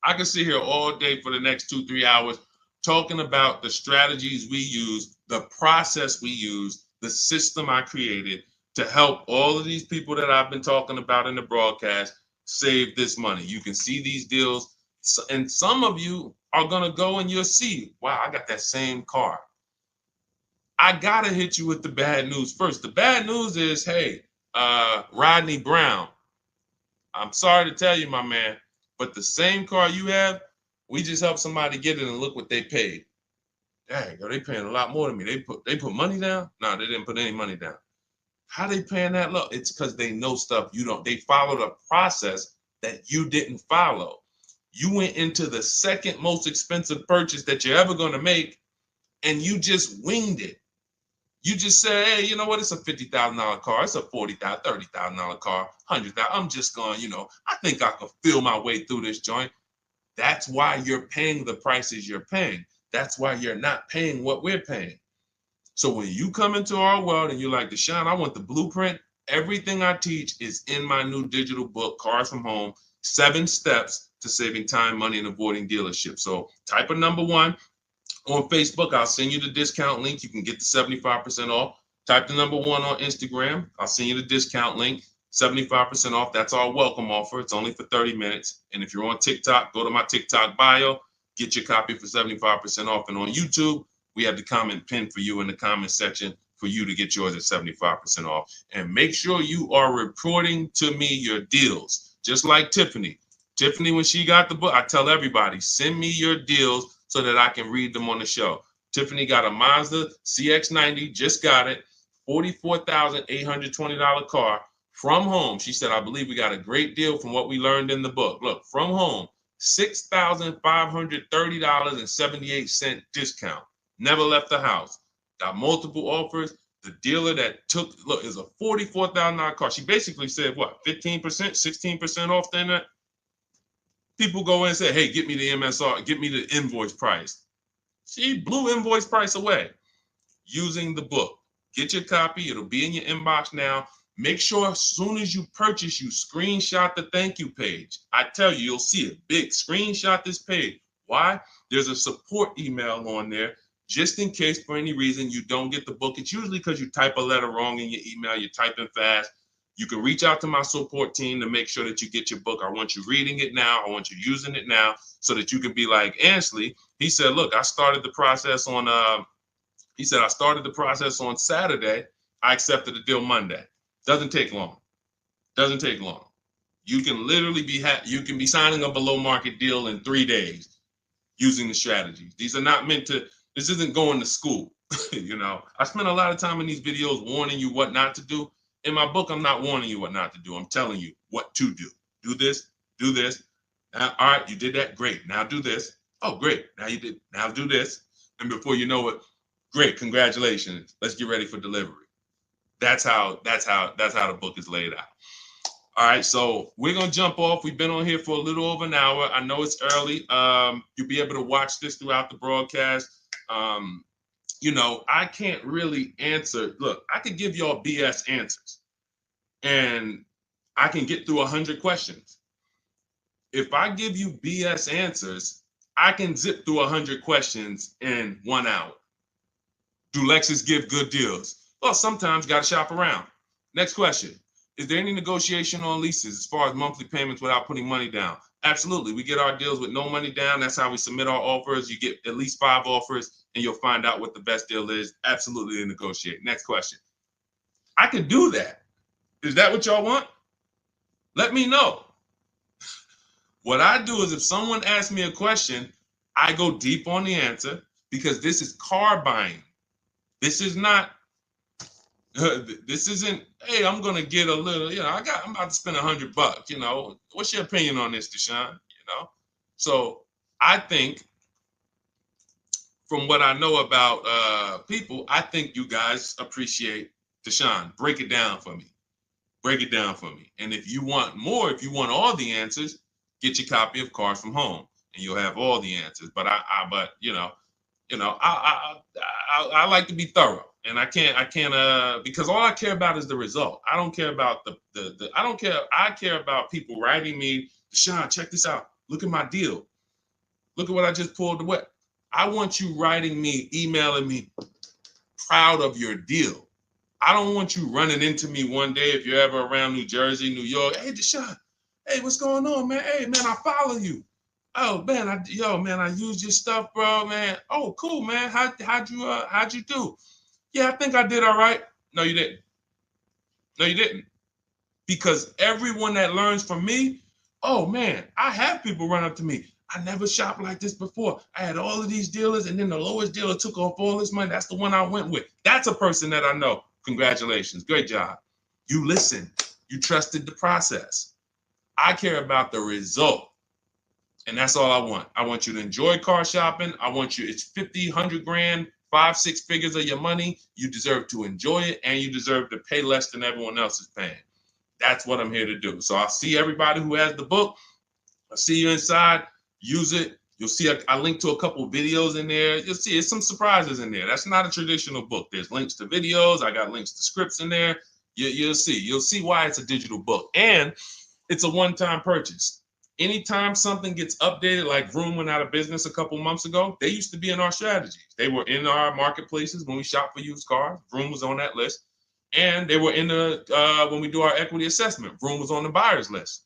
I can sit here all day for the next 2-3 hours talking about the strategies we use, the process we use, the system I created to help all of these people that I've been talking about in the broadcast save this money. You can see these deals, and some of you are going to go and you'll see, wow, I got that same car. I got to hit you with the bad news first. The bad news is, hey, Rodney Brown, I'm sorry to tell you, my man, but the same car you have, we just helped somebody get it and look what they paid. Dang, they paying a lot more than me. They put money down? No, they didn't put any money down. How they paying that low? It's because they know stuff you don't. They followed a process that you didn't follow. You went into the second most expensive purchase that you're ever going to make, and you just winged it. You just say, hey, you know what? It's a $50,000 car. It's a $40,000, $30,000 car, $100,000. I'm just going, I think I can feel my way through this joint. That's why you're paying the prices you're paying. That's why you're not paying what we're paying. So when you come into our world and you're like, Deshone, I want the blueprint. Everything I teach is in my new digital book, Cars from Home, 7 Steps to Saving Time, Money, and Avoiding Dealerships. So type of number 1. On Facebook, I'll send you the discount link. You can get the 75% off. Type the number 1 on Instagram. I'll send you the discount link. 75% off. That's our welcome offer. It's only for 30 minutes. And if you're on TikTok, go to my TikTok bio, get your copy for 75% off. And on YouTube, we have the comment pinned for you in the comment section for you to get yours at 75% off. And make sure you are reporting to me your deals, just like Tiffany. Tiffany, when she got the book, I tell everybody, send me your deals so that I can read them on the show. Tiffany got a Mazda CX-90, just got it, $44,820 car. From home, she said, I believe we got a great deal from what we learned in the book. Look, from home, $6,530.78 discount. Never left the house. Got multiple offers. The dealer that took, look, is a $44,000 car. She basically said, what, 15%, 16% off then that? People go in and say, hey, get me the MSR, get me the invoice price. She blew invoice price away using the book. Get your copy. It'll be in your inbox now. Make sure as soon as you purchase, you screenshot the thank you page. I tell you, you'll see it big. Screenshot this page. Why? There's a support email on there just in case for any reason you don't get the book. It's usually because you type a letter wrong in your email. You're typing fast. You can reach out to my support team to make sure that you get your book. I want you reading it now. I want you using it now so that you can be like Ansley. He said, look, I started the process on, I started the process on Saturday. I accepted the deal Monday. Doesn't take long. Doesn't take long. You can literally be you can be signing a below market deal in 3 days using the strategies. These are not meant to, this isn't going to school. You know, I spend a lot of time in these videos warning you what not to do. In my book, I'm not warning you what not to do. I'm telling you what to do. Do this, do this. Now, all right, you did that. Great. Now do this. Oh, great. Now you did. Now do this. And before you know it, great. Congratulations. Let's get ready for delivery. That's how the book is laid out. All right, so we're gonna jump off. We've been on here for a little over an hour. I know it's early. You'll be able to watch this throughout the broadcast. You know, I can't really answer. Look, I could give y'all BS answers, and I can get through 100 questions. If I give you BS answers, I can zip through 100 questions in 1 hour. Do Lexus give good deals? Well, sometimes got to shop around. Next question. Is there any negotiation on leases as far as monthly payments without putting money down? Absolutely. We get our deals with no money down. That's how we submit our offers. You get at least 5 offers and you'll find out what the best deal is. Absolutely negotiate. Next question. I could do that. Is that what y'all want? Let me know. What I do is if someone asks me a question, I go deep on the answer because this is car buying. This is not. This isn't, hey, I'm gonna get a little, you know, I'm about to spend $100, you know. What's your opinion on this, Deshone? You know? So I think from what I know about people, I think you guys appreciate Deshone. Break it down for me. Break it down for me. And if you want more, if you want all the answers, get your copy of Cars from Home and you'll have all the answers. But I like to be thorough. And I can't, because all I care about is the result. I don't care about I care about people writing me, Deshone, check this out. Look at my deal. Look at what I just pulled away. I want you writing me, emailing me, proud of your deal. I don't want you running into me one day if you're ever around New Jersey, New York. Hey, Deshone, hey, what's going on, man? Hey, man, I follow you. Oh, man, I used your stuff, bro, man. Oh, cool, man. How'd you do? Yeah, I think I did all right. No, you didn't. No, you didn't. Because everyone that learns from me, oh, man, I have people run up to me. I never shopped like this before. I had all of these dealers, and then the lowest dealer took off all this money. That's the one I went with. That's a person that I know. Congratulations. Great job. You listened. You trusted the process. I care about the result. And that's all I want. I want you to enjoy car shopping. I want you, it's 50, 100 grand, 5, 6 figures of your money. You deserve to enjoy it, and you deserve to pay less than everyone else is paying. That's what I'm here to do. So I'll see everybody who has the book. I'll see you inside. Use it. You'll see I link to a couple videos in there. You'll see it's some surprises in there. That's not a traditional book. There's links to videos. I got links to scripts in there. You'll see. You'll see why it's a digital book. And it's a one-time purchase. Anytime something gets updated, like Vroom went out of business a couple months ago, they used to be in our strategies. They were in our marketplaces when we shop for used cars. Vroom was on that list. And they were in the when we do our equity assessment, Vroom was on the buyers list.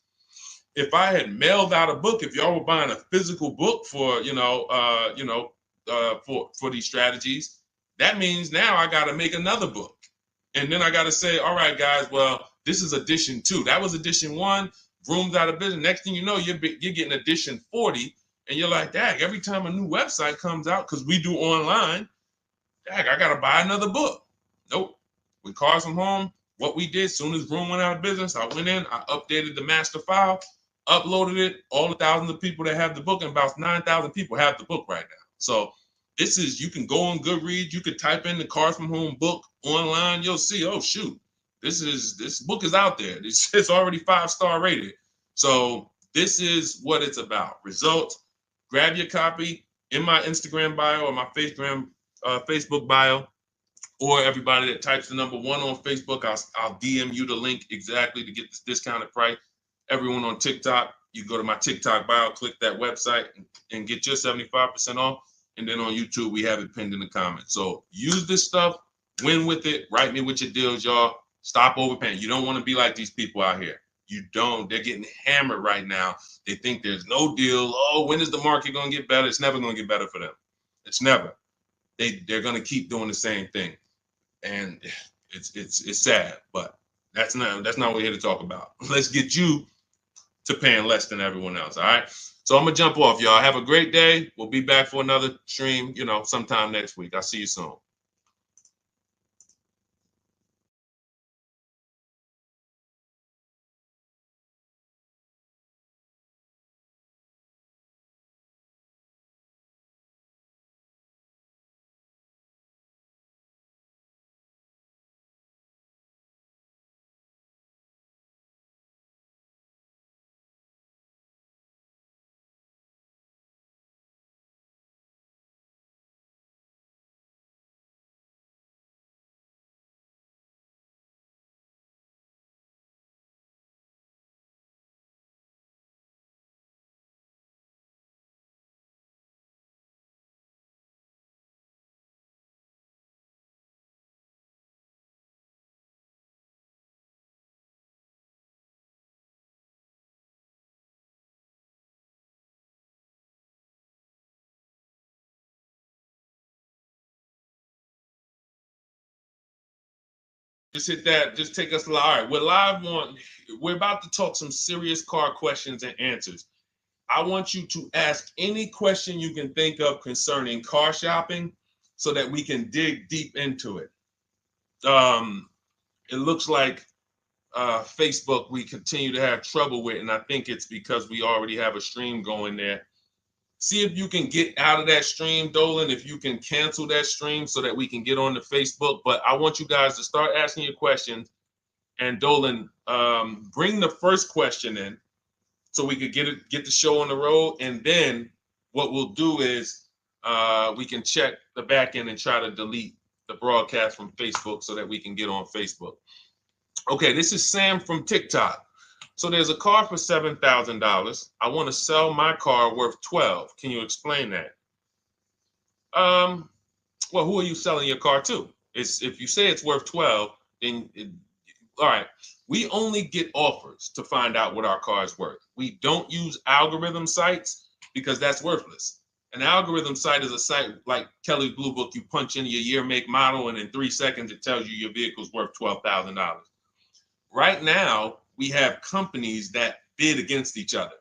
If I had mailed out a book, if y'all were buying a physical book for for these strategies, that means now I got to make another book, and then I got to say, all right, guys, well, this is edition 2. That was edition 1. Vroom's out of business. Next thing you know, you're getting edition 40, and you're like, dang, every time a new website comes out, because we do online, dang, I got to buy another book. Nope. With Cars from Home, what we did, as soon as Vroom went out of business, I went in, I updated the master file, uploaded it, all the thousands of people that have the book, and about 9,000 people have the book right now. So this is, you can go on Goodreads, you could type in the Cars from Home book online, you'll see, oh shoot, this book is out there. It's already 5-star rated. So this is what it's about. Results. Grab your copy in my Instagram bio or my Facebook bio, or everybody that types the number 1 on Facebook, I'll DM you the link exactly to get this discounted price. Everyone on TikTok, you go to my TikTok bio, click that website, and get your 75% off. And then on YouTube, we have it pinned in the comments. So use this stuff, win with it, write me with your deals, y'all. Stop overpaying. You don't want to be like these people out here. You don't. They're getting hammered right now. They think there's no deal. Oh, when is the market going to get better? It's never going to get better for them. It's never. They're going to keep doing the same thing. And it's sad, but that's not what we're here to talk about. Let's get you to paying less than everyone else. All right. So I'm gonna jump off, y'all. Have a great day. We'll be back for another stream, sometime next week. I'll see you soon. Just hit that. Just take us live. All right, we're about to talk some serious car questions and answers. I want you to ask any question you can think of concerning car shopping so that we can dig deep into it. It looks like Facebook we continue to have trouble with, and I think it's because we already have a stream going there. See if you can get out of that stream, Dolan, if you can cancel that stream so that we can get on the Facebook. But I want you guys to start asking your questions. And Dolan, bring the first question in so we could get the show on the road. And then what we'll do is we can check the back end and try to delete the broadcast from Facebook so that we can get on Facebook. Okay, this is Sam from TikTok. So there's a car for $7,000. I want to sell my car worth $12,000. Can you explain that? Well, who are you selling your car to? If you say it's worth $12,000, then all right. We only get offers to find out what our car is worth. We don't use algorithm sites because that's worthless. An algorithm site is a site like Kelly's Blue Book. You punch in your year, make, model, and in 3 seconds it tells you your vehicle's worth $12,000. Right now, we have companies that bid against each other.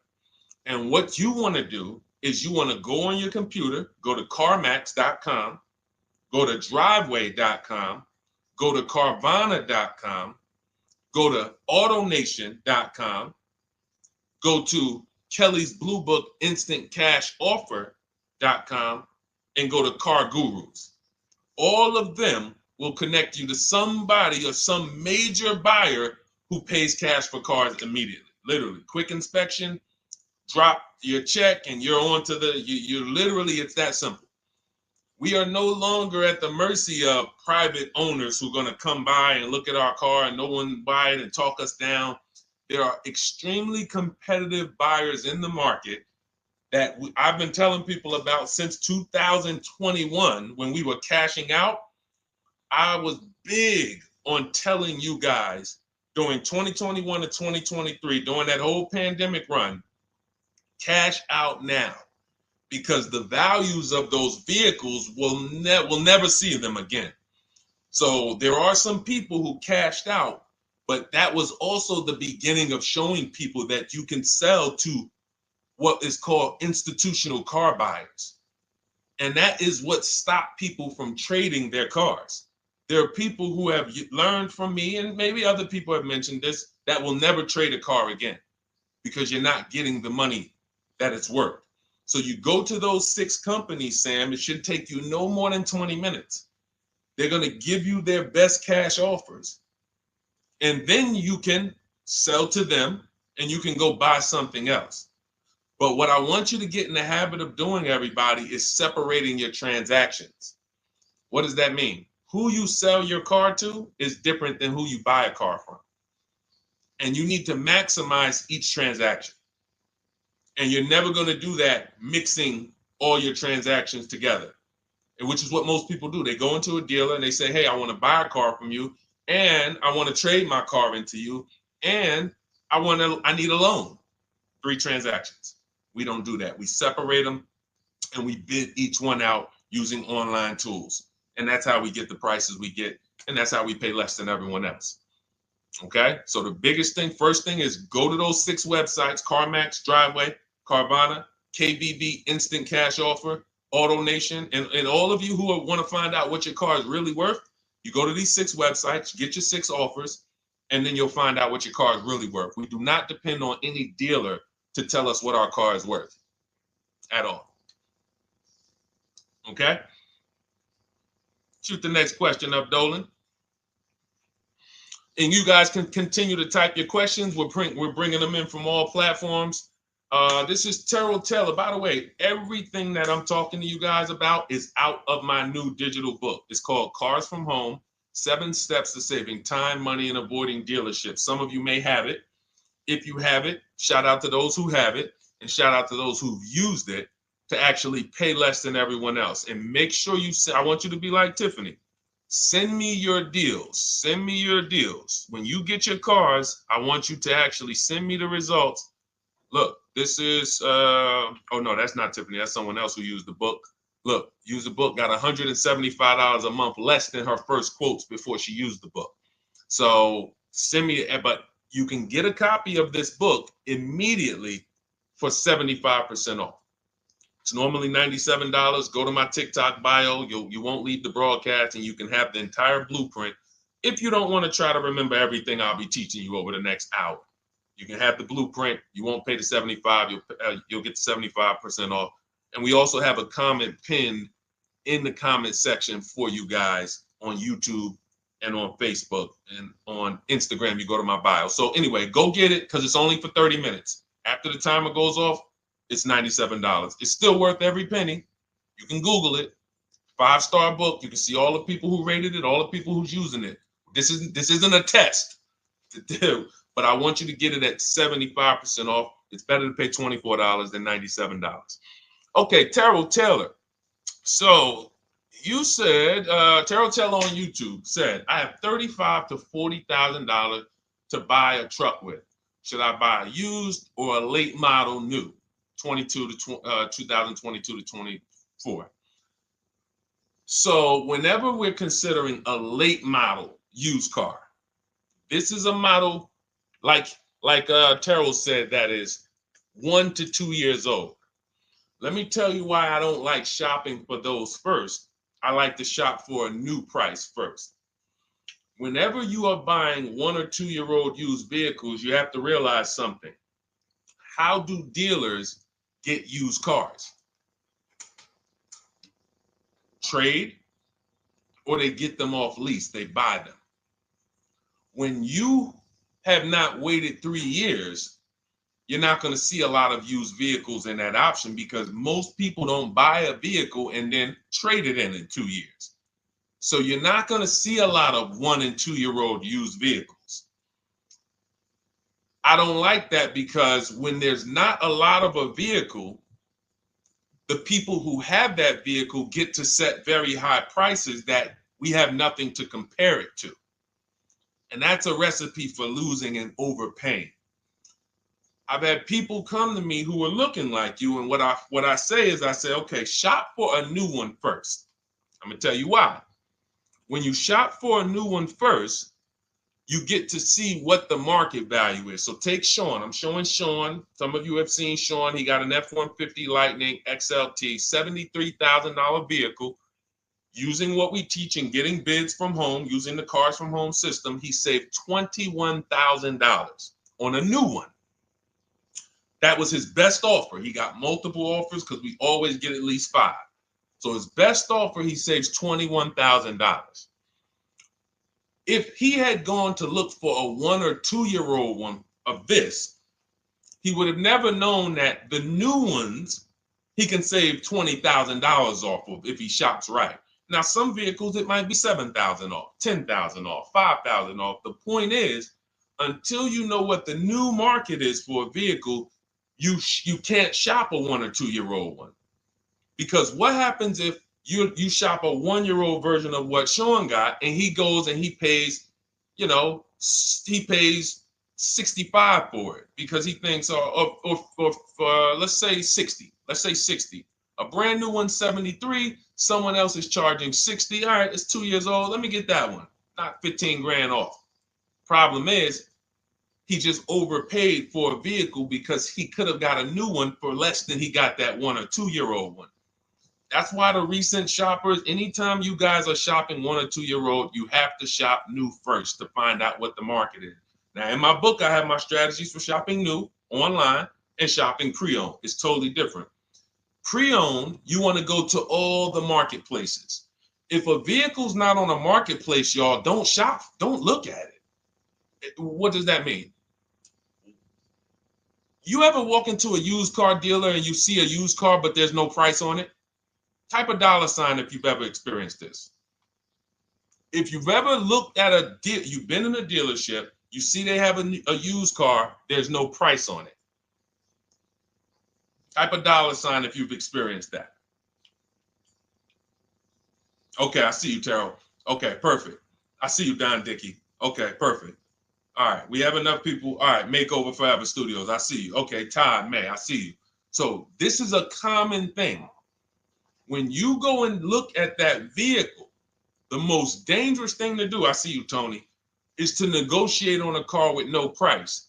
And what you want to do is you want to go on your computer, go to CarMax.com, go to Driveway.com, go to Carvana.com, go to AutoNation.com, go to Kelly's Blue Book Instant Cash Offer.com, and go to Car Gurus. All of them will connect you to somebody or some major buyer who pays cash for cars immediately. Literally, quick inspection, drop your check, and you're on to you're literally, it's that simple. We are no longer at the mercy of private owners who are going to come by and look at our car and no one buy it and talk us down. There are extremely competitive buyers in the market that I've been telling people about since 2021 when we were cashing out. I was big on telling you guys during 2021 to 2023, during that whole pandemic run, cash out now, because the values of those vehicles will never see them again. So there are some people who cashed out, but that was also the beginning of showing people that you can sell to what is called institutional car buyers. And that is what stopped people from trading their cars. There are people who have learned from me, and maybe other people have mentioned this, that will never trade a car again because you're not getting the money that it's worth. So you go to those 6 companies, Sam, it should take you no more than 20 minutes. They're going to give you their best cash offers. And then you can sell to them and you can go buy something else. But what I want you to get in the habit of doing, everybody, is separating your transactions. What does that mean? Who you sell your car to is different than who you buy a car from. And you need to maximize each transaction. And you're never going to do that mixing all your transactions together, which is what most people do. They go into a dealer and they say, hey, I want to buy a car from you, and I want to trade my car into you, and I need a loan. 3 transactions. We don't do that. We separate them and we bid each one out using online tools. And that's how we get the prices we get. And that's how we pay less than everyone else. Okay. So the biggest thing, first thing, is go to those 6 websites: CarMax, Driveway, Carvana, KBB, Instant Cash Offer, AutoNation. And all of you who want to find out what your car is really worth, you go to these 6 websites, get your 6 offers, and then you'll find out what your car is really worth. We do not depend on any dealer to tell us what our car is worth at all. Okay? Shoot the next question up, Dolan. And you guys can continue to type your questions. We're bringing them in from all platforms. This is Terrell Taylor. By the way, everything that I'm talking to you guys about is out of my new digital book. It's called Cars from Home: 7 Steps to Saving Time, Money, and Avoiding Dealerships. Some of you may have it. If you have it, shout out to those who have it, and shout out to those who've used it to actually pay less than everyone else. And make sure I want you to be like Tiffany. Send me your deals. Send me your deals. When you get your cars, I want you to actually send me the results. Look, this is, oh no, that's not Tiffany. That's someone else who used the book. Look, used the book, got $175 a month less than her first quotes before she used the book. So send me, but you can get a copy of this book immediately for 75% off. It's normally $97. Go to my TikTok bio. You won't leave the broadcast, and you can have the entire blueprint. If you don't want to try to remember everything I'll be teaching you over the next hour, you can have the blueprint. You won't pay the $75. You'll get the 75% off. And we also have a comment pinned in the comment section for you guys on YouTube and on Facebook and on Instagram. You go to my bio. So anyway, go get it, because it's only for 30 minutes. After the timer goes off, it's $97. It's still worth every penny. You can Google it. 5-star book. You can see all the people who rated it, all the people who's using it. This isn't a test to do, but I want you to get it at 75% off. It's better to pay $24 than $97. Okay, Terrell Taylor. So you said, Terrell Taylor on YouTube said, I have $35,000 to $40,000 to buy a truck with. Should I buy a used or a late model new, 2022 to 24? So whenever we're considering a late model used car, this is a model like Terrell said, that is 1 to 2 years old. Let me tell you why I don't like shopping for those first. I like to shop for a new price first. Whenever you are buying 1 or 2 year old used vehicles, you have to realize something. How do dealers get used cars? Trade, or they get them off lease, they buy them. When you have not waited 3 years, you're not going to see a lot of used vehicles in that option, because most people don't buy a vehicle and then trade it in 2 years. So you're not going to see a lot of 1 and 2 year old used vehicles. I don't like that, because when there's not a lot of a vehicle, the people who have that vehicle get to set very high prices that we have nothing to compare it to. And that's a recipe for losing and overpaying. I've had people come to me who are looking like you, and what I say is, I say, okay, shop for a new one first. I'm gonna tell you why. When you shop for a new one first, you get to see what the market value is. So take Sean. I'm showing Sean. Some of you have seen Sean. He got an F-150 Lightning XLT, $73,000 vehicle. Using what we teach and getting bids from home, using the Cars from Home system, he saved $21,000 on a new one. That was his best offer. He got multiple offers because we always get at least 5. So his best offer, he saves $21,000. If he had gone to look for a 1 or 2 year old one of this, he would have never known that the new ones he can save $20,000 off of if he shops right. Now, some vehicles, it might be $7,000 off, $10,000 off, $5,000 off. The point is, until you know what the new market is for a vehicle, you can't shop a 1 or 2 year old one. Because what happens if you shop a 1 year old version of what Sean got, and he goes and he pays, he pays 65 for it because he thinks, or let's say 60. Let's say 60. A brand new one, 73. Someone else is charging 60. All right, it's 2 years old. Let me get that one. Not 15 grand off. Problem is, he just overpaid for a vehicle because he could have got a new one for less than he got that 1 or 2 year old one. That's why the recent shoppers, anytime you guys are shopping 1 or 2 year old, you have to shop new first to find out what the market is. Now, in my book, I have my strategies for shopping new online and shopping pre-owned. It's totally different. Pre-owned, you want to go to all the marketplaces. If a vehicle's not on a marketplace, y'all, don't shop. Don't look at it. What does that mean? You ever walk into a used car dealer and you see a used car, but there's no price on it? Type a $ if you've ever experienced this. If you've ever looked at a deal, you've been in a dealership, you see they have a used car, there's no price on it. Type a $ if you've experienced that. Okay, I see you, Terrell. Okay, perfect. I see you, Don Dickey. Okay, perfect. All right, we have enough people. All right, Makeover Forever Studios. I see you. Okay, Todd May, I see you. So this is a common thing. When you go and look at that vehicle, the most dangerous thing to do, I see you, Tony, is to negotiate on a car with no price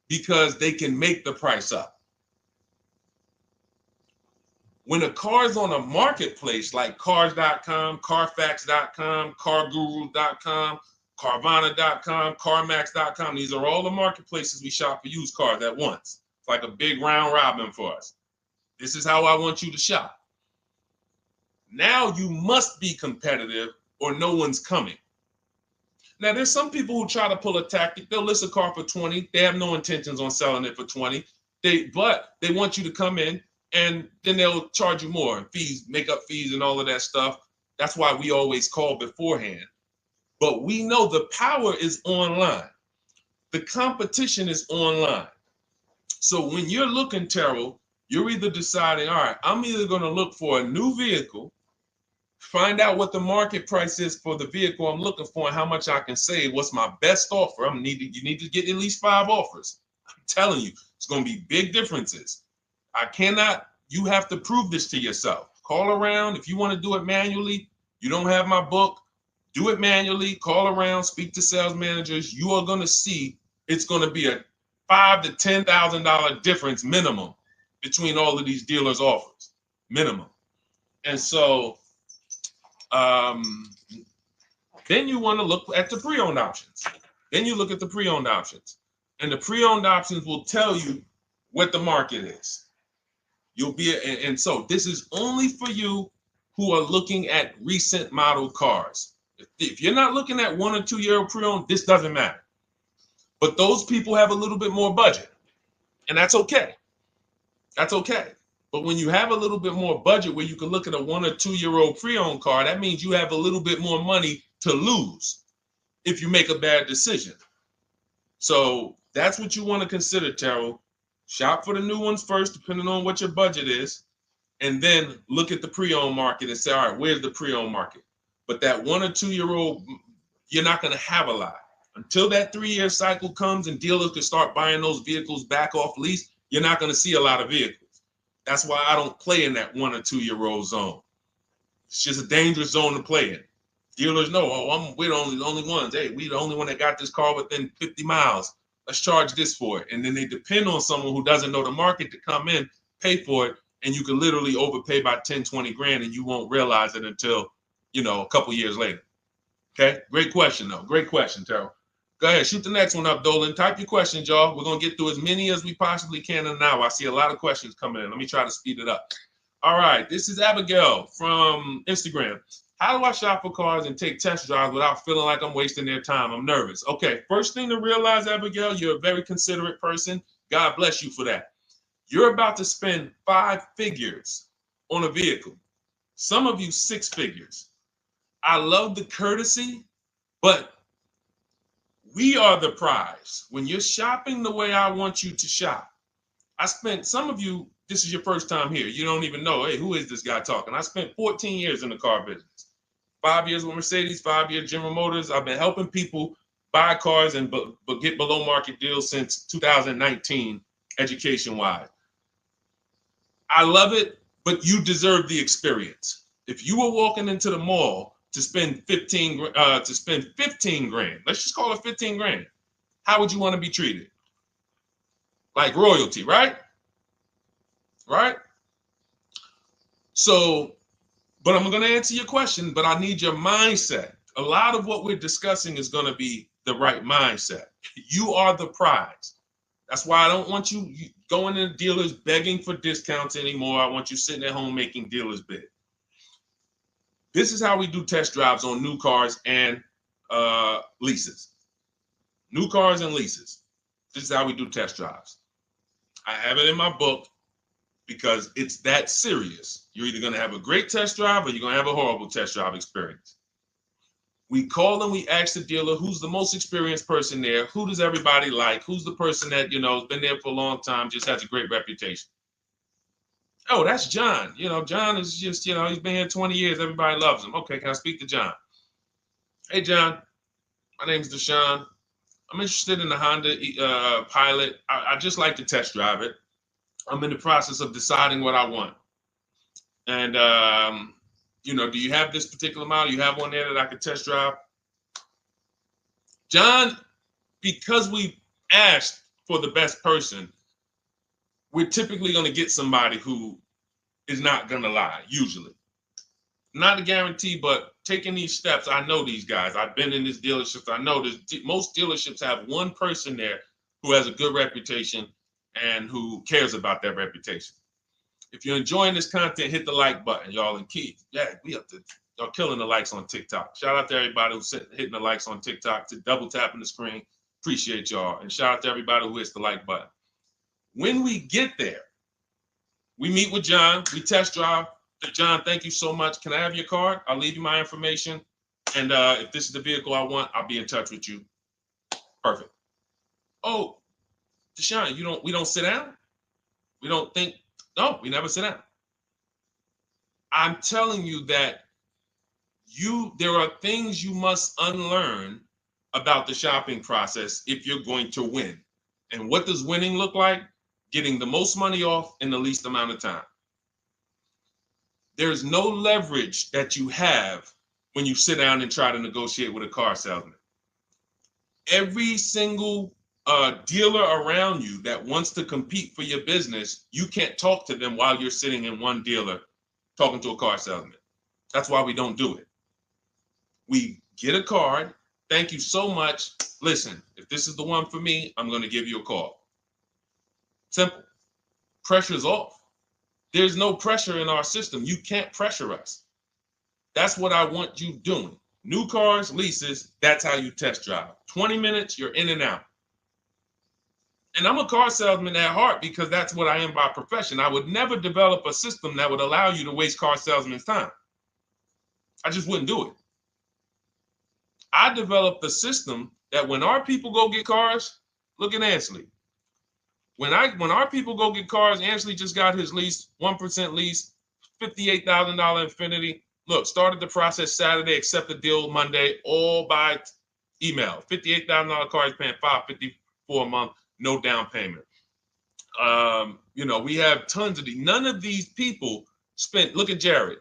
because they can make the price up. When a car is on a marketplace like cars.com, carfax.com, carguru.com, carvana.com, carmax.com, these are all the marketplaces we shop for used cars at once. It's like a big round robin for us. This is how I want you to shop. Now you must be competitive or no one's coming. Now, there's some people who try to pull a tactic. They'll list a car for 20. They have no intentions on selling it for 20. But they want you to come in and then they'll charge you more, fees, makeup fees and all of that stuff. That's why we always call beforehand. But we know the power is online. The competition is online. So when you're looking, Terrell, you're either deciding, all right, I'm either going to look for a new vehicle, find out what the market price is for the vehicle I'm looking for and how much I can save. What's my best offer? You need to get at least 5 offers. I'm telling you, it's going to be big differences. You have to prove this to yourself. Call around. If you want to do it manually, you don't have my book, do it manually, call around, speak to sales managers. You are going to see it's going to be a $5,000 to $10,000 difference minimum between all of these dealers' offers, minimum. And so then you want to look at the pre-owned options. Then you look at the pre-owned options. And the pre-owned options will tell you what the market is. And so this is only for you who are looking at recent model cars. If you're not looking at 1 or 2 year pre-owned, this doesn't matter. But those people have a little bit more budget, and that's okay. That's okay. But when you have a little bit more budget where you can look at a 1 or 2 year old pre-owned car, that means you have a little bit more money to lose if you make a bad decision. So that's what you want to consider, Terrell. Shop for the new ones first, depending on what your budget is, and then look at the pre-owned market and say, all right, where's the pre-owned market? But that 1 or 2 year old, you're not going to have a lot. Until that 3-year cycle comes and dealers can start buying those vehicles back off lease, you're not going to see a lot of vehicles. That's why I don't play in that 1 or 2-year-old zone. It's just a dangerous zone to play in. Dealers know, oh, we're the only ones. Hey, we the only one that got this car within 50 miles. Let's charge this for it. And then they depend on someone who doesn't know the market to come in, pay for it, and you can literally overpay by 10, 20 grand and you won't realize it until, a couple years later. Okay, great question though. Great question, Terrell. Go ahead, shoot the next one up, Dolan. Type your questions, y'all. We're gonna get through as many as we possibly can in an hour. I see a lot of questions coming in. Let me try to speed it up. All right, this is Abigail from Instagram. How do I shop for cars and take test drives without feeling like I'm wasting their time? I'm nervous. Okay, first thing to realize, Abigail, you're a very considerate person. God bless you for that. You're about to spend 5 figures on a vehicle. Some of you 6 figures. I love the courtesy, but we are the prize. When you're shopping the way I want you to shop, some of you, this is your first time here. You don't even know, hey, who is this guy talking? I spent 14 years in the car business. 5 years with Mercedes, 5 years General Motors. I've been helping people buy cars and get below market deals since 2019, education-wise. I love it, but you deserve the experience. If you were walking into the mall to spend 15 grand, let's just call it 15 grand, how would you want to be treated? Like royalty, right? Right? So, but I'm going to answer your question, but I need your mindset. A lot of what we're discussing is going to be the right mindset. You are the prize. That's why I don't want you going to dealers begging for discounts anymore. I want you sitting at home making dealers bid. This is how we do test drives on new cars and leases. New cars and leases. This is how we do test drives. I have it in my book because it's that serious. You're either going to have a great test drive or you're going to have a horrible test drive experience. We call and we ask the dealer, who's the most experienced person there? Who does everybody like? Who's the person that, has been there for a long time, just has a great reputation? Oh, that's John. John is just, he's been here 20 years. Everybody loves him. Okay, can I speak to John? Hey, John. My name is Deshone. I'm interested in the Honda Pilot. I just like to test drive it. I'm in the process of deciding what I want. And, do you have this particular model? You have one there that I could test drive? John, because we asked for the best person, we're typically going to get somebody who is not going to lie, usually. Not a guarantee, but taking these steps, I know these guys. I've been in this dealership. I know most dealerships have one person there who has a good reputation and who cares about that reputation. If you're enjoying this content, hit the like button, y'all. And Keith, y'all killing the likes on TikTok. Shout out to everybody who's hitting the likes on TikTok, to double tapping the screen. Appreciate y'all. And shout out to everybody who hits the like button. When we get there, we meet with John, we test drive. John, thank you so much. Can I have your card? I'll leave you my information. And if this is the vehicle I want, I'll be in touch with you. Perfect. Oh, Deshone, we don't sit down? We don't think? No, we never sit down. I'm telling you that there are things you must unlearn about the shopping process if you're going to win. And what does winning look like? Getting the most money off in the least amount of time. There's no leverage that you have when you sit down and try to negotiate with a car salesman. Every single dealer around you that wants to compete for your business, you can't talk to them while you're sitting in one dealer talking to a car salesman. That's why we don't do it. We get a card. Thank you so much. Listen, if this is the one for me, I'm going to give you a call. Simple. Pressure's off. There's no pressure in our system. You can't pressure us. That's what I want you doing. New cars, leases, that's how you test drive. 20 minutes, you're in and out. And I'm a car salesman at heart because that's what I am by profession. I would never develop a system that would allow you to waste car salesmen's time. I just wouldn't do it. I developed a system that when our people go get cars, look at Ansley. When our people go get cars, Ansley just got his lease, 1% lease, $58,000 Infiniti. Look, started the process Saturday, accepted deal Monday, all by Email. $58,000 car is paying $554 a month, no down payment. You know, we have tons of these. None of these people spent. Look at Jared.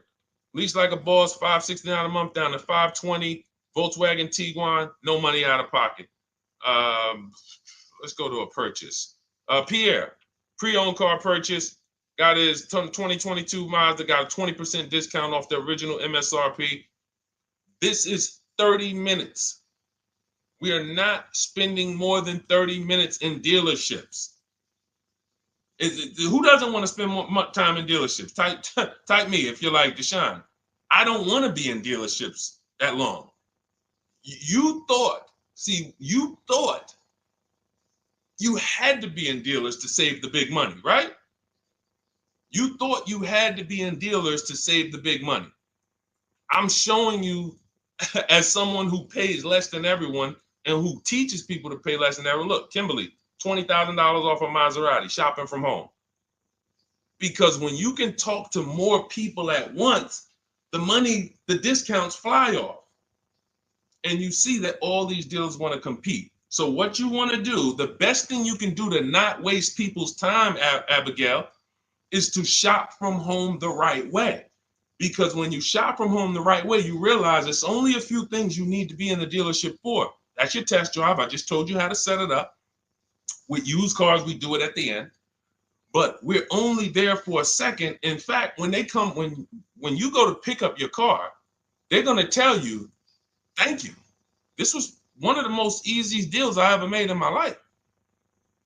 Lease like a boss, $569 a month down to $520. Volkswagen Tiguan, no money out of pocket. Let's go to a purchase. Pierre, pre-owned car purchase, got his 2022 Mazda, got a 20% discount off the original MSRP. This is 30 minutes. We are not spending more than 30 minutes in dealerships. Who doesn't want to spend more time in dealerships? Type me if you're like Deshone. I don't want to be in dealerships that long. You thought you had to be in dealers to save the big money, right? You thought you had to be in dealers to save the big money. I'm showing you as someone who pays less than everyone and who teaches people to pay less than everyone. Look, Kimberly, $20,000 off a Maserati, shopping from home. Because when you can talk to more people at once, the discounts fly off. And you see that all these dealers want to compete. So what you want to do, the best thing you can do to not waste people's time, Abigail, is to shop from home the right way. Because when you shop from home the right way, you realize it's only a few things you need to be in the dealership for. That's your test drive. I just told you how to set it up. With used cars, we do it at the end. But we're only there for a second. In fact, when you go to pick up your car, they're going to tell you, thank you. This was one of the most easiest deals I ever made in my life.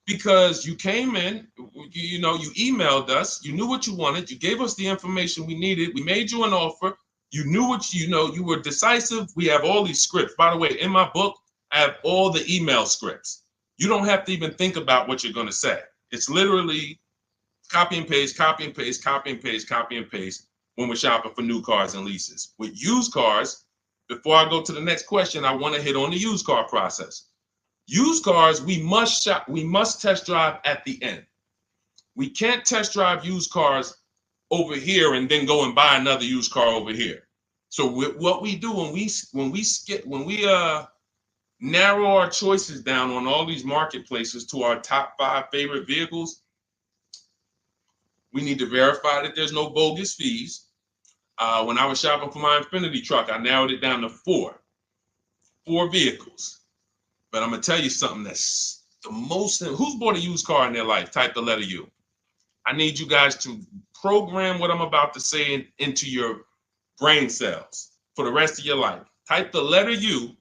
Because you came in, you emailed us, you knew what you wanted, you gave us the information we needed, we made you an offer, you knew what you were decisive. We have all these scripts. By the way, in my book, I have all the email scripts. You don't have to even think about what you're going to say. It's literally copy and paste, copy and paste, copy and paste, copy and paste when we're shopping for new cars and leases. With used cars, before I go to the next question, I want to hit on the used car process. Used cars, we must test drive at the end. We can't test drive used cars over here and then go and buy another used car over here. So what we do when we narrow our choices down on all these marketplaces to our top 5 favorite vehicles, we need to verify that there's no bogus fees. When I was shopping for my Infinity truck, I narrowed it down to 4 vehicles. But I'm going to tell you something that's the most. Who's bought a used car in their life? Type the letter U. I need you guys to program what I'm about to say into your brain cells for the rest of your life. Type the letter U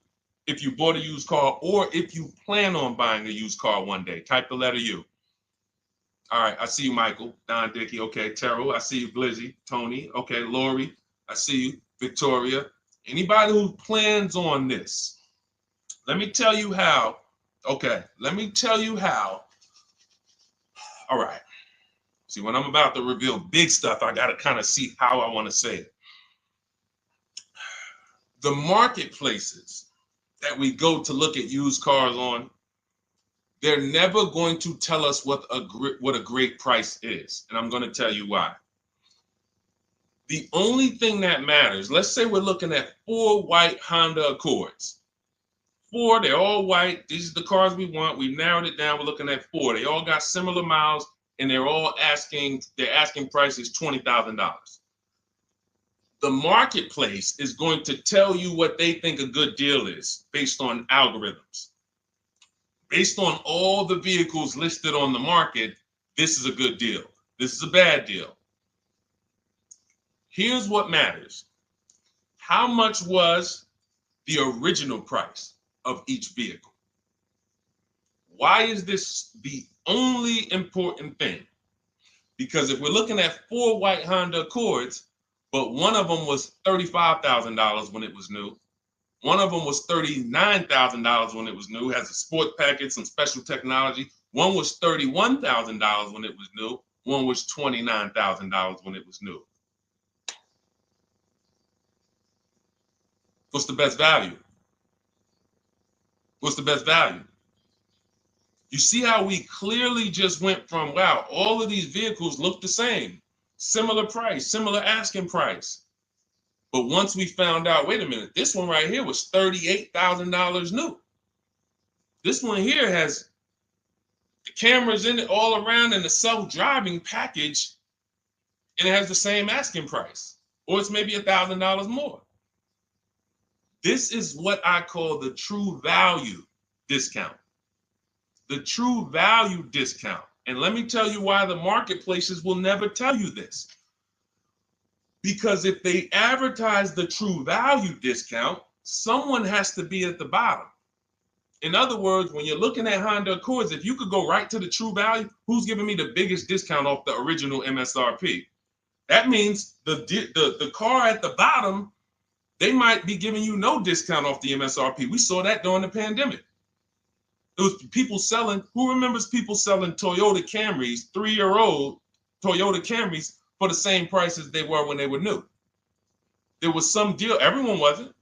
if you bought a used car or if you plan on buying a used car one day. Type the letter U. All right. I see you, Michael. Don Dickey. Okay. Terrell. I see you, Blizzy. Tony. Okay. Lori. I see you. Victoria. Anybody who plans on this. Let me tell you how. Okay, let me tell you how. All right. See, when I'm about to reveal big stuff, I got to kind of see how I want to say it. The marketplaces that we go to look at used cars on, they're never going to tell us what a great price is. And I'm going to tell you why. The only thing that matters, let's say we're looking at 4 white Honda Accords. 4, they're all white. These are the cars we want. We've narrowed it down. We're looking at 4. They all got similar miles, and their asking price is $20,000. The marketplace is going to tell you what they think a good deal is based on algorithms. Based on all the vehicles listed on the market, this is a good deal. This is a bad deal. Here's what matters. How much was the original price of each vehicle? Why is this the only important thing? Because if we're looking at 4 white Honda Accords, but one of them was $35,000 when it was new, one of them was $39,000 when it was new, has a sport package, some special technology. One was $31,000 when it was new, one was $29,000 when it was new. What's the best value? What's the best value? You see how we clearly just went from, wow, all of these vehicles look the same, similar price, similar asking price. But once we found out, wait a minute, this one right here was $38,000 new. This one here has the cameras in it all around and the self-driving package, and it has the same asking price, or it's maybe $1,000 more. This is what I call the true value discount. The true value discount. And let me tell you why the marketplaces will never tell you this. Because if they advertise the true value discount, someone has to be at the bottom. In other words, when you're looking at Honda Accords, if you could go right to the true value, who's giving me the biggest discount off the original MSRP? That means the car at the bottom, they might be giving you no discount off the MSRP. We saw that during the pandemic. It was people selling, who remembers people selling Toyota Camrys, 3-year-old Toyota Camrys, for the same price as they were when they were new? There was some deal, everyone wasn't.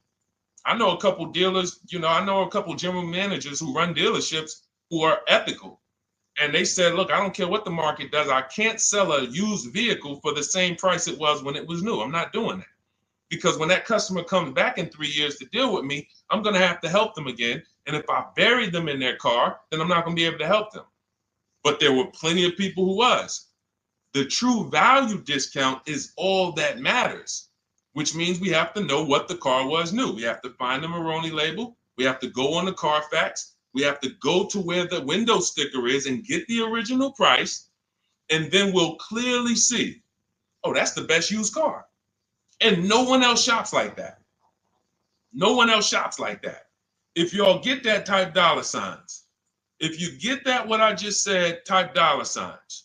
I know a couple dealers, I know a couple general managers who run dealerships who are ethical. And they said, look, I don't care what the market does. I can't sell a used vehicle for the same price it was when it was new. I'm not doing that. Because when that customer comes back in 3 years to deal with me, I'm going to have to help them again. And if I buried them in their car, then I'm not going to be able to help them. But there were plenty of people who was. The true value discount is all that matters, which means we have to know what the car was new. We have to find the Maroni label. We have to go on the Carfax. We have to go to where the window sticker is and get the original price. And then we'll clearly see, oh, that's the best used car. And no one else shops like that. No one else shops like that. If y'all get that, type dollar signs. If you get that, what I just said, type dollar signs.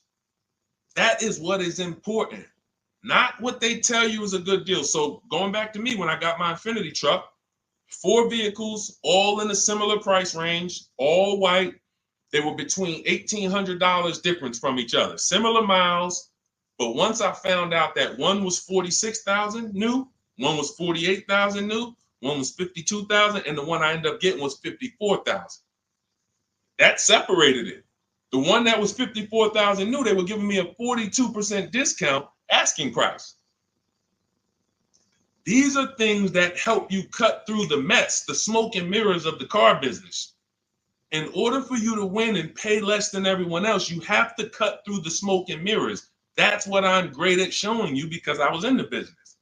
That is what is important, not what they tell you is a good deal. So going back to me, when I got my Infiniti truck, 4 vehicles, all in a similar price range, all white. They were between $1,800 difference from each other, similar miles. But once I found out that one was 46,000 new, one was 48,000 new, one was 52,000, and the one I ended up getting was 54,000. That separated it. The one that was 54,000 new, they were giving me a 42% discount asking price. These are things that help you cut through the mess, the smoke and mirrors of the car business. In order for you to win and pay less than everyone else, you have to cut through the smoke and mirrors. That's what I'm great at showing you because I was in the business.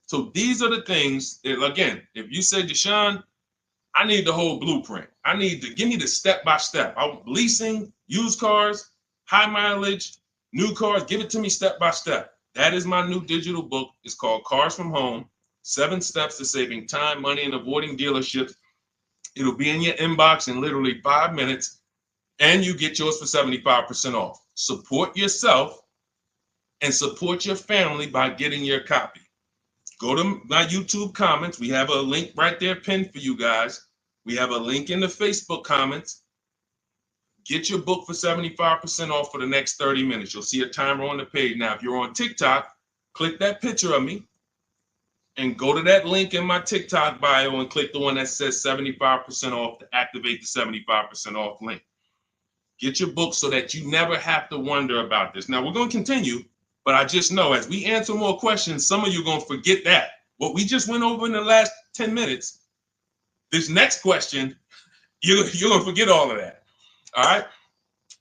So these are the things that, again, if you say, Deshone, I need the whole blueprint. I need to give me the step-by-step. Leasing, used cars, high mileage, new cars, give it to me step-by-step. That is my new digital book. It's called Cars from Home, 7 Steps to Saving Time, Money, and Avoiding Dealerships. It'll be in your inbox in literally 5 minutes, and you get yours for 75% off. Support yourself and support your family by getting your copy. Go to my YouTube comments. We have a link right there pinned for you guys. We have a link in the Facebook comments. Get your book for 75% off for the next 30 minutes. You'll see a timer on the page. Now, if you're on TikTok, click that picture of me and go to that link in my TikTok bio and click the one that says 75% off to activate the 75% off link. Get your book so that you never have to wonder about this. Now, we're going to continue, but I just know as we answer more questions, some of you are going to forget that. What we just went over in the last 10 minutes, this next question, you're going to forget all of that. All right.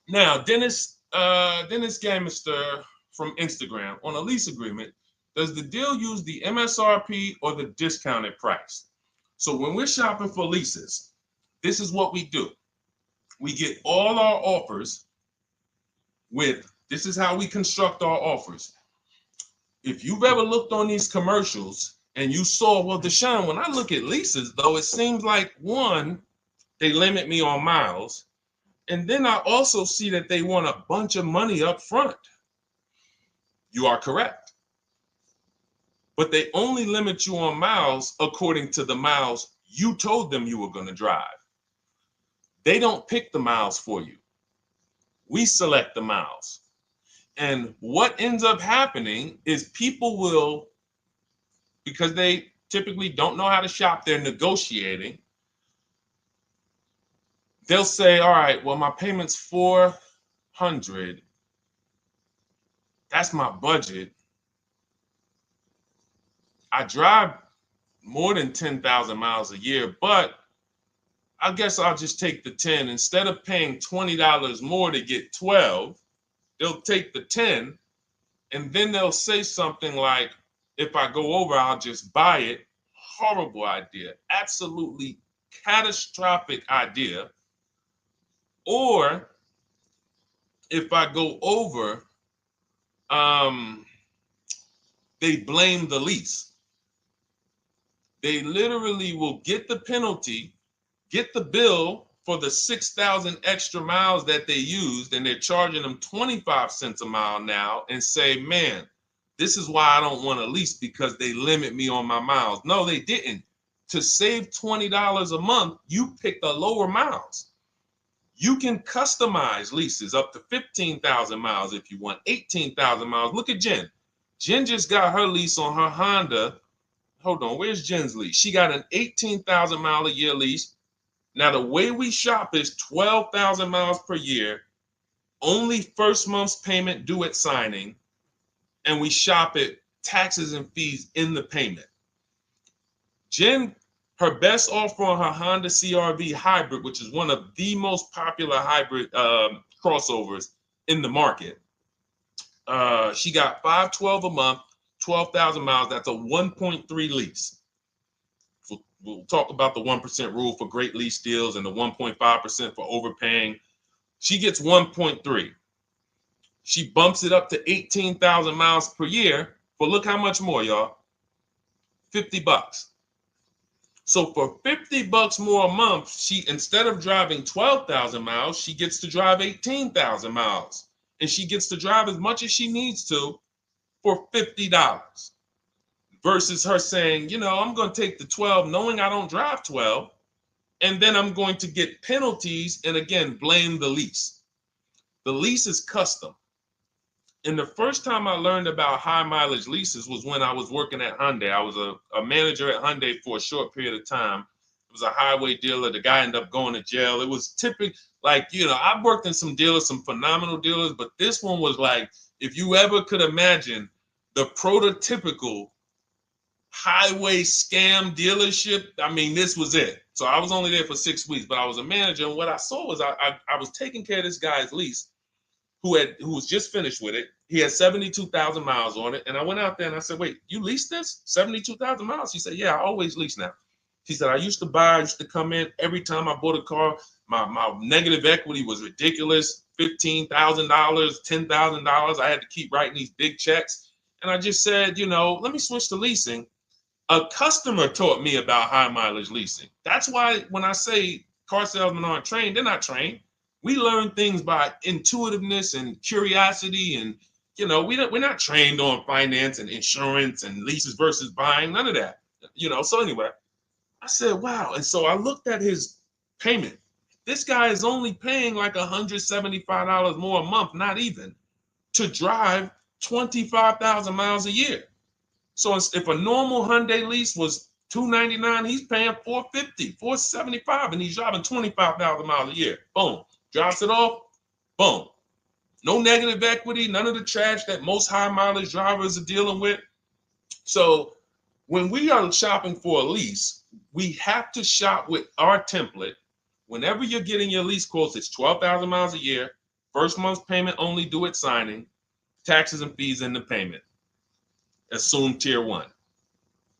Now, Dennis Gamister from Instagram, on a lease agreement, does the deal use the MSRP or the discounted price? So when we're shopping for leases, this is what we do. We get all our offers with, this is how we construct our offers. If you've ever looked on these commercials and you saw, well, Deshone, when I look at leases, though, it seems like, one, they limit me on miles. And then I also see that they want a bunch of money up front. You are correct. But they only limit you on miles according to the miles you told them you were going to drive. They don't pick the miles for you. We select the miles. And what ends up happening is people will, because they typically don't know how to shop, they're negotiating. They'll say, all right, well, my payment's $400. That's my budget. I drive more than 10,000 miles a year, but I guess I'll just take the 10. Instead of paying $20 more to get 12, they'll take the 10, and then they'll say something like, if I go over, I'll just buy it. Horrible idea. Absolutely catastrophic idea. Or if I go over, they blame the lease. They literally will get the penalty, get the bill for the 6,000 extra miles that they used, and they're charging them 25 cents a mile now, and say, man, this is why I don't want to lease, because they limit me on my miles. No, they didn't. To save $20 a month, you pick the lower miles. You can customize leases up to 15,000 miles if you want, 18,000 miles. Look at Jen. Jen just got her lease on her Honda. Hold on, where's Jen's lease? She got an 18,000 mile a year lease. Now, the way we shop is 12,000 miles per year, only first month's payment due at signing, and we shop it taxes and fees in the payment. Jen, her best offer on her Honda CR-V hybrid, which is one of the most popular hybrid crossovers in the market, she got $512 a month, 12,000 miles. That's a 1.3 lease. We'll talk about the 1% rule for great lease deals and the 1.5% for overpaying. She gets 1.3. She bumps it up to 18,000 miles per year. But look how much more, y'all. $50. So for $50 more a month, she, instead of driving 12,000 miles, she gets to drive 18,000 miles. And she gets to drive as much as she needs to for $50. Versus her saying, you know, I'm going to take the 12 knowing I don't drive 12, and then I'm going to get penalties and, again, blame the lease. The lease is custom. And the first time I learned about high mileage leases was when I was working at Hyundai. I was a manager at Hyundai for a short period of time. It was a highway dealer. The guy ended up going to jail. It was typical, like, you know, I've worked in some dealers, some phenomenal dealers, but this one was like, if you ever could imagine the prototypical highway scam dealership, I mean, this was it. So I was only there for 6 weeks, but I was a manager, and what I saw was I was taking care of this guy's lease who was just finished with it. He had 72,000 miles on it, and I went out there and I said, wait, you leased this 72,000 miles? He said, yeah, I always lease now. He said, I used to come in every time I bought a car, my negative equity was ridiculous, $15,000, $10,000. I had to keep writing these big checks, and I just said, you know, let me switch to leasing. A customer taught me about high mileage leasing. That's why when I say car salesmen aren't trained, they're not trained. We learn things by intuitiveness and curiosity, and, you know, we're not trained on finance and insurance and leases versus buying, none of that, you know. So anyway, I said, wow. And so I looked at his payment. This guy is only paying like $175 more a month, not even, to drive 25,000 miles a year. So if a normal Hyundai lease was $299, he's paying $450, $475, and he's driving 25,000 miles a year. Boom. Drops it off. Boom. No negative equity, none of the trash that most high mileage drivers are dealing with. So when we are shopping for a lease, we have to shop with our template. Whenever you're getting your lease quotes, it's 12,000 miles a year, first month's payment only due at signing, taxes and fees in the payment. Assume tier 1.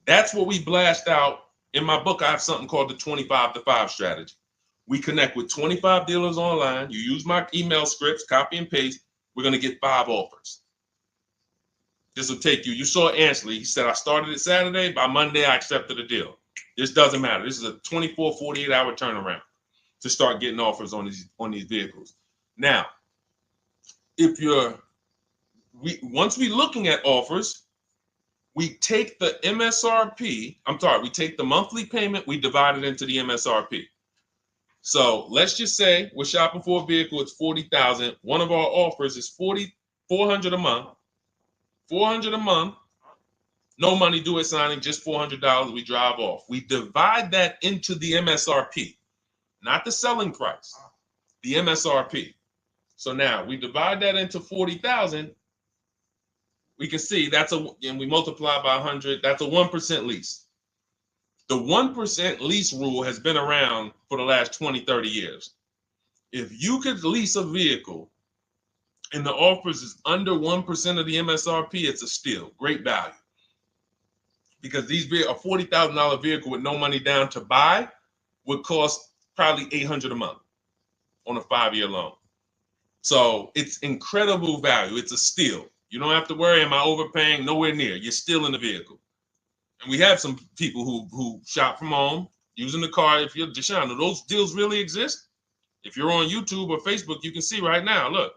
That's what we blast out. In my book, I have something called the 25 to 5 strategy. We connect with 25 dealers online. You use my email scripts, copy and paste. We're going to get 5 offers. This will take you. You saw Ansley. He said, I started it Saturday. By Monday, I accepted a deal. This doesn't matter. This is a 24, 48-hour turnaround to start getting offers on these vehicles. Now, once we're looking at offers, we take the MSRP, we take the monthly payment, we divide it into the MSRP. So let's just say we're shopping for a vehicle, it's $40,000. One of our offers is $400 a month. $400 a month, no money due at signing, just $400, we drive off. We divide that into the MSRP, not the selling price, the MSRP. So now we divide that into 40,000. we can see and we multiply by 100, that's a 1% lease. The 1% lease rule has been around for the last 20, 30 years. If you could lease a vehicle and the offers is under 1% of the MSRP, it's a steal, great value. Because these a $40,000 vehicle with no money down to buy would cost probably $800 a month on a 5-year loan. So it's incredible value. It's a steal. You don't have to worry, am I overpaying? Nowhere near. You're still in the vehicle. And we have some people who shop from home using the car. If you're Deshone, do those deals really exist? If you're on YouTube or Facebook, you can see right now, look,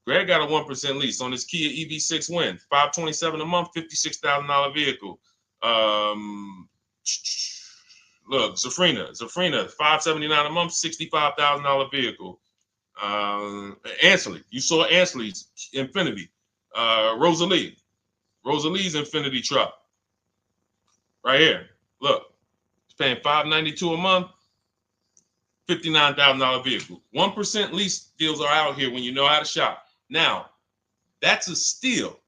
Greg got a 1% lease on his Kia EV6 Win, $527 a month, $56,000 vehicle. Look, Zafrina, $579 a month, $65,000 vehicle. Ansley, you saw Ansley's Infinity. Rosalie's Infinity truck. Right here. Look, it's paying $592 a month, $59,000 vehicle. 1% lease deals are out here when you know how to shop. Now, that's a steal.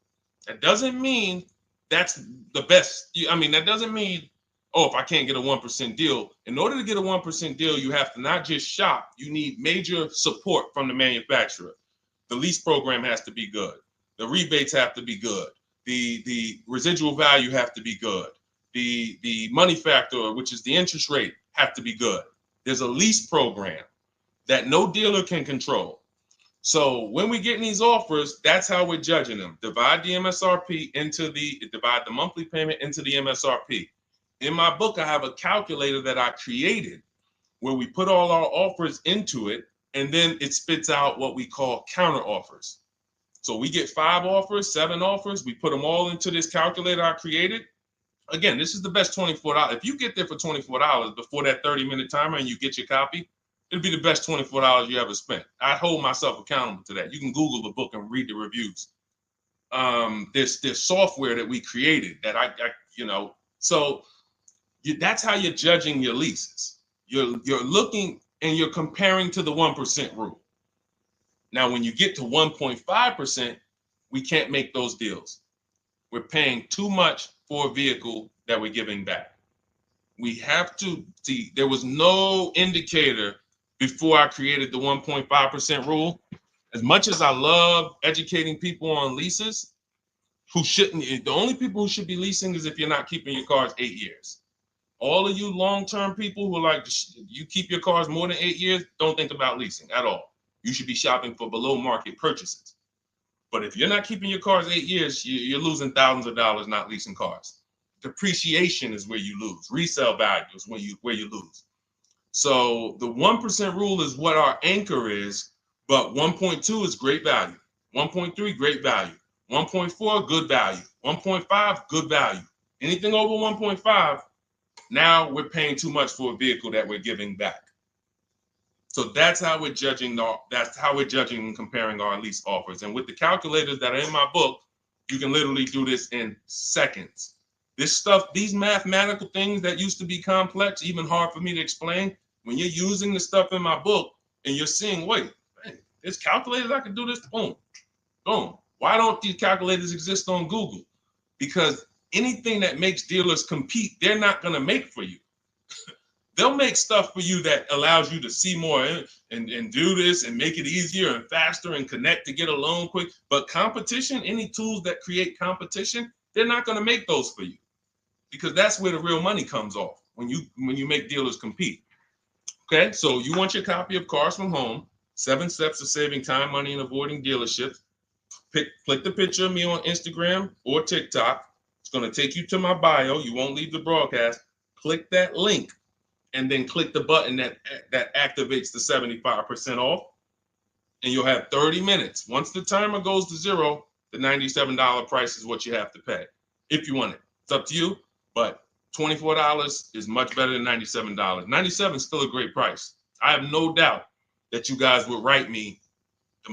That doesn't mean that's the best. I mean, that doesn't mean, oh, if I can't get a 1% deal. In order to get a 1% deal, you have to not just shop. You need major support from the manufacturer. The lease program has to be good. The rebates have to be good. The residual value have to be good. The money factor, which is the interest rate, have to be good. There's a lease program that no dealer can control. So when we get these offers, that's how we're judging them. Divide the MSRP divide the monthly payment into the MSRP. In my book, I have a calculator that I created where we put all our offers into it, and then it spits out what we call counter offers. So we get 5 offers, 7 offers, we put them all into this calculator I created. Again, this is the best $24. If you get there for $24 before that 30-minute timer and you get your copy, it'll be the best $24 you ever spent. I hold myself accountable to that. You can Google the book and read the reviews. There's software that we created that that's how you're judging your leases. You're looking and you're comparing to the 1% rule. Now, when you get to 1.5%, we can't make those deals. We're paying too much for a vehicle that we're giving back. We have to see, there was no indicator before I created the 1.5% rule. As much as I love educating people on leases, the only people who should be leasing is if you're not keeping your cars 8 years. All of you long-term people who are like, you keep your cars more than 8 years, don't think about leasing at all. You should be shopping for below market purchases. But if you're not keeping your cars 8 years, you're losing thousands of dollars not leasing cars. Depreciation is where you lose. Resale value is where you lose. So the 1% rule is what our anchor is, but 1.2 is great value. 1.3, great value. 1.4, good value. 1.5, good value. Anything over 1.5, now we're paying too much for a vehicle that we're giving back. So that's how we're judging. That's how we're judging and comparing our lease offers. And with the calculators that are in my book, you can literally do this in seconds. This stuff, these mathematical things that used to be complex, even hard for me to explain, when you're using the stuff in my book and you're seeing, wait, man, there's calculators, I can do this, boom, boom. Why don't these calculators exist on Google? Because anything that makes dealers compete, they're not going to make for you. They'll make stuff for you that allows you to see more and do this and make it easier and faster and connect to get a loan quick. But competition, any tools that create competition, they're not going to make those for you, because that's where the real money comes off, when you make dealers compete. Okay, so you want your copy of Cars from Home, 7 Steps to Saving Time, Money, and Avoiding Dealerships. Click the picture of me on Instagram or TikTok. It's going to take you to my bio. You won't leave the broadcast. Click that link and then click the button that activates the 75% off, and you'll have 30 minutes. Once the timer goes to 0, the $97 price is what you have to pay if you want it. It's up to you, but $24 is much better than $97. $97 is still a great price. I have no doubt that you guys would write me,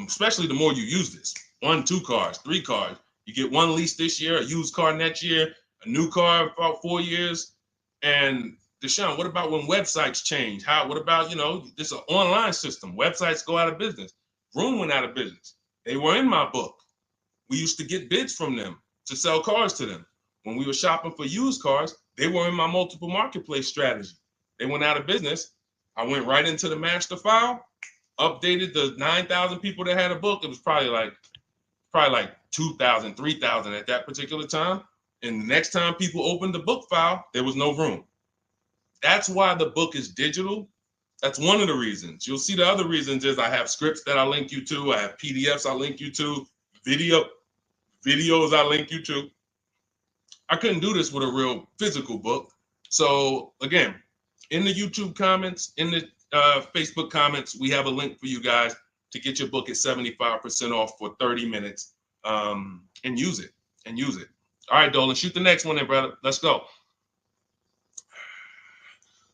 especially the more you use this. 1, 2 cars, 3 cars. You get 1 lease this year, a used car next year, a new car about 4 years. And Deshone, what about when websites change? What about, this is an online system. Websites go out of business. Vroom went out of business. They were in my book. We used to get bids from them. to sell cars to them. When we were shopping for used cars, they were in my multiple marketplace strategy. They went out of business. I went right into the master file, updated the 9,000 people that had a book. It was probably like 2,000, 3,000 at that particular time. And the next time people opened the book file, there was no room. That's why the book is digital. That's one of the reasons. You'll see the other reasons is I have scripts that I link you to. I have PDFs I link you to, videos I link you to. I couldn't do this with a real physical book. So again, in the YouTube comments, in the Facebook comments, we have a link for you guys to get your book at 75% off for 30 minutes and use it. All right, Dolan, shoot the next one then, brother. Let's go.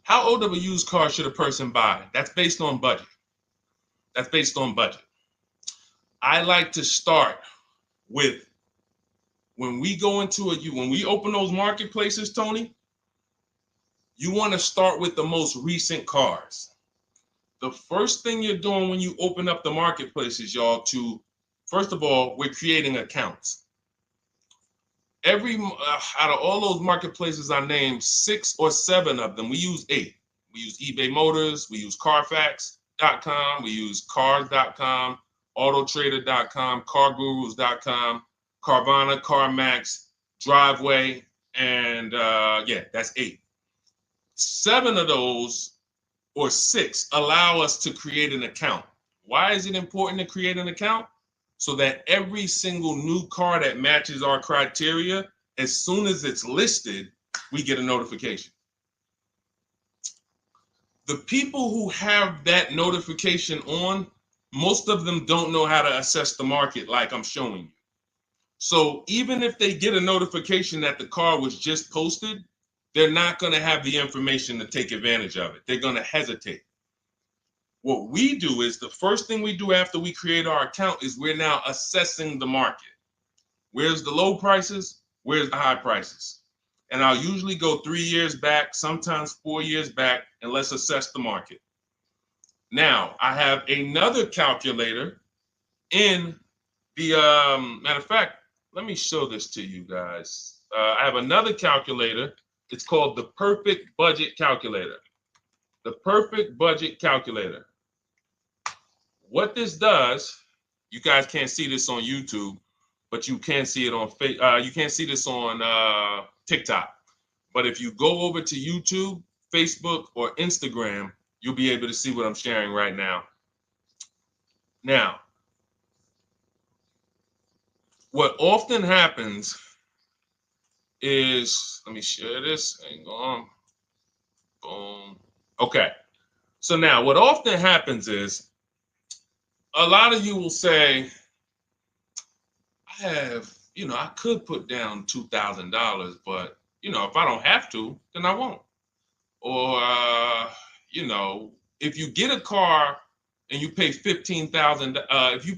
How old of a used car should a person buy? That's based on budget. I like to start with when we open those marketplaces, Tony, you want to start with the most recent cars. The first thing you're doing when you open up the marketplaces, y'all, first of all, we're creating accounts. Out of all those marketplaces I named, 6 or 7 of them, we use 8. We use eBay Motors, we use Carfax.com, we use Cars.com, Autotrader.com, CarGurus.com, Carvana, CarMax, Driveway, and that's 8. 7 of those, or 6, allow us to create an account. Why is it important to create an account? So that every single new car that matches our criteria, as soon as it's listed, we get a notification. The people who have that notification on, most of them don't know how to assess the market like I'm showing you. So even if they get a notification that the car was just posted, they're not going to have the information to take advantage of it. They're going to hesitate. What we do is the first thing we do after we create our account is we're now assessing the market. Where's the low prices? Where's the high prices? And I'll usually go 3 years back, sometimes 4 years back, and let's assess the market. Now, I have another calculator in the, matter of fact, let me show this to you guys. I have another calculator. It's called the Perfect Budget Calculator. The Perfect Budget Calculator. What this does, you guys can't see this on YouTube, but you can see it on you can't see this on TikTok. But if you go over to YouTube, Facebook, or Instagram, you'll be able to see what I'm sharing right now. Now, what often happens is, let me share this. Hang on. Boom. Okay. So now what often happens is a lot of you will say, I could put down $2,000, but, if I don't have to, then I won't. Or, if you get a car and you pay $15,000, if you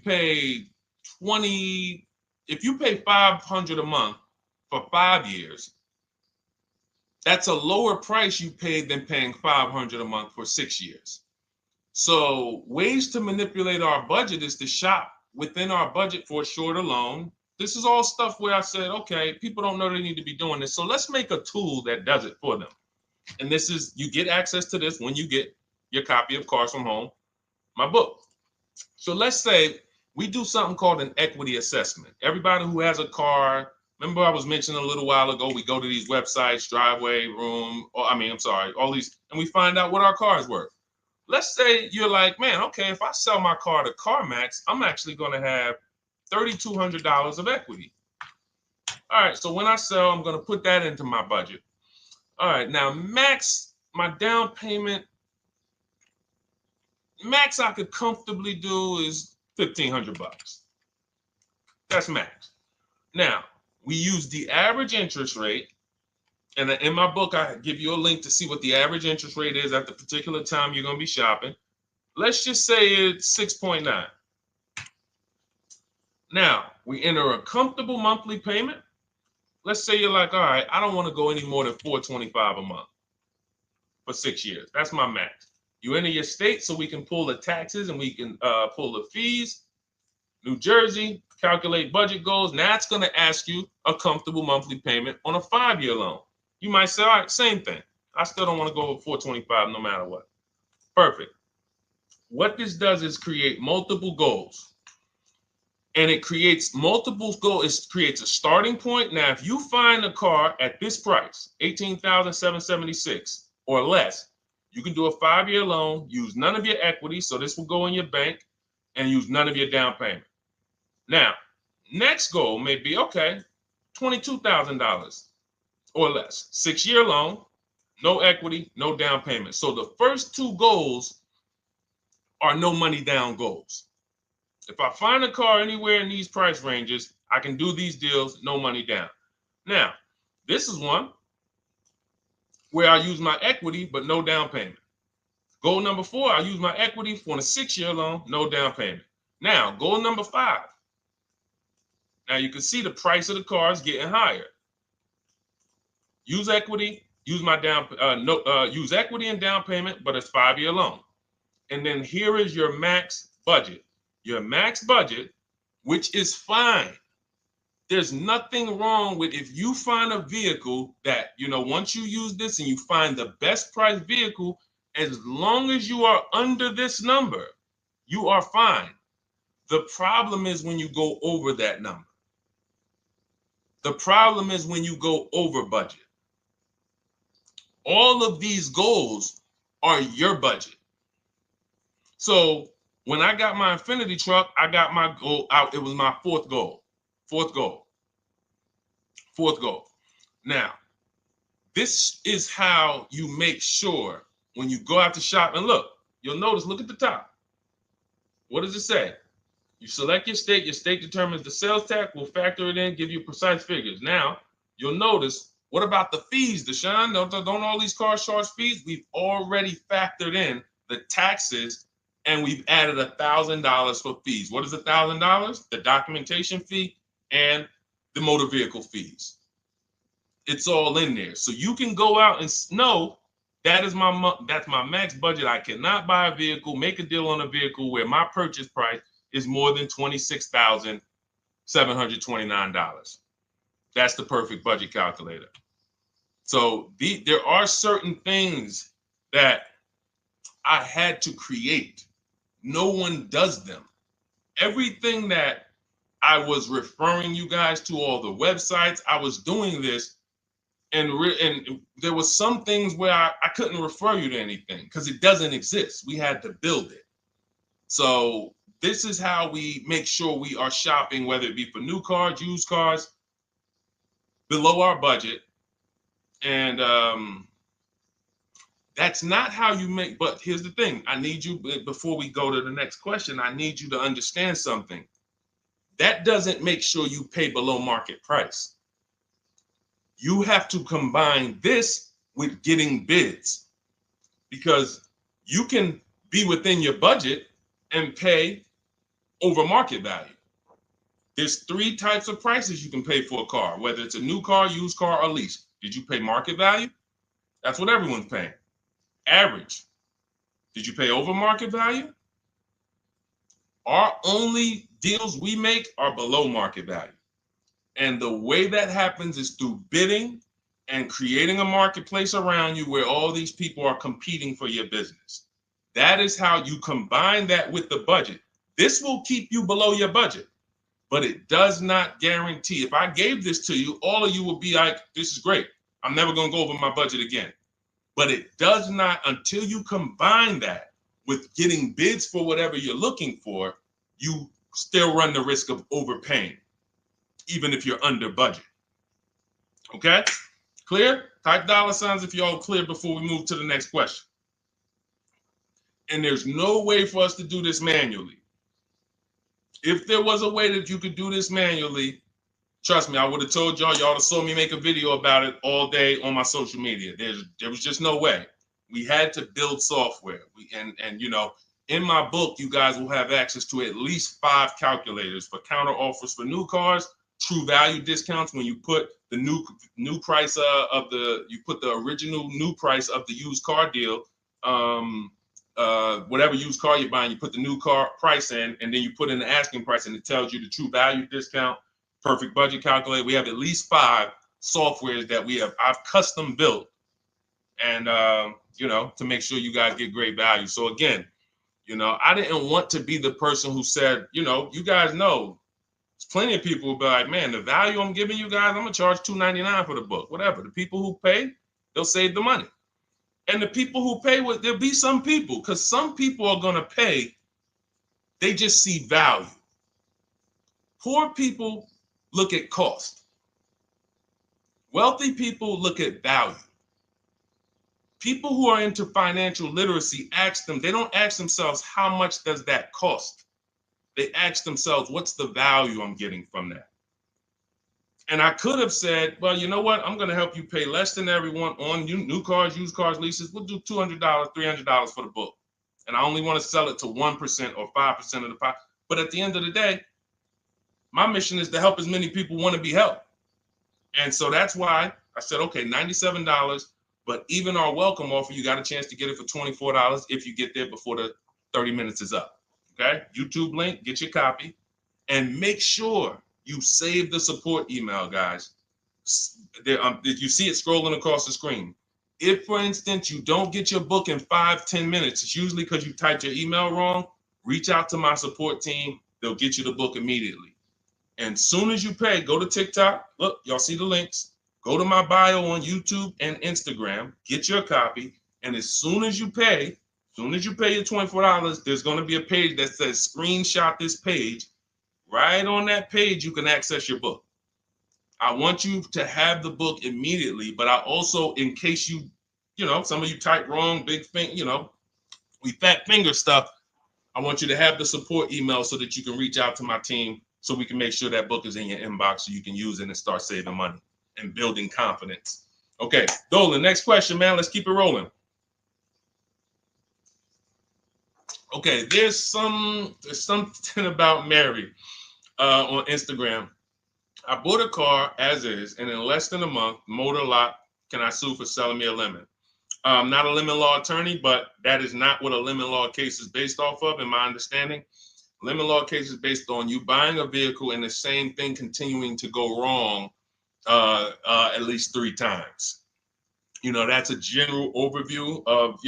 pay $500 a month for 5 years, that's a lower price you paid than paying $500 a month for 6 years. So ways to manipulate our budget is to shop within our budget for a shorter loan. This is all stuff where I said, okay, people don't know they need to be doing this. So let's make a tool that does it for them. And this is, you get access to this when you get your copy of Cars from Home, my book. So let's say we do something called an equity assessment. Everybody who has a car, remember I was mentioning a little while ago, we go to these websites, Driveway, all these, and we find out what our car is worth. Let's say you're like, man, okay, if I sell my car to CarMax, I'm actually going to have $3,200 of equity. All right, so when I sell, I'm going to put that into my budget. All right, now my down payment, max I could comfortably do is $1,500. That's max. Now, we use the average interest rate. And in my book, I give you a link to see what the average interest rate is at the particular time you're going to be shopping. Let's just say it's 6.9. Now, we enter a comfortable monthly payment. Let's say you're like, all right, I don't want to go any more than $425 a month for 6 years. That's my max. You enter your state so we can pull the taxes and we can pull the fees. New Jersey, calculate budget goals. Now it's going to ask you a comfortable monthly payment on a 5-year loan. You might say, all right, same thing. I still don't want to go over 425 no matter what. Perfect. What this does is create multiple goals. And it creates multiple goals. It creates a starting point. Now, if you find a car at this price, $18,776 or less, you can do a 5-year loan, use none of your equity, so this will go in your bank, and use none of your down payment. Now, next goal may be, okay, $22,000 or less. 6-year loan, no equity, no down payment. So the first 2 goals are no money down goals. If I find a car anywhere in these price ranges, I can do these deals, no money down. Now, this is one where I use my equity, but no down payment. Goal number 4, I use my equity for a 6-year loan, no down payment. Now, goal number 5. Now you can see the price of the car is getting higher. Use equity, use my use equity and down payment, but it's 5-year loan. And then here is your max budget. Your max budget, which is fine. There's nothing wrong with if you find a vehicle that, once you use this and you find the best price vehicle, as long as you are under this number, you are fine. The problem is when you go over that number. The problem is when you go over budget. All of these goals are your budget. So when I got my Infinity truck, I got my goal out. It was my 4th goal. 4th goal. 4th goal. Now, this is how you make sure when you go out to shop, and look, you'll notice, look at the top. What does it say? You select your state determines the sales tax, will factor it in, give you precise figures. Now, you'll notice, what about the fees, Deshone? Don't all these cars charge fees? We've already factored in the taxes, and we've added $1,000 for fees. What is $1,000? The documentation fee and the motor vehicle fees. It's all in there. So you can go out and know that's my max budget. I cannot buy a vehicle, make a deal on a vehicle where my purchase price is more than $26,729. That's the perfect budget calculator. So there are certain things that I had to create. No one does them. Everything that I was referring you guys to, all the websites, I was doing this, and there was some things where I couldn't refer you to anything because it doesn't exist. We had to build it. So this is how we make sure we are shopping, whether it be for new cars, used cars, below our budget. And that's not how you make, but here's the thing. I need you, before we go to the next question, I need you to understand something. That doesn't make sure you pay below market price. You have to combine this with getting bids, because you can be within your budget and pay over market value. There's 3 types of prices you can pay for a car, whether it's a new car, used car, or lease. Did you pay market value? That's what everyone's paying. Average. Did you pay over market value? Our only deals we make are below market value. And the way that happens is through bidding and creating a marketplace around you where all these people are competing for your business. That is how you combine that with the budget. This will keep you below your budget, but it does not guarantee. If I gave this to you, all of you would be like, this is great. I'm never going to go over my budget again. But it does not, until you combine that with getting bids for whatever you're looking for, you still run the risk of overpaying, even if you're under budget. Okay? Clear? Type $ if you're all clear before we move to the next question. And there's no way for us to do this manually. If there was a way that you could do this manually, trust me, I would have told y'all to saw me make a video about it all day on my social media. There was just no way. We had to build software. And you know, in my book, you guys will have access to at least 5 calculators for counter offers for new cars, true value discounts when you put the new price you put the original new price of the used car deal whatever used car you're buying, you put the new car price in, and then you put in the asking price, and it tells you the true value discount, perfect budget calculator. We have at least 5 softwares that I've custom built, and to make sure you guys get great value. So again, I didn't want to be the person who said, you guys know, there's plenty of people who be like, man, the value I'm giving you guys, I'm gonna charge $2.99 for the book. Whatever. The people who pay, they'll save the money. And the people who pay, there'll be some people, because some people are gonna pay, they just see value. Poor people look at cost. Wealthy people look at value. People who are into financial literacy they don't ask themselves, how much does that cost? They ask themselves, what's the value I'm getting from that? And I could have said, well, you know what? I'm going to help you pay less than everyone on new cars, used cars, leases. We'll do $200, $300 for the book. And I only want to sell it to 1% or 5% of the pie. But at the end of the day, my mission is to help as many people want to be helped. And so that's why I said, okay, $97. But even our welcome offer, you got a chance to get it for $24 if you get there before the 30 minutes is up. Okay? YouTube link, get your copy. And make sure you save the support email, guys. If you see it scrolling across the screen. If, for instance, you don't get your book in 5-10 minutes, it's usually because you typed your email wrong. Reach out to my support team. They'll get you the book immediately. And soon as you pay, go to TikTok. Look, y'all see the links. Go to my bio on YouTube and Instagram. Get your copy. And as soon as you pay your $24, there's going to be a page that says screenshot this page. Right on that page, you can access your book. I want you to have the book immediately, but I also, in case some of you type wrong, big thing, we fat finger stuff. I want you to have the support email so that you can reach out to my team so we can make sure that book is in your inbox so you can use it and start saving money and building confidence. Okay, Dolan, next question, man. Let's keep it rolling. Okay, there's something about Mary on Instagram. I bought a car as is, and in less than a month, motor lock, can I sue for selling me a lemon? I'm not a lemon law attorney, but that is not what a lemon law case is based off of, in my understanding. Lemon law case is based on you buying a vehicle and the same thing continuing to go wrong at least 3 times. That's a general overview of,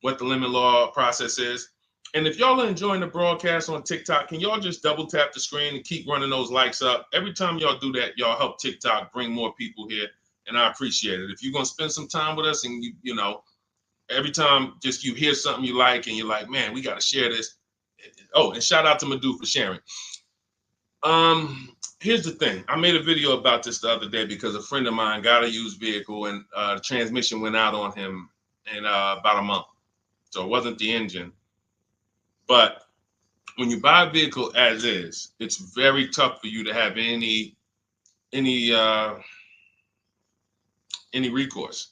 what the lemon law process is. And if y'all are enjoying the broadcast on TikTok, can y'all just double tap the screen and keep running those likes up? Every time y'all do that, y'all help TikTok bring more people here, and I appreciate it. If you're going to spend some time with us and, every time just you hear something you like and you're like, man, we got to share this. Oh, and shout out to Madhu for sharing. Here's the thing. I made a video about this the other day because a friend of mine got a used vehicle and the transmission went out on him in about a month. So it wasn't the engine. But when you buy a vehicle as is, it's very tough for you to have any recourse,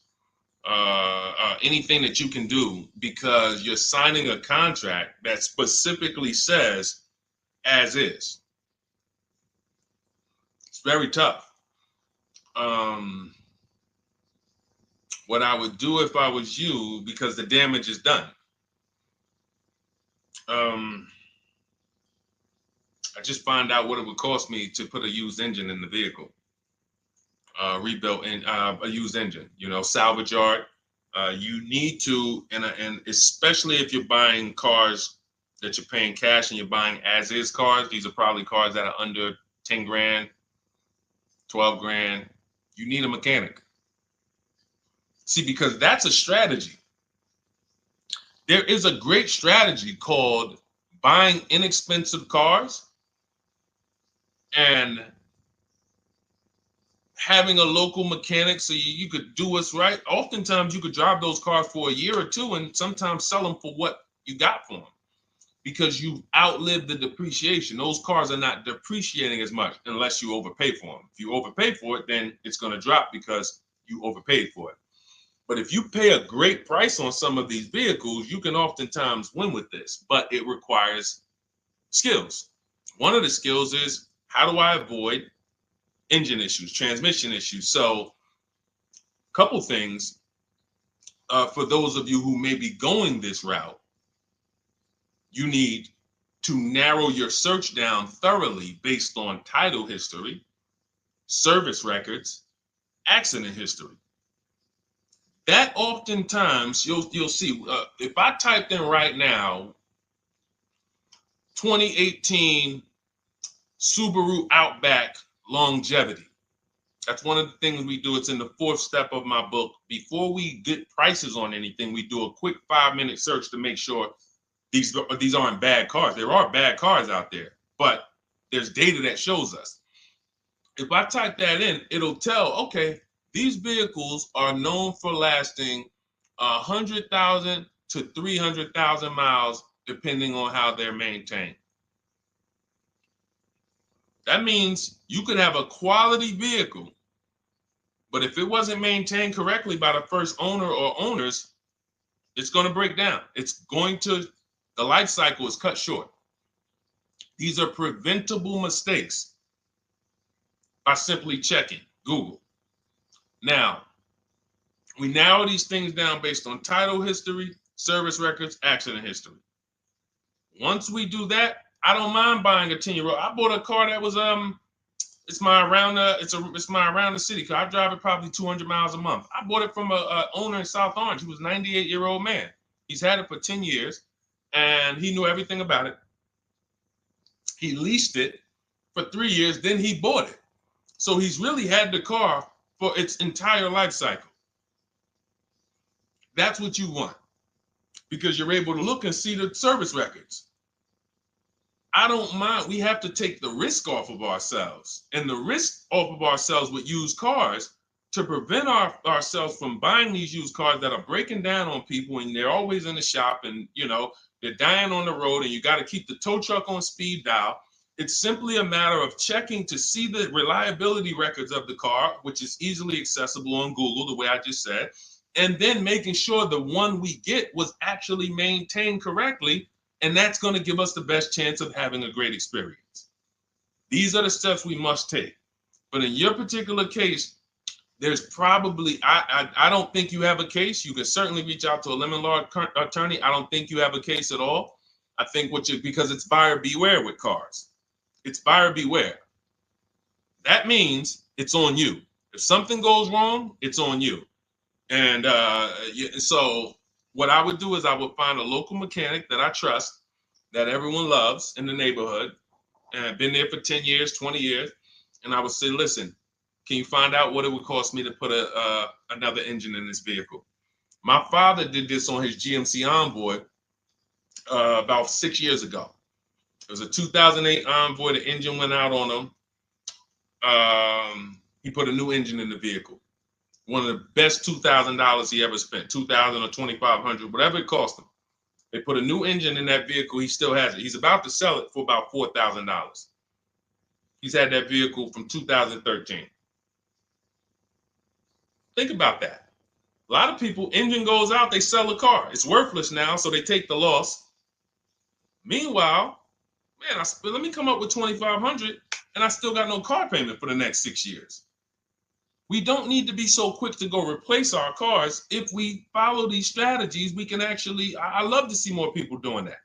anything that you can do, because you're signing a contract that specifically says as is. It's very tough. What I would do if I was you, because the damage is done, I just find out what it would cost me to put a used engine in the vehicle, rebuilt in a used engine, salvage yard. You need to, and especially if you're buying cars that you're paying cash and you're buying as is cars, these are probably cars that are under 10 grand, 12 grand. You need a mechanic. See, because that's a strategy. There is a great strategy called buying inexpensive cars and having a local mechanic so you could do what's right. Oftentimes you could drive those cars for a year or two and sometimes sell them for what you got for them because you've outlived the depreciation. Those cars are not depreciating as much unless you overpay for them. If you overpay for it, then it's going to drop because you overpaid for it. But if you pay a great price on some of these vehicles, you can oftentimes win with this, but it requires skills. One of the skills is, how do I avoid engine issues, transmission issues? So a couple things. for those of you who may be going this route, you need to narrow your search down thoroughly based on title history, service records, accident history. That oftentimes you'll see, if I typed in right now 2018 Subaru Outback longevity. That's one of the things we do. It's in the 4th step of my book. Before we get prices on anything, we do a quick 5-minute search to make sure these aren't bad cars. There are bad cars out there, but there's data that shows us. If I type that in, it'll tell, okay, these vehicles are known for lasting 100,000 to 300,000 miles, depending on how they're maintained. That means you could have a quality vehicle, but if it wasn't maintained correctly by the first owner or owners, it's going to break down. The life cycle is cut short. These are preventable mistakes by simply checking Google. Now, we narrow these things down based on title history, service records, accident history. Once we do that, I don't mind buying a 10-year-old. I bought a car that was it's my around the city car. I drive it probably 200 miles a month. I bought it from a owner in South Orange. He was a 98-year-old man. He's had it for 10 years, and he knew everything about it. He leased it for 3 years, then he bought it. So he's really had the car for its entire life cycle. That's what you want, because you're able to look and see the service records. I don't mind. We have to take the risk off of ourselves, and the risk off of ourselves with used cars to prevent ourselves from buying these used cars that are breaking down on people, and they're always in the shop, and they're dying on the road, and you got to keep the tow truck on speed dial. It's simply a matter of checking to see the reliability records of the car, which is easily accessible on Google, the way I just said, and then making sure the one we get was actually maintained correctly. And that's going to give us the best chance of having a great experience. These are the steps we must take. But in your particular case, there's probably, I don't think you have a case. You can certainly reach out to a lemon law attorney. I don't think you have a case at all. I think because it's buyer beware with cars. It's buyer beware. That means it's on you. If something goes wrong, it's on you. And so what I would do is I would find a local mechanic that I trust, that everyone loves in the neighborhood, and I've been there for 10 years, 20 years. And I would say, listen, can you find out what it would cost me to put another engine in this vehicle? My father did this on his GMC Envoy about 6 years ago. It was a 2008 Envoy. The engine went out on him. He put a new engine in the vehicle. One of the best $2,000 he ever spent, $2,000 or $2,500, whatever it cost him. They put a new engine in that vehicle. He still has it. He's about to sell it for about $4,000. He's had that vehicle from 2013. Think about that. A lot of people, engine goes out, they sell the car. It's worthless now, so they take the loss. Meanwhile, man, let me come up with $2,500, and I still got no car payment for the next 6 years. We don't need to be so quick to go replace our cars. If we follow these strategies, we can actually, I love to see more people doing that.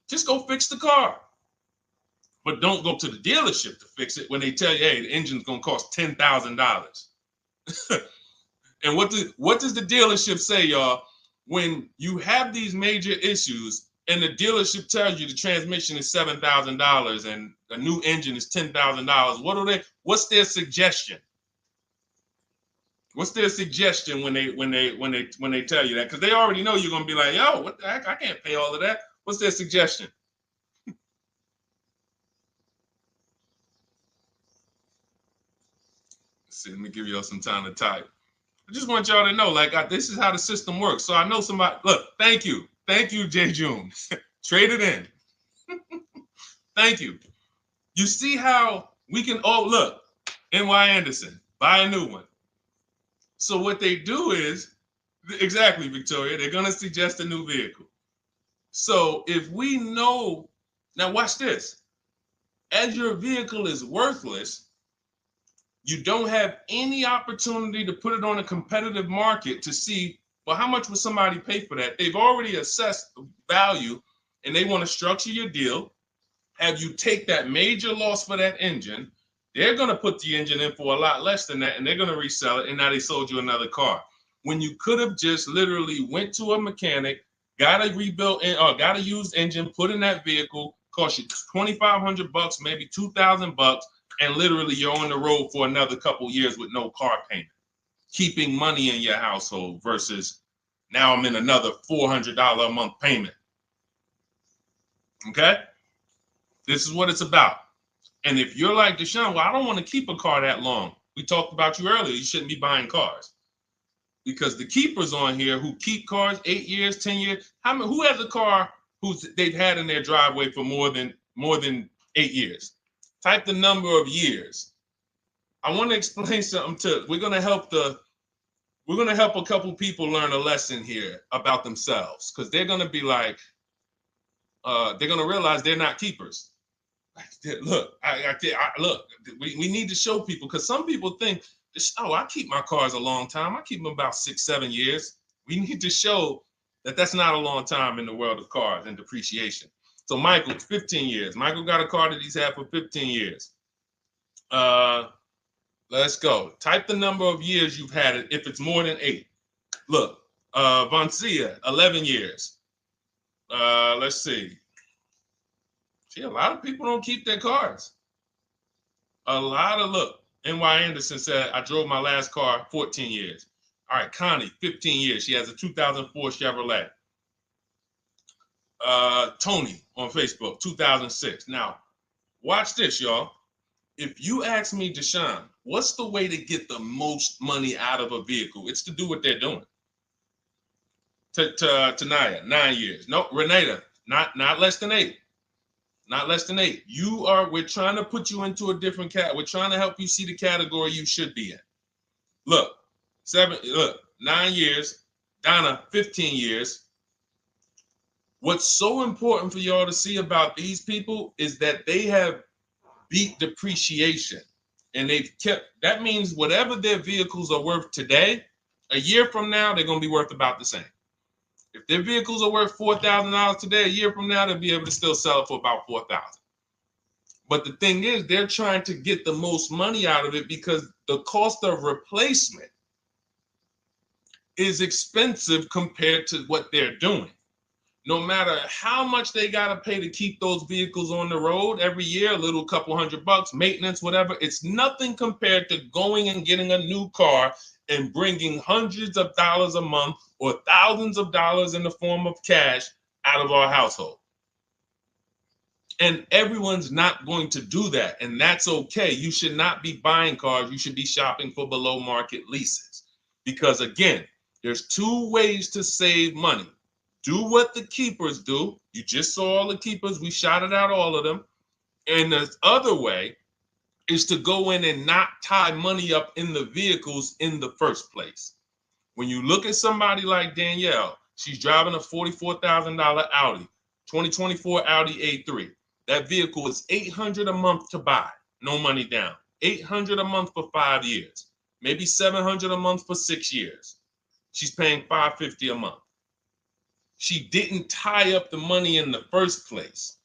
Just go fix the car. But don't go to the dealership to fix it when they tell you, hey, the engine's going to cost $10,000. And what does the dealership say, y'all? When you have these major issues and the dealership tells you the transmission is $7,000 and a new engine is $10,000, what's their suggestion? What's their suggestion when they tell you that? Because they already know you're gonna be like, yo, what the heck? I can't pay all of that. What's their suggestion? Let's see, let me give y'all some time to type. I just want y'all to know, this is how the system works. So I know somebody. Look, thank you, J. June. Trade it in. Thank you. You see how we can? Oh, look, N.Y. Anderson, buy a new one. So what they do is, exactly, Victoria, they're going to suggest a new vehicle. So if we know, now watch this, as your vehicle is worthless, you don't have any opportunity to put it on a competitive market to see Well, how much would somebody pay for that? They've already assessed the value, and they want to structure your deal, have you take that major loss for that engine. They're going to put the engine in for a lot less than that, and they're going to resell it, and now they sold you another car. When you could have just literally went to a mechanic, got a rebuilt or got a used engine, put in that vehicle, cost you $2,500, maybe $2,000, and literally you're on the road for another couple years with no car payment, keeping money in your household versus now I'm in another $400 a month payment. Okay? This is what it's about. And if you're like Deshone, well, I don't want to keep a car that long. We talked about you earlier. You shouldn't be buying cars. Because the keepers on here who keep cars 8 years, 10 years, who has a car they've had in their driveway for more than 8 years? Type the number of years. I want to explain something we're gonna help a couple people learn a lesson here about themselves, because they're gonna be like, they're gonna realize they're not keepers. Look, look, we need to show people, because some people think, oh, I keep my cars a long time. I keep them about 6-7 years. We need to show that that's not a long time in the world of cars and depreciation. So Michael, 15 years. Michael got a car that he's had for 15 years. Let's go. Type the number of years you've had it if it's more than 8. Look, Vancia, 11 years. Let's see. See, a lot of people don't keep their cars. Look, N.Y. Anderson said, I drove my last car 14 years. All right, Connie, 15 years. She has a 2004 Chevrolet. Tony on Facebook, 2006. Now, watch this, y'all. If you ask me, Deshone, what's the way to get the most money out of a vehicle? It's to do what they're doing. Tanaya, 9 years. No, Renata, not less than 8. Not less than 8. We're trying to put you into a different cat. We're trying to help you see the category you should be in. Look, 9 years. Donna, 15 years. What's so important for y'all to see about these people is that they have beat depreciation. And that means whatever their vehicles are worth today, a year from now, they're going to be worth about the same. If their vehicles are worth $4,000 today, a year from now, they'll be able to still sell it for about $4,000. But the thing is, they're trying to get the most money out of it because the cost of replacement is expensive compared to what they're doing. No matter how much they got to pay to keep those vehicles on the road every year, a little couple $100, maintenance, whatever, it's nothing compared to going and getting a new car and bringing hundreds of dollars a month or thousands of dollars in the form of cash out of our household. And everyone's not going to do that. And that's okay. You should not be buying cars. You should be shopping for below market leases. Because again, there's 2 ways to save money. Do what the keepers do. You just saw all the keepers. We shouted out all of them. And the other way is to go in and not tie money up in the vehicles in the first place. When you look at somebody like Danielle, she's driving a $44,000 Audi, 2024 Audi A3. That vehicle is $800 a month to buy, no money down. $800 a month for 5 years, maybe $700 a month for 6 years. She's paying $550 a month. She didn't tie up the money in the first place.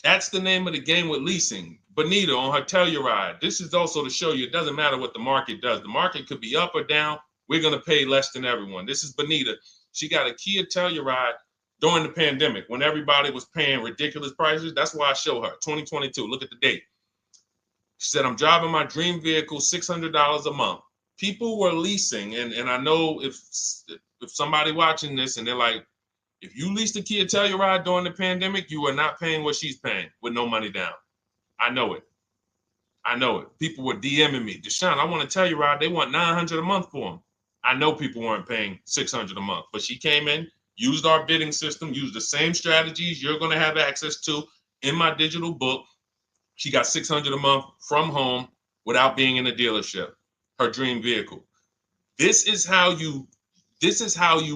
That's the name of the game with leasing. Bonita on her Telluride. This is also to show you it doesn't matter what the market does. The market could be up or down. We're going to pay less than everyone. This is Bonita. She got a Kia Telluride during the pandemic when everybody was paying ridiculous prices. That's why I show her 2022. Look at the date. She said, I'm driving my dream vehicle, $600 a month. People were leasing. And I know if somebody watching this and they're like, if you leased a Kia Telluride during the pandemic, you are not paying what she's paying with no money down. I know it. I know it. People were DMing me, Deshone, I want a Telluride. They want $900 a month for them. I know people weren't paying $600 a month, but she came in, used our bidding system, used the same strategies you're going to have access to in my digital book. She got $600 a month from home without being in a dealership. Her dream vehicle. This is how you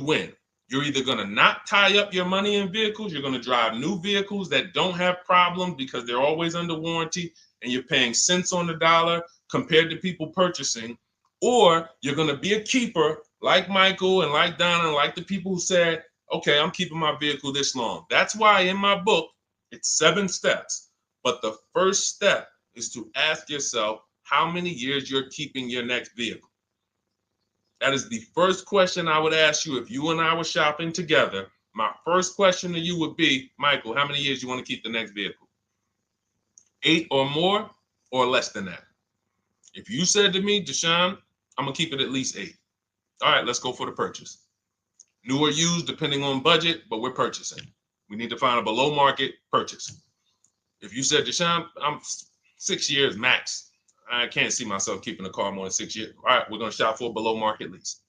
win. You're either going to not tie up your money in vehicles. You're going to drive new vehicles that don't have problems because they're always under warranty and you're paying cents on the dollar compared to people purchasing. Or you're going to be a keeper like Michael and like Donna and like the people who said, okay, I'm keeping my vehicle this long. That's why in my book, it's 7 steps. But the first step is to ask yourself how many years you're keeping your next vehicle. That is the first question I would ask you if you and I were shopping together. My first question to you would be, Michael, how many years you want to keep the next vehicle? 8 or more or less than that? If you said to me, Deshone, I'm going to keep it at least 8. All right, let's go for the purchase. New or used, depending on budget, but we're purchasing. We need to find a below market purchase. If you said, Deshone, I'm 6 years max. I can't see myself keeping a car more than 6 years. All right, we're going to shop for a below market lease.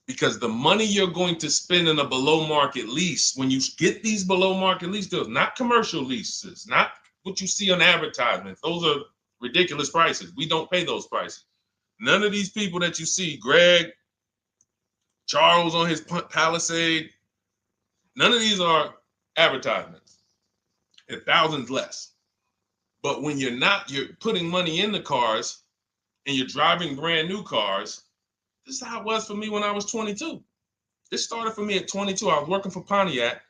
Because the money you're going to spend in a below market lease, when you get these below market lease deals, not commercial leases, not what you see on advertisements. Those are ridiculous prices. We don't pay those prices. None of these people that you see, Greg, Charles on his Palisade, none of these are advertisements. They're thousands less. But when you're putting money in the cars and you're driving brand new cars, this is how it was for me when I was 22. This started for me at 22. I was working for Pontiac,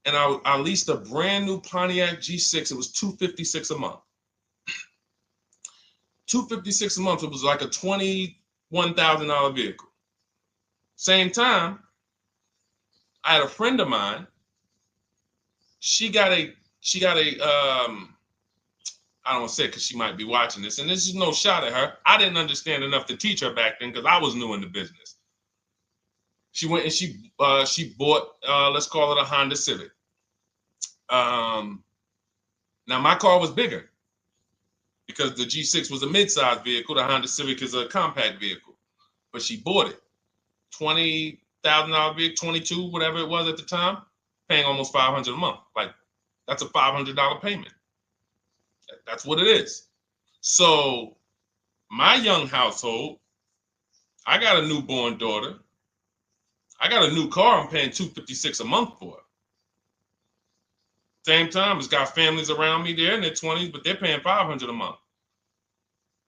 and I leased a brand new Pontiac G6. It was $256 a month. $256 a month. It was like a $21,000 vehicle. Same time, I had a friend of mine. She got a I don't want to say it because she might be watching this, and this is no shot at her. I didn't understand enough to teach her back then because I was new in the business. She went and she bought, let's call it a Honda Civic. Now my car was bigger because the G6 was a mid-size vehicle. The Honda Civic is a compact vehicle, but she bought it. $20,000 vehicle, 22, whatever it was at the time, paying almost $500 a month. Like, that's a $500 payment. That's what it is. So my young household, I got a newborn daughter. I got a new car I'm paying $256 a month for. Same time, it's got families around me. They're in their 20s, but they're paying $500 a month.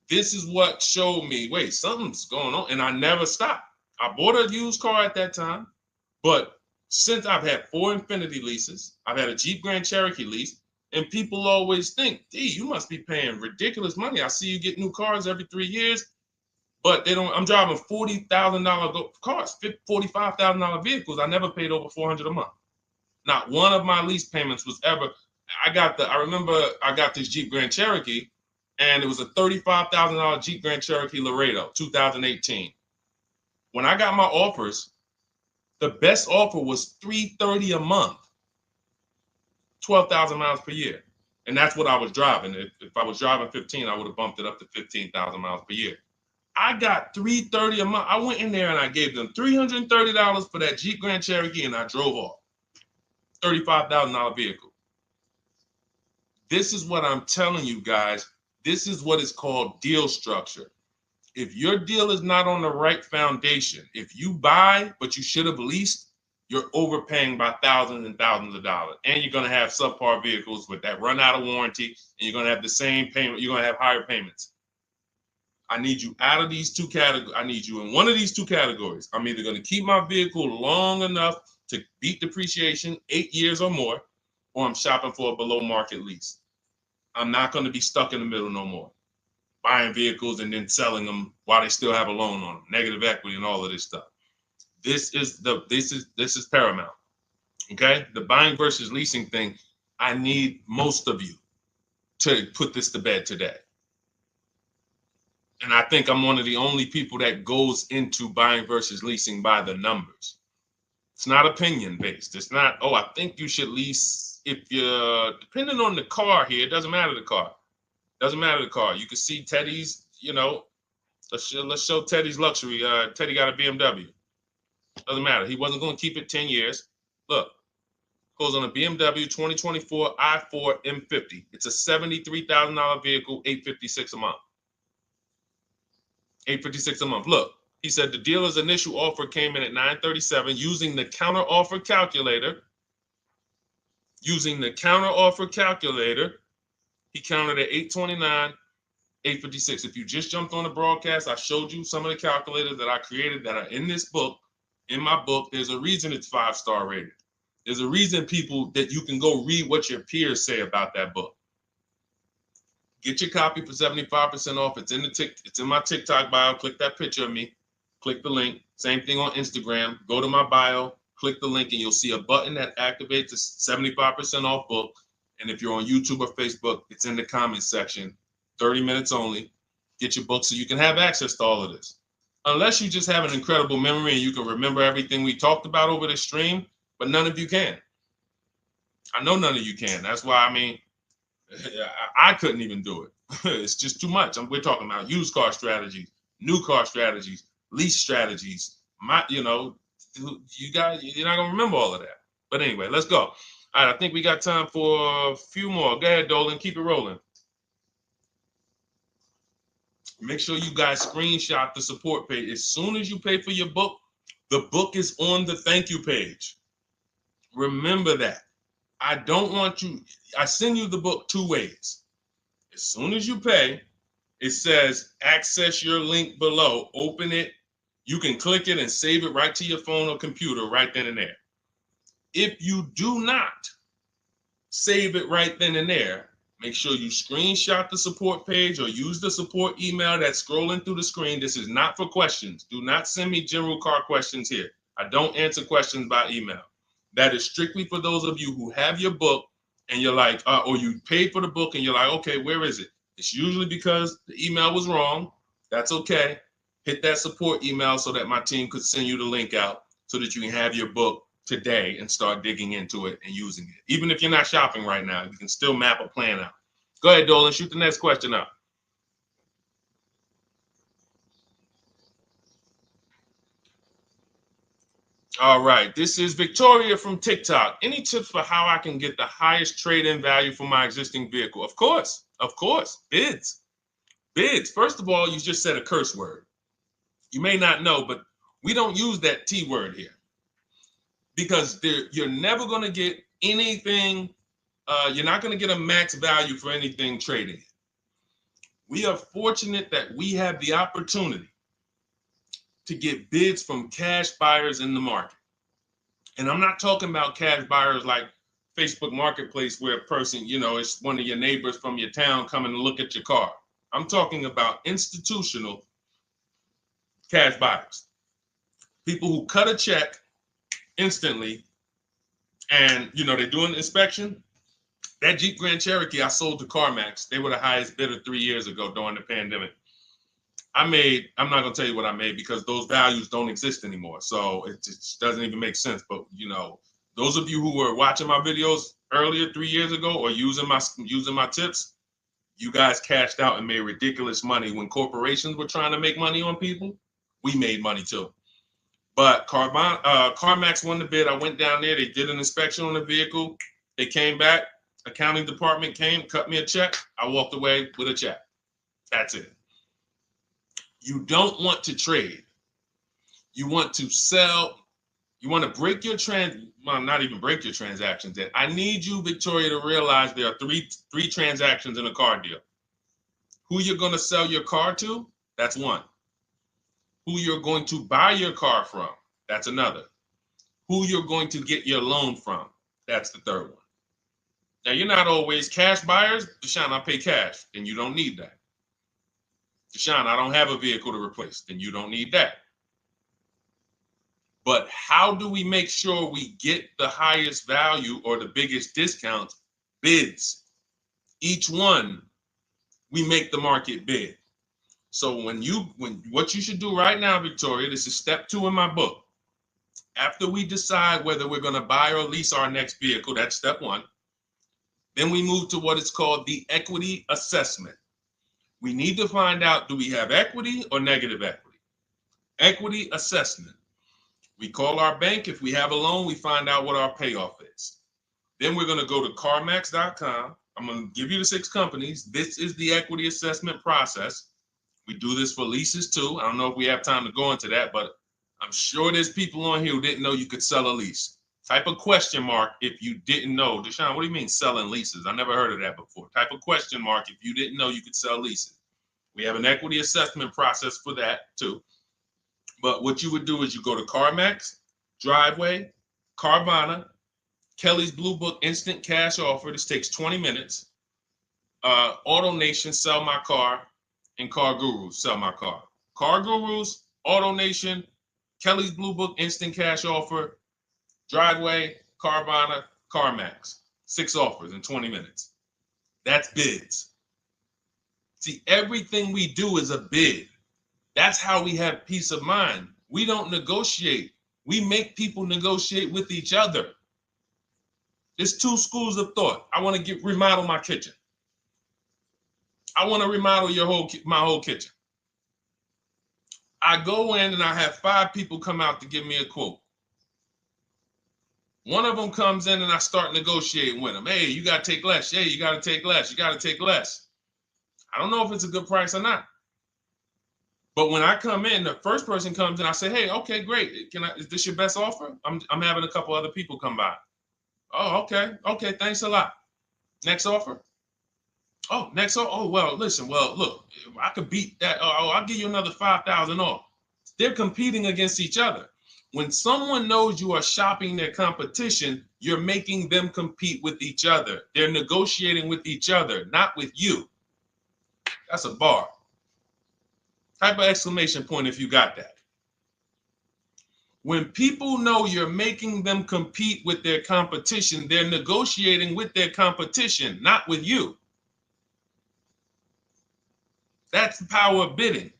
This is what showed me, wait, something's going on. And I never stopped. I bought a used car at that time. But since I've had 4 Infiniti leases, I've had a Jeep Grand Cherokee lease, and people always think, D, you must be paying ridiculous money. I see you get new cars every 3 years, but they don't. I'm driving $40,000 cars, $45,000 vehicles. I never paid over $400 a month. Not one of my lease payments was ever. I remember I got this Jeep Grand Cherokee, and it was a $35,000 Jeep Grand Cherokee Laredo, 2018. When I got my offers, the best offer was $330 a month. 12,000 miles per year. And that's what I was driving. If I was driving 15, I would have bumped it up to 15,000 miles per year. I got $330 a month. I went in there and I gave them $330 for that Jeep Grand Cherokee, and I drove off. $35,000 vehicle. This is what I'm telling you guys. This is what is called deal structure. If your deal is not on the right foundation, if you buy but you should have leased, you're overpaying by thousands and thousands of dollars. And you're going to have subpar vehicles with that run out of warranty, and you're going to have the same payment. You're going to have higher payments. I need you out of these 2 categories. I need you in one of these 2 categories. I'm either going to keep my vehicle long enough to beat depreciation, 8 years or more, or I'm shopping for a below market lease. I'm not going to be stuck in the middle no more, buying vehicles and then selling them while they still have a loan on them, negative equity and all of this stuff. This is paramount. Okay, the buying versus leasing thing. I need most of you to put this to bed today. And I think I'm one of the only people that goes into buying versus leasing by the numbers. It's not opinion based. It's not, oh, I think you should lease if you're, depending on the car here, it doesn't matter the car. Doesn't matter the car. You can see Teddy's, let's show Teddy's luxury. Teddy got a BMW. Doesn't matter. He wasn't going to keep it 10 years. Look, goes on a BMW 2024 i4 M50. It's a $73,000 vehicle, $856 a month. $856 a month. Look, he said the dealer's initial offer came in at $937 using the counter offer calculator. Using the counter offer calculator, he counted at $829. 8:56. If you just jumped on the broadcast, I showed you some of the calculators that I created that are in this book. In my book, there's a reason it's 5-star rated. There's a reason people that you can go read what your peers say about that book. Get your copy for 75% off. It's in my TikTok bio. Click that picture of me. Click the link. Same thing on Instagram. Go to my bio, click the link, and you'll see a button that activates the 75% off book. And if you're on YouTube or Facebook, it's in the comments section. 30 minutes only. Get your book so you can have access to all of this. Unless you just have an incredible memory and you can remember everything we talked about over the stream, but none of you can. I know none of you can. That's why, I mean, I couldn't even do it. It's just too much. We're talking about used car strategies, new car strategies, lease strategies. You guys, you're not gonna remember all of that. But anyway, let's go. All right, I think we got time for a few more. Go ahead, Dolan, keep it rolling. Make sure you guys screenshot the support page. As soon as you pay for your book, the book is on the thank you page. Remember that. I don't want you, I send you the book 2 ways. As soon as you pay, it says access your link below. Open it. You can click it and save it right to your phone or computer right then and there. If you do not save it right then and there, make sure you screenshot the support page or use the support email that's scrolling through the screen. This is not for questions. Do not send me general car questions here. I don't answer questions by email. That is strictly for those of you who have your book and you're like, or you paid for the book and you're like, okay, where is it? It's usually because the email was wrong. That's okay. Hit that support email so that my team could send you the link out so that you can have your book today and start digging into it and using it. Even if you're not shopping right now, you can still map a plan out. Go ahead, Dolan, shoot the next question up. All right, this is Victoria from TikTok. Any tips for how I can get the highest trade-in value for my existing vehicle? Of course, bids. Bids. First of all, you just said a curse word. You may not know, but we don't use that T word here because you're never going to get anything. You're not going to get a max value for anything trading. We are fortunate that we have the opportunity to get bids from cash buyers in the market. And I'm not talking about cash buyers like Facebook Marketplace where a person, it's one of your neighbors from your town coming to look at your car. I'm talking about institutional cash buyers. People who cut a check instantly and, they do an inspection. That Jeep Grand Cherokee I sold to CarMax, they were the highest bidder 3 years ago during the pandemic. I'm not going to tell you what I made because those values don't exist anymore. So it just doesn't even make sense. But, those of you who were watching my videos earlier 3 years ago or using my tips, you guys cashed out and made ridiculous money. When corporations were trying to make money on people, we made money too. But CarMax won the bid. I went down there. They did an inspection on the vehicle. They came back. Accounting department came, cut me a check. I walked away with a check. That's it. You don't want to trade. You want to sell. You want to break your not even break your transactions. I need you, Victoria, to realize there are three transactions in a car deal. Who you're going to sell your car to, that's one. Who you're going to buy your car from, that's another. Who you're going to get your loan from, that's the third one. Now, you're not always cash buyers. Deshone, I pay cash, then you don't need that. Deshone, I don't have a vehicle to replace, then you don't need that. But how do we make sure we get the highest value or the biggest discount? Bids. Each one, we make the market bid. So what you should do right now, Victoria, this is step 2 in my book. After we decide whether we're going to buy or lease our next vehicle, that's step 1. Then we move to what is called the equity assessment. We need to find out, do we have equity or negative equity? Equity assessment. We call our bank. If we have a loan, we find out what our payoff is. Then we're going to go to carmax.com. I'm going to give you the 6 companies. This is the equity assessment process. We do this for leases too. I don't know if we have time to go into that, but I'm sure there's people on here who didn't know you could sell a lease. Type a question mark if you didn't know. Deshone, what do you mean selling leases? I never heard of that before. Type a question mark if you didn't know you could sell leases. We have an equity assessment process for that too. But what you would do is you go to CarMax, Driveway, Carvana, Kelly's Blue Book Instant Cash Offer. This takes 20 minutes. Auto Nation, Sell My Car, and Car Gurus, Sell My Car. Car Gurus, Auto Nation, Kelly's Blue Book Instant Cash Offer, Driveway, Carvana, CarMax. 6 offers in 20 minutes. That's bids. See, everything we do is a bid. That's how we have peace of mind. We don't negotiate. We make people negotiate with each other. There's 2 schools of thought. I want to remodel my kitchen. I want to remodel my whole kitchen. I go in and I have 5 people come out to give me a quote. One of them comes in and I start negotiating with them. Hey, you got to take less. Hey, you got to take less. You got to take less. I don't know if it's a good price or not. But when I come in, the first person comes in, I say, hey, okay, great. Is this your best offer? I'm having a couple other people come by. Oh, okay. Okay, thanks a lot. Next offer? Oh, next offer? Oh, well, listen, look, I could beat that. Oh, I'll give you another 5,000 off. They're competing against each other. When someone knows you are shopping their competition, you're making them compete with each other. They're negotiating with each other, not with you. That's a bar. Type of exclamation point if you got that. When people know you're making them compete with their competition, they're negotiating with their competition, not with you. That's the power of bidding.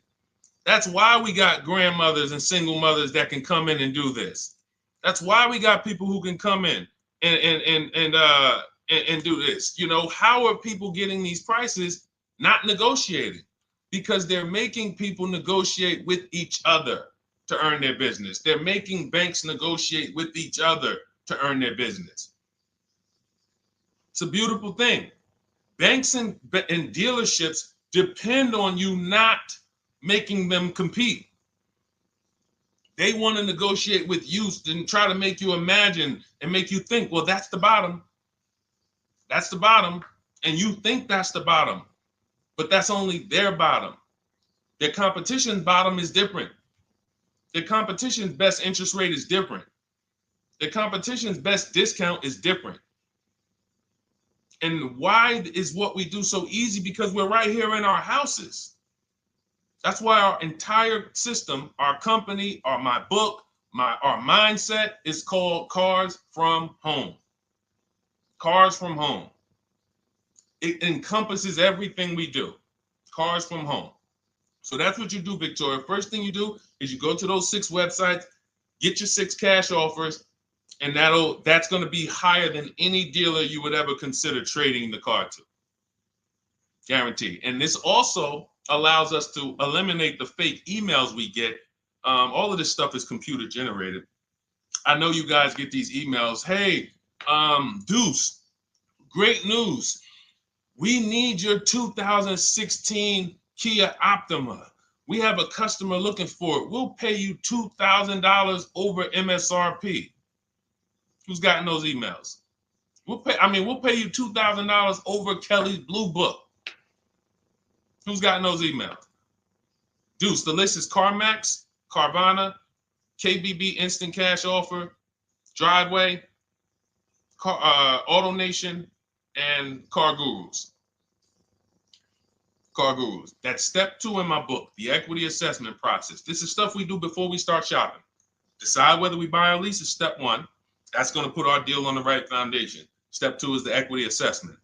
That's why we got grandmothers and single mothers that can come in and do this. That's why we got people who can come in and do this. You know, how are people getting these prices? Not negotiating, because they're making people negotiate with each other to earn their business. They're making banks negotiate with each other to earn their business. It's a beautiful thing. Banks and dealerships depend on you not making them compete. They want to negotiate with you and try to make you imagine and make you think, well, that's the bottom. That's the bottom. And you think that's the bottom, but that's only their bottom. Their competition's bottom is different. Their competition's best interest rate is different. Their competition's best discount is different. And why is what we do so easy? Because we're right here in our houses. That's why our entire system, our company, my book, our mindset is called Cars from Home. Cars from Home. It encompasses everything we do. Cars from Home. So that's what you do, Victoria. First thing you do is you go to those 6 websites, get your 6 cash offers, and that's going to be higher than any dealer you would ever consider trading the car to. Guaranteed. And this also allows us to eliminate the fake emails we get. All of this stuff is computer generated. I know you guys get these emails. Hey, Deuce, great news. We need your 2016 Kia Optima. We have a customer looking for it. We'll pay you $2,000 over MSRP. Who's gotten those emails? We'll pay you $2,000 over Kelly's Blue Book. Who's gotten those emails? Deuce, the list is CarMax, Carvana, KBB Instant Cash Offer, Driveway, Auto Nation, and Car Gurus. Car Gurus. That's step 2 in my book, the equity assessment process. This is stuff we do before we start shopping. Decide whether we buy or lease is step 1. That's going to put our deal on the right foundation. Step 2 is the equity assessment.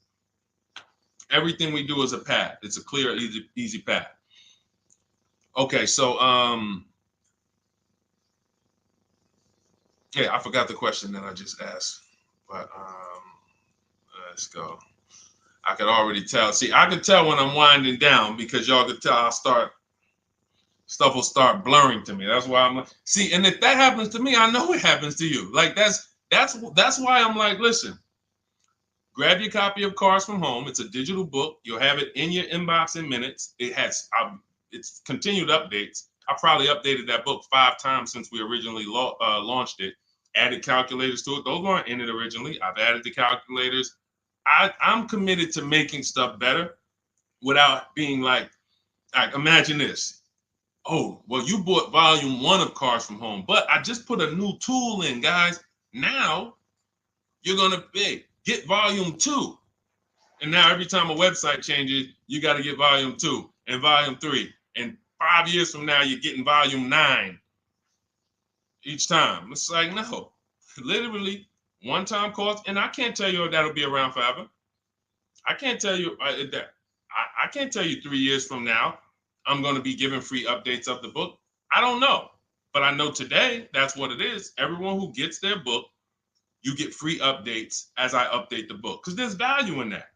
Everything we do is a path. It's a clear, easy path. Okay, so yeah, I forgot the question that I just asked, but let's go. I could already tell. See, I could tell when I'm winding down because y'all could tell stuff will start blurring to me. That's why I'm like, see, and if that happens to me, I know it happens to you. Like that's why I'm like, listen, grab your copy of Cars from Home. It's a digital book. You'll have it in your inbox in minutes. It's continued updates. I probably updated that book 5 times since we originally launched it. Added calculators to it. Those weren't in it originally. I've added the calculators. I'm committed to making stuff better without being like Like, imagine this. Oh, well, you bought volume 1 of Cars from Home, but I just put a new tool in, guys. Now you're going to get volume 2. And now every time a website changes, you got to get volume 2 and volume 3. And 5 years from now, you're getting volume 9 each time. It's like, no, literally one-time cost. And I can't tell you if that'll be around forever. I can't tell you that. I can't tell you 3 years from now I'm going to be giving free updates of the book. I don't know, but I know today that's what it is. Everyone who gets their book, you get free updates as I update the book, because there's value in that.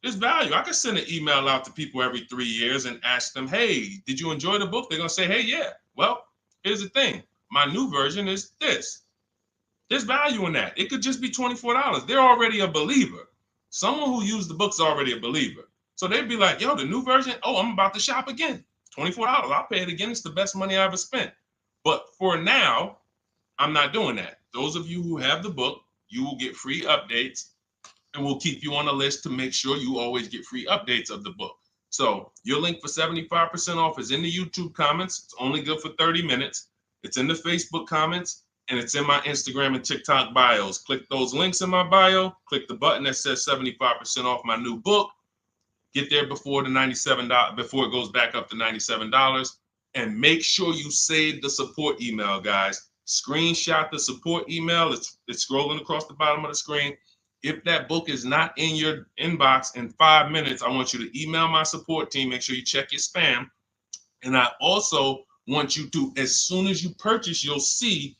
There's value. I can send an email out to people every 3 years and ask them, hey, did you enjoy the book? They're going to say, hey, yeah. Well, here's the thing. My new version is this. There's value in that. It could just be $24. They're already a believer. Someone who used the book's already a believer. So they'd be like, yo, the new version, oh, I'm about to shop again. $24. I'll pay it again. It's the best money I ever spent. But for now, I'm not doing that. Those of you who have the book, you will get free updates, and we'll keep you on the list to make sure you always get free updates of the book. So your link for 75% off is in the YouTube comments. It's only good for 30 minutes. It's in the Facebook comments, and it's in my Instagram and TikTok bios. Click those links in my bio. Click the button that says 75% off my new book. Get there before the $97, before it goes back up to $97. And make sure you save the support email, guys. Screenshot the support email. It's scrolling across the bottom of the screen. If that book is not in your inbox in 5 minutes, I want you to email my support team. Make sure you check your spam. And I also want you to, as soon as you purchase, you'll see,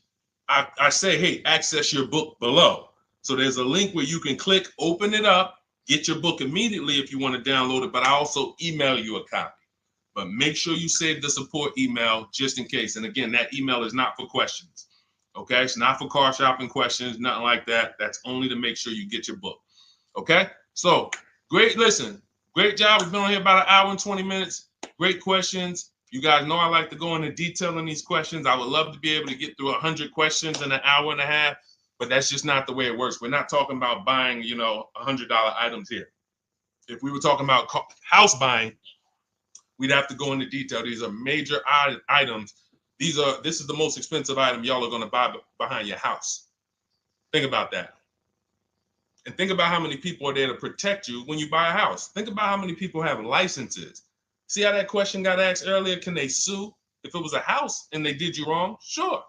I say, hey, access your book below. So there's a link where you can click, open it up, get your book immediately if you want to download it, but I also email you a copy. But make sure you save the support email just in case. And again, that email is not for questions. Okay, it's not for car shopping questions, nothing like that. That's only to make sure you get your book. Okay, so great. Listen, great job. We've been on here about 1 hour and 20 minutes. Great questions. You guys know I like to go into detail in these questions. I would love to be able to get through 100 questions in 1.5 hours, but that's just not the way it works. We're not talking about buying, $100 items here. If we were talking about house buying, we'd have to go into detail. These are major items. This is the most expensive item y'all are going to buy behind your house. Think about that. And think about how many people are there to protect you when you buy a house. Think about how many people have licenses. See how that question got asked earlier? Can they sue if it was a house and they did you wrong? Sure.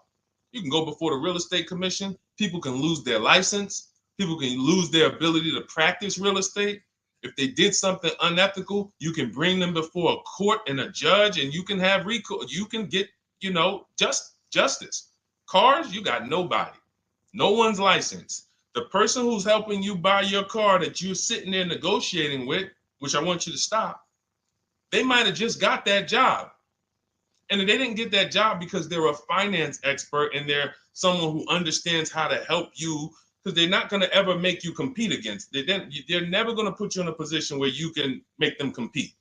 You can go before the real estate commission. People can lose their license. People can lose their ability to practice real estate. If they did something unethical, you can bring them before a court and a judge, and you can have recourse. You can get, justice. Cars, you got nobody. No one's licensed. The person who's helping you buy your car that you're sitting there negotiating with, which I want you to stop, they might have just got that job. And they didn't get that job because they're a finance expert and they're someone who understands how to help you, because they're not going to ever make you compete against. They're never going to put you in a position where you can make them compete.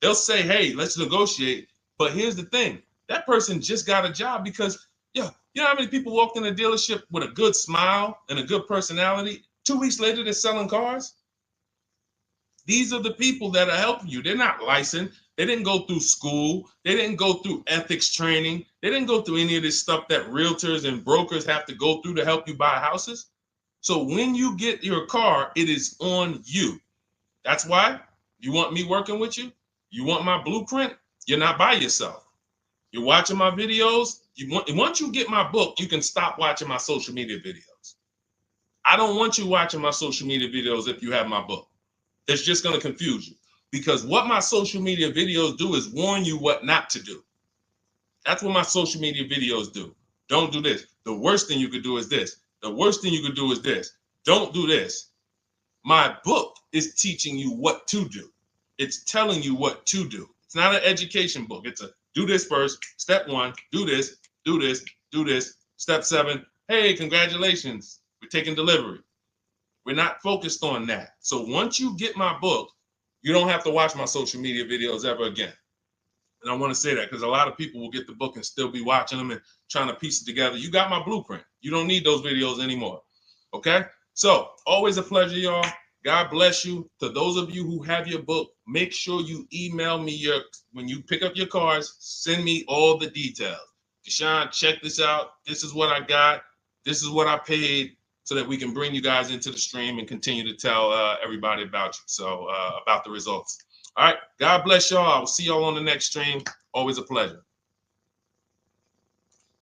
They'll say, hey, let's negotiate. But here's the thing. That person just got a job because, you know how many people walked in a dealership with a good smile and a good personality? 2 weeks later, they're selling cars. These are the people that are helping you. They're not licensed. They didn't go through school. They didn't go through ethics training. They didn't go through any of this stuff that realtors and brokers have to go through to help you buy houses. So when you get your car, it is on you. That's why you want me working with you. You want my blueprint. You're not by yourself. You're watching my videos. Once you get my book, you can stop watching my social media videos. I don't want you watching my social media videos if you have my book. It's just going to confuse you, because what my social media videos do is warn you what not to do. That's what my social media videos do. Don't do this. The worst thing you could do is this. The worst thing you could do is this. Don't do this. My book is teaching you what to do. It's telling you what to do. It's not an education book. It's a do this first. Step 1, do this, do this, do this. Step 7, hey, congratulations, we're taking delivery. We're not focused on that. So once you get my book, you don't have to watch my social media videos ever again. And I want to say that because a lot of people will get the book and still be watching them and trying to piece it together. You got my blueprint. You don't need those videos anymore. Okay? So always a pleasure, y'all. God bless you. To those of you who have your book, make sure you email me when you pick up your cars, send me all the details. Deshone, check this out. This is what I got. This is what I paid, so that we can bring you guys into the stream and continue to tell everybody about you. So about the results. All right. God bless y'all. I will see y'all on the next stream. Always a pleasure.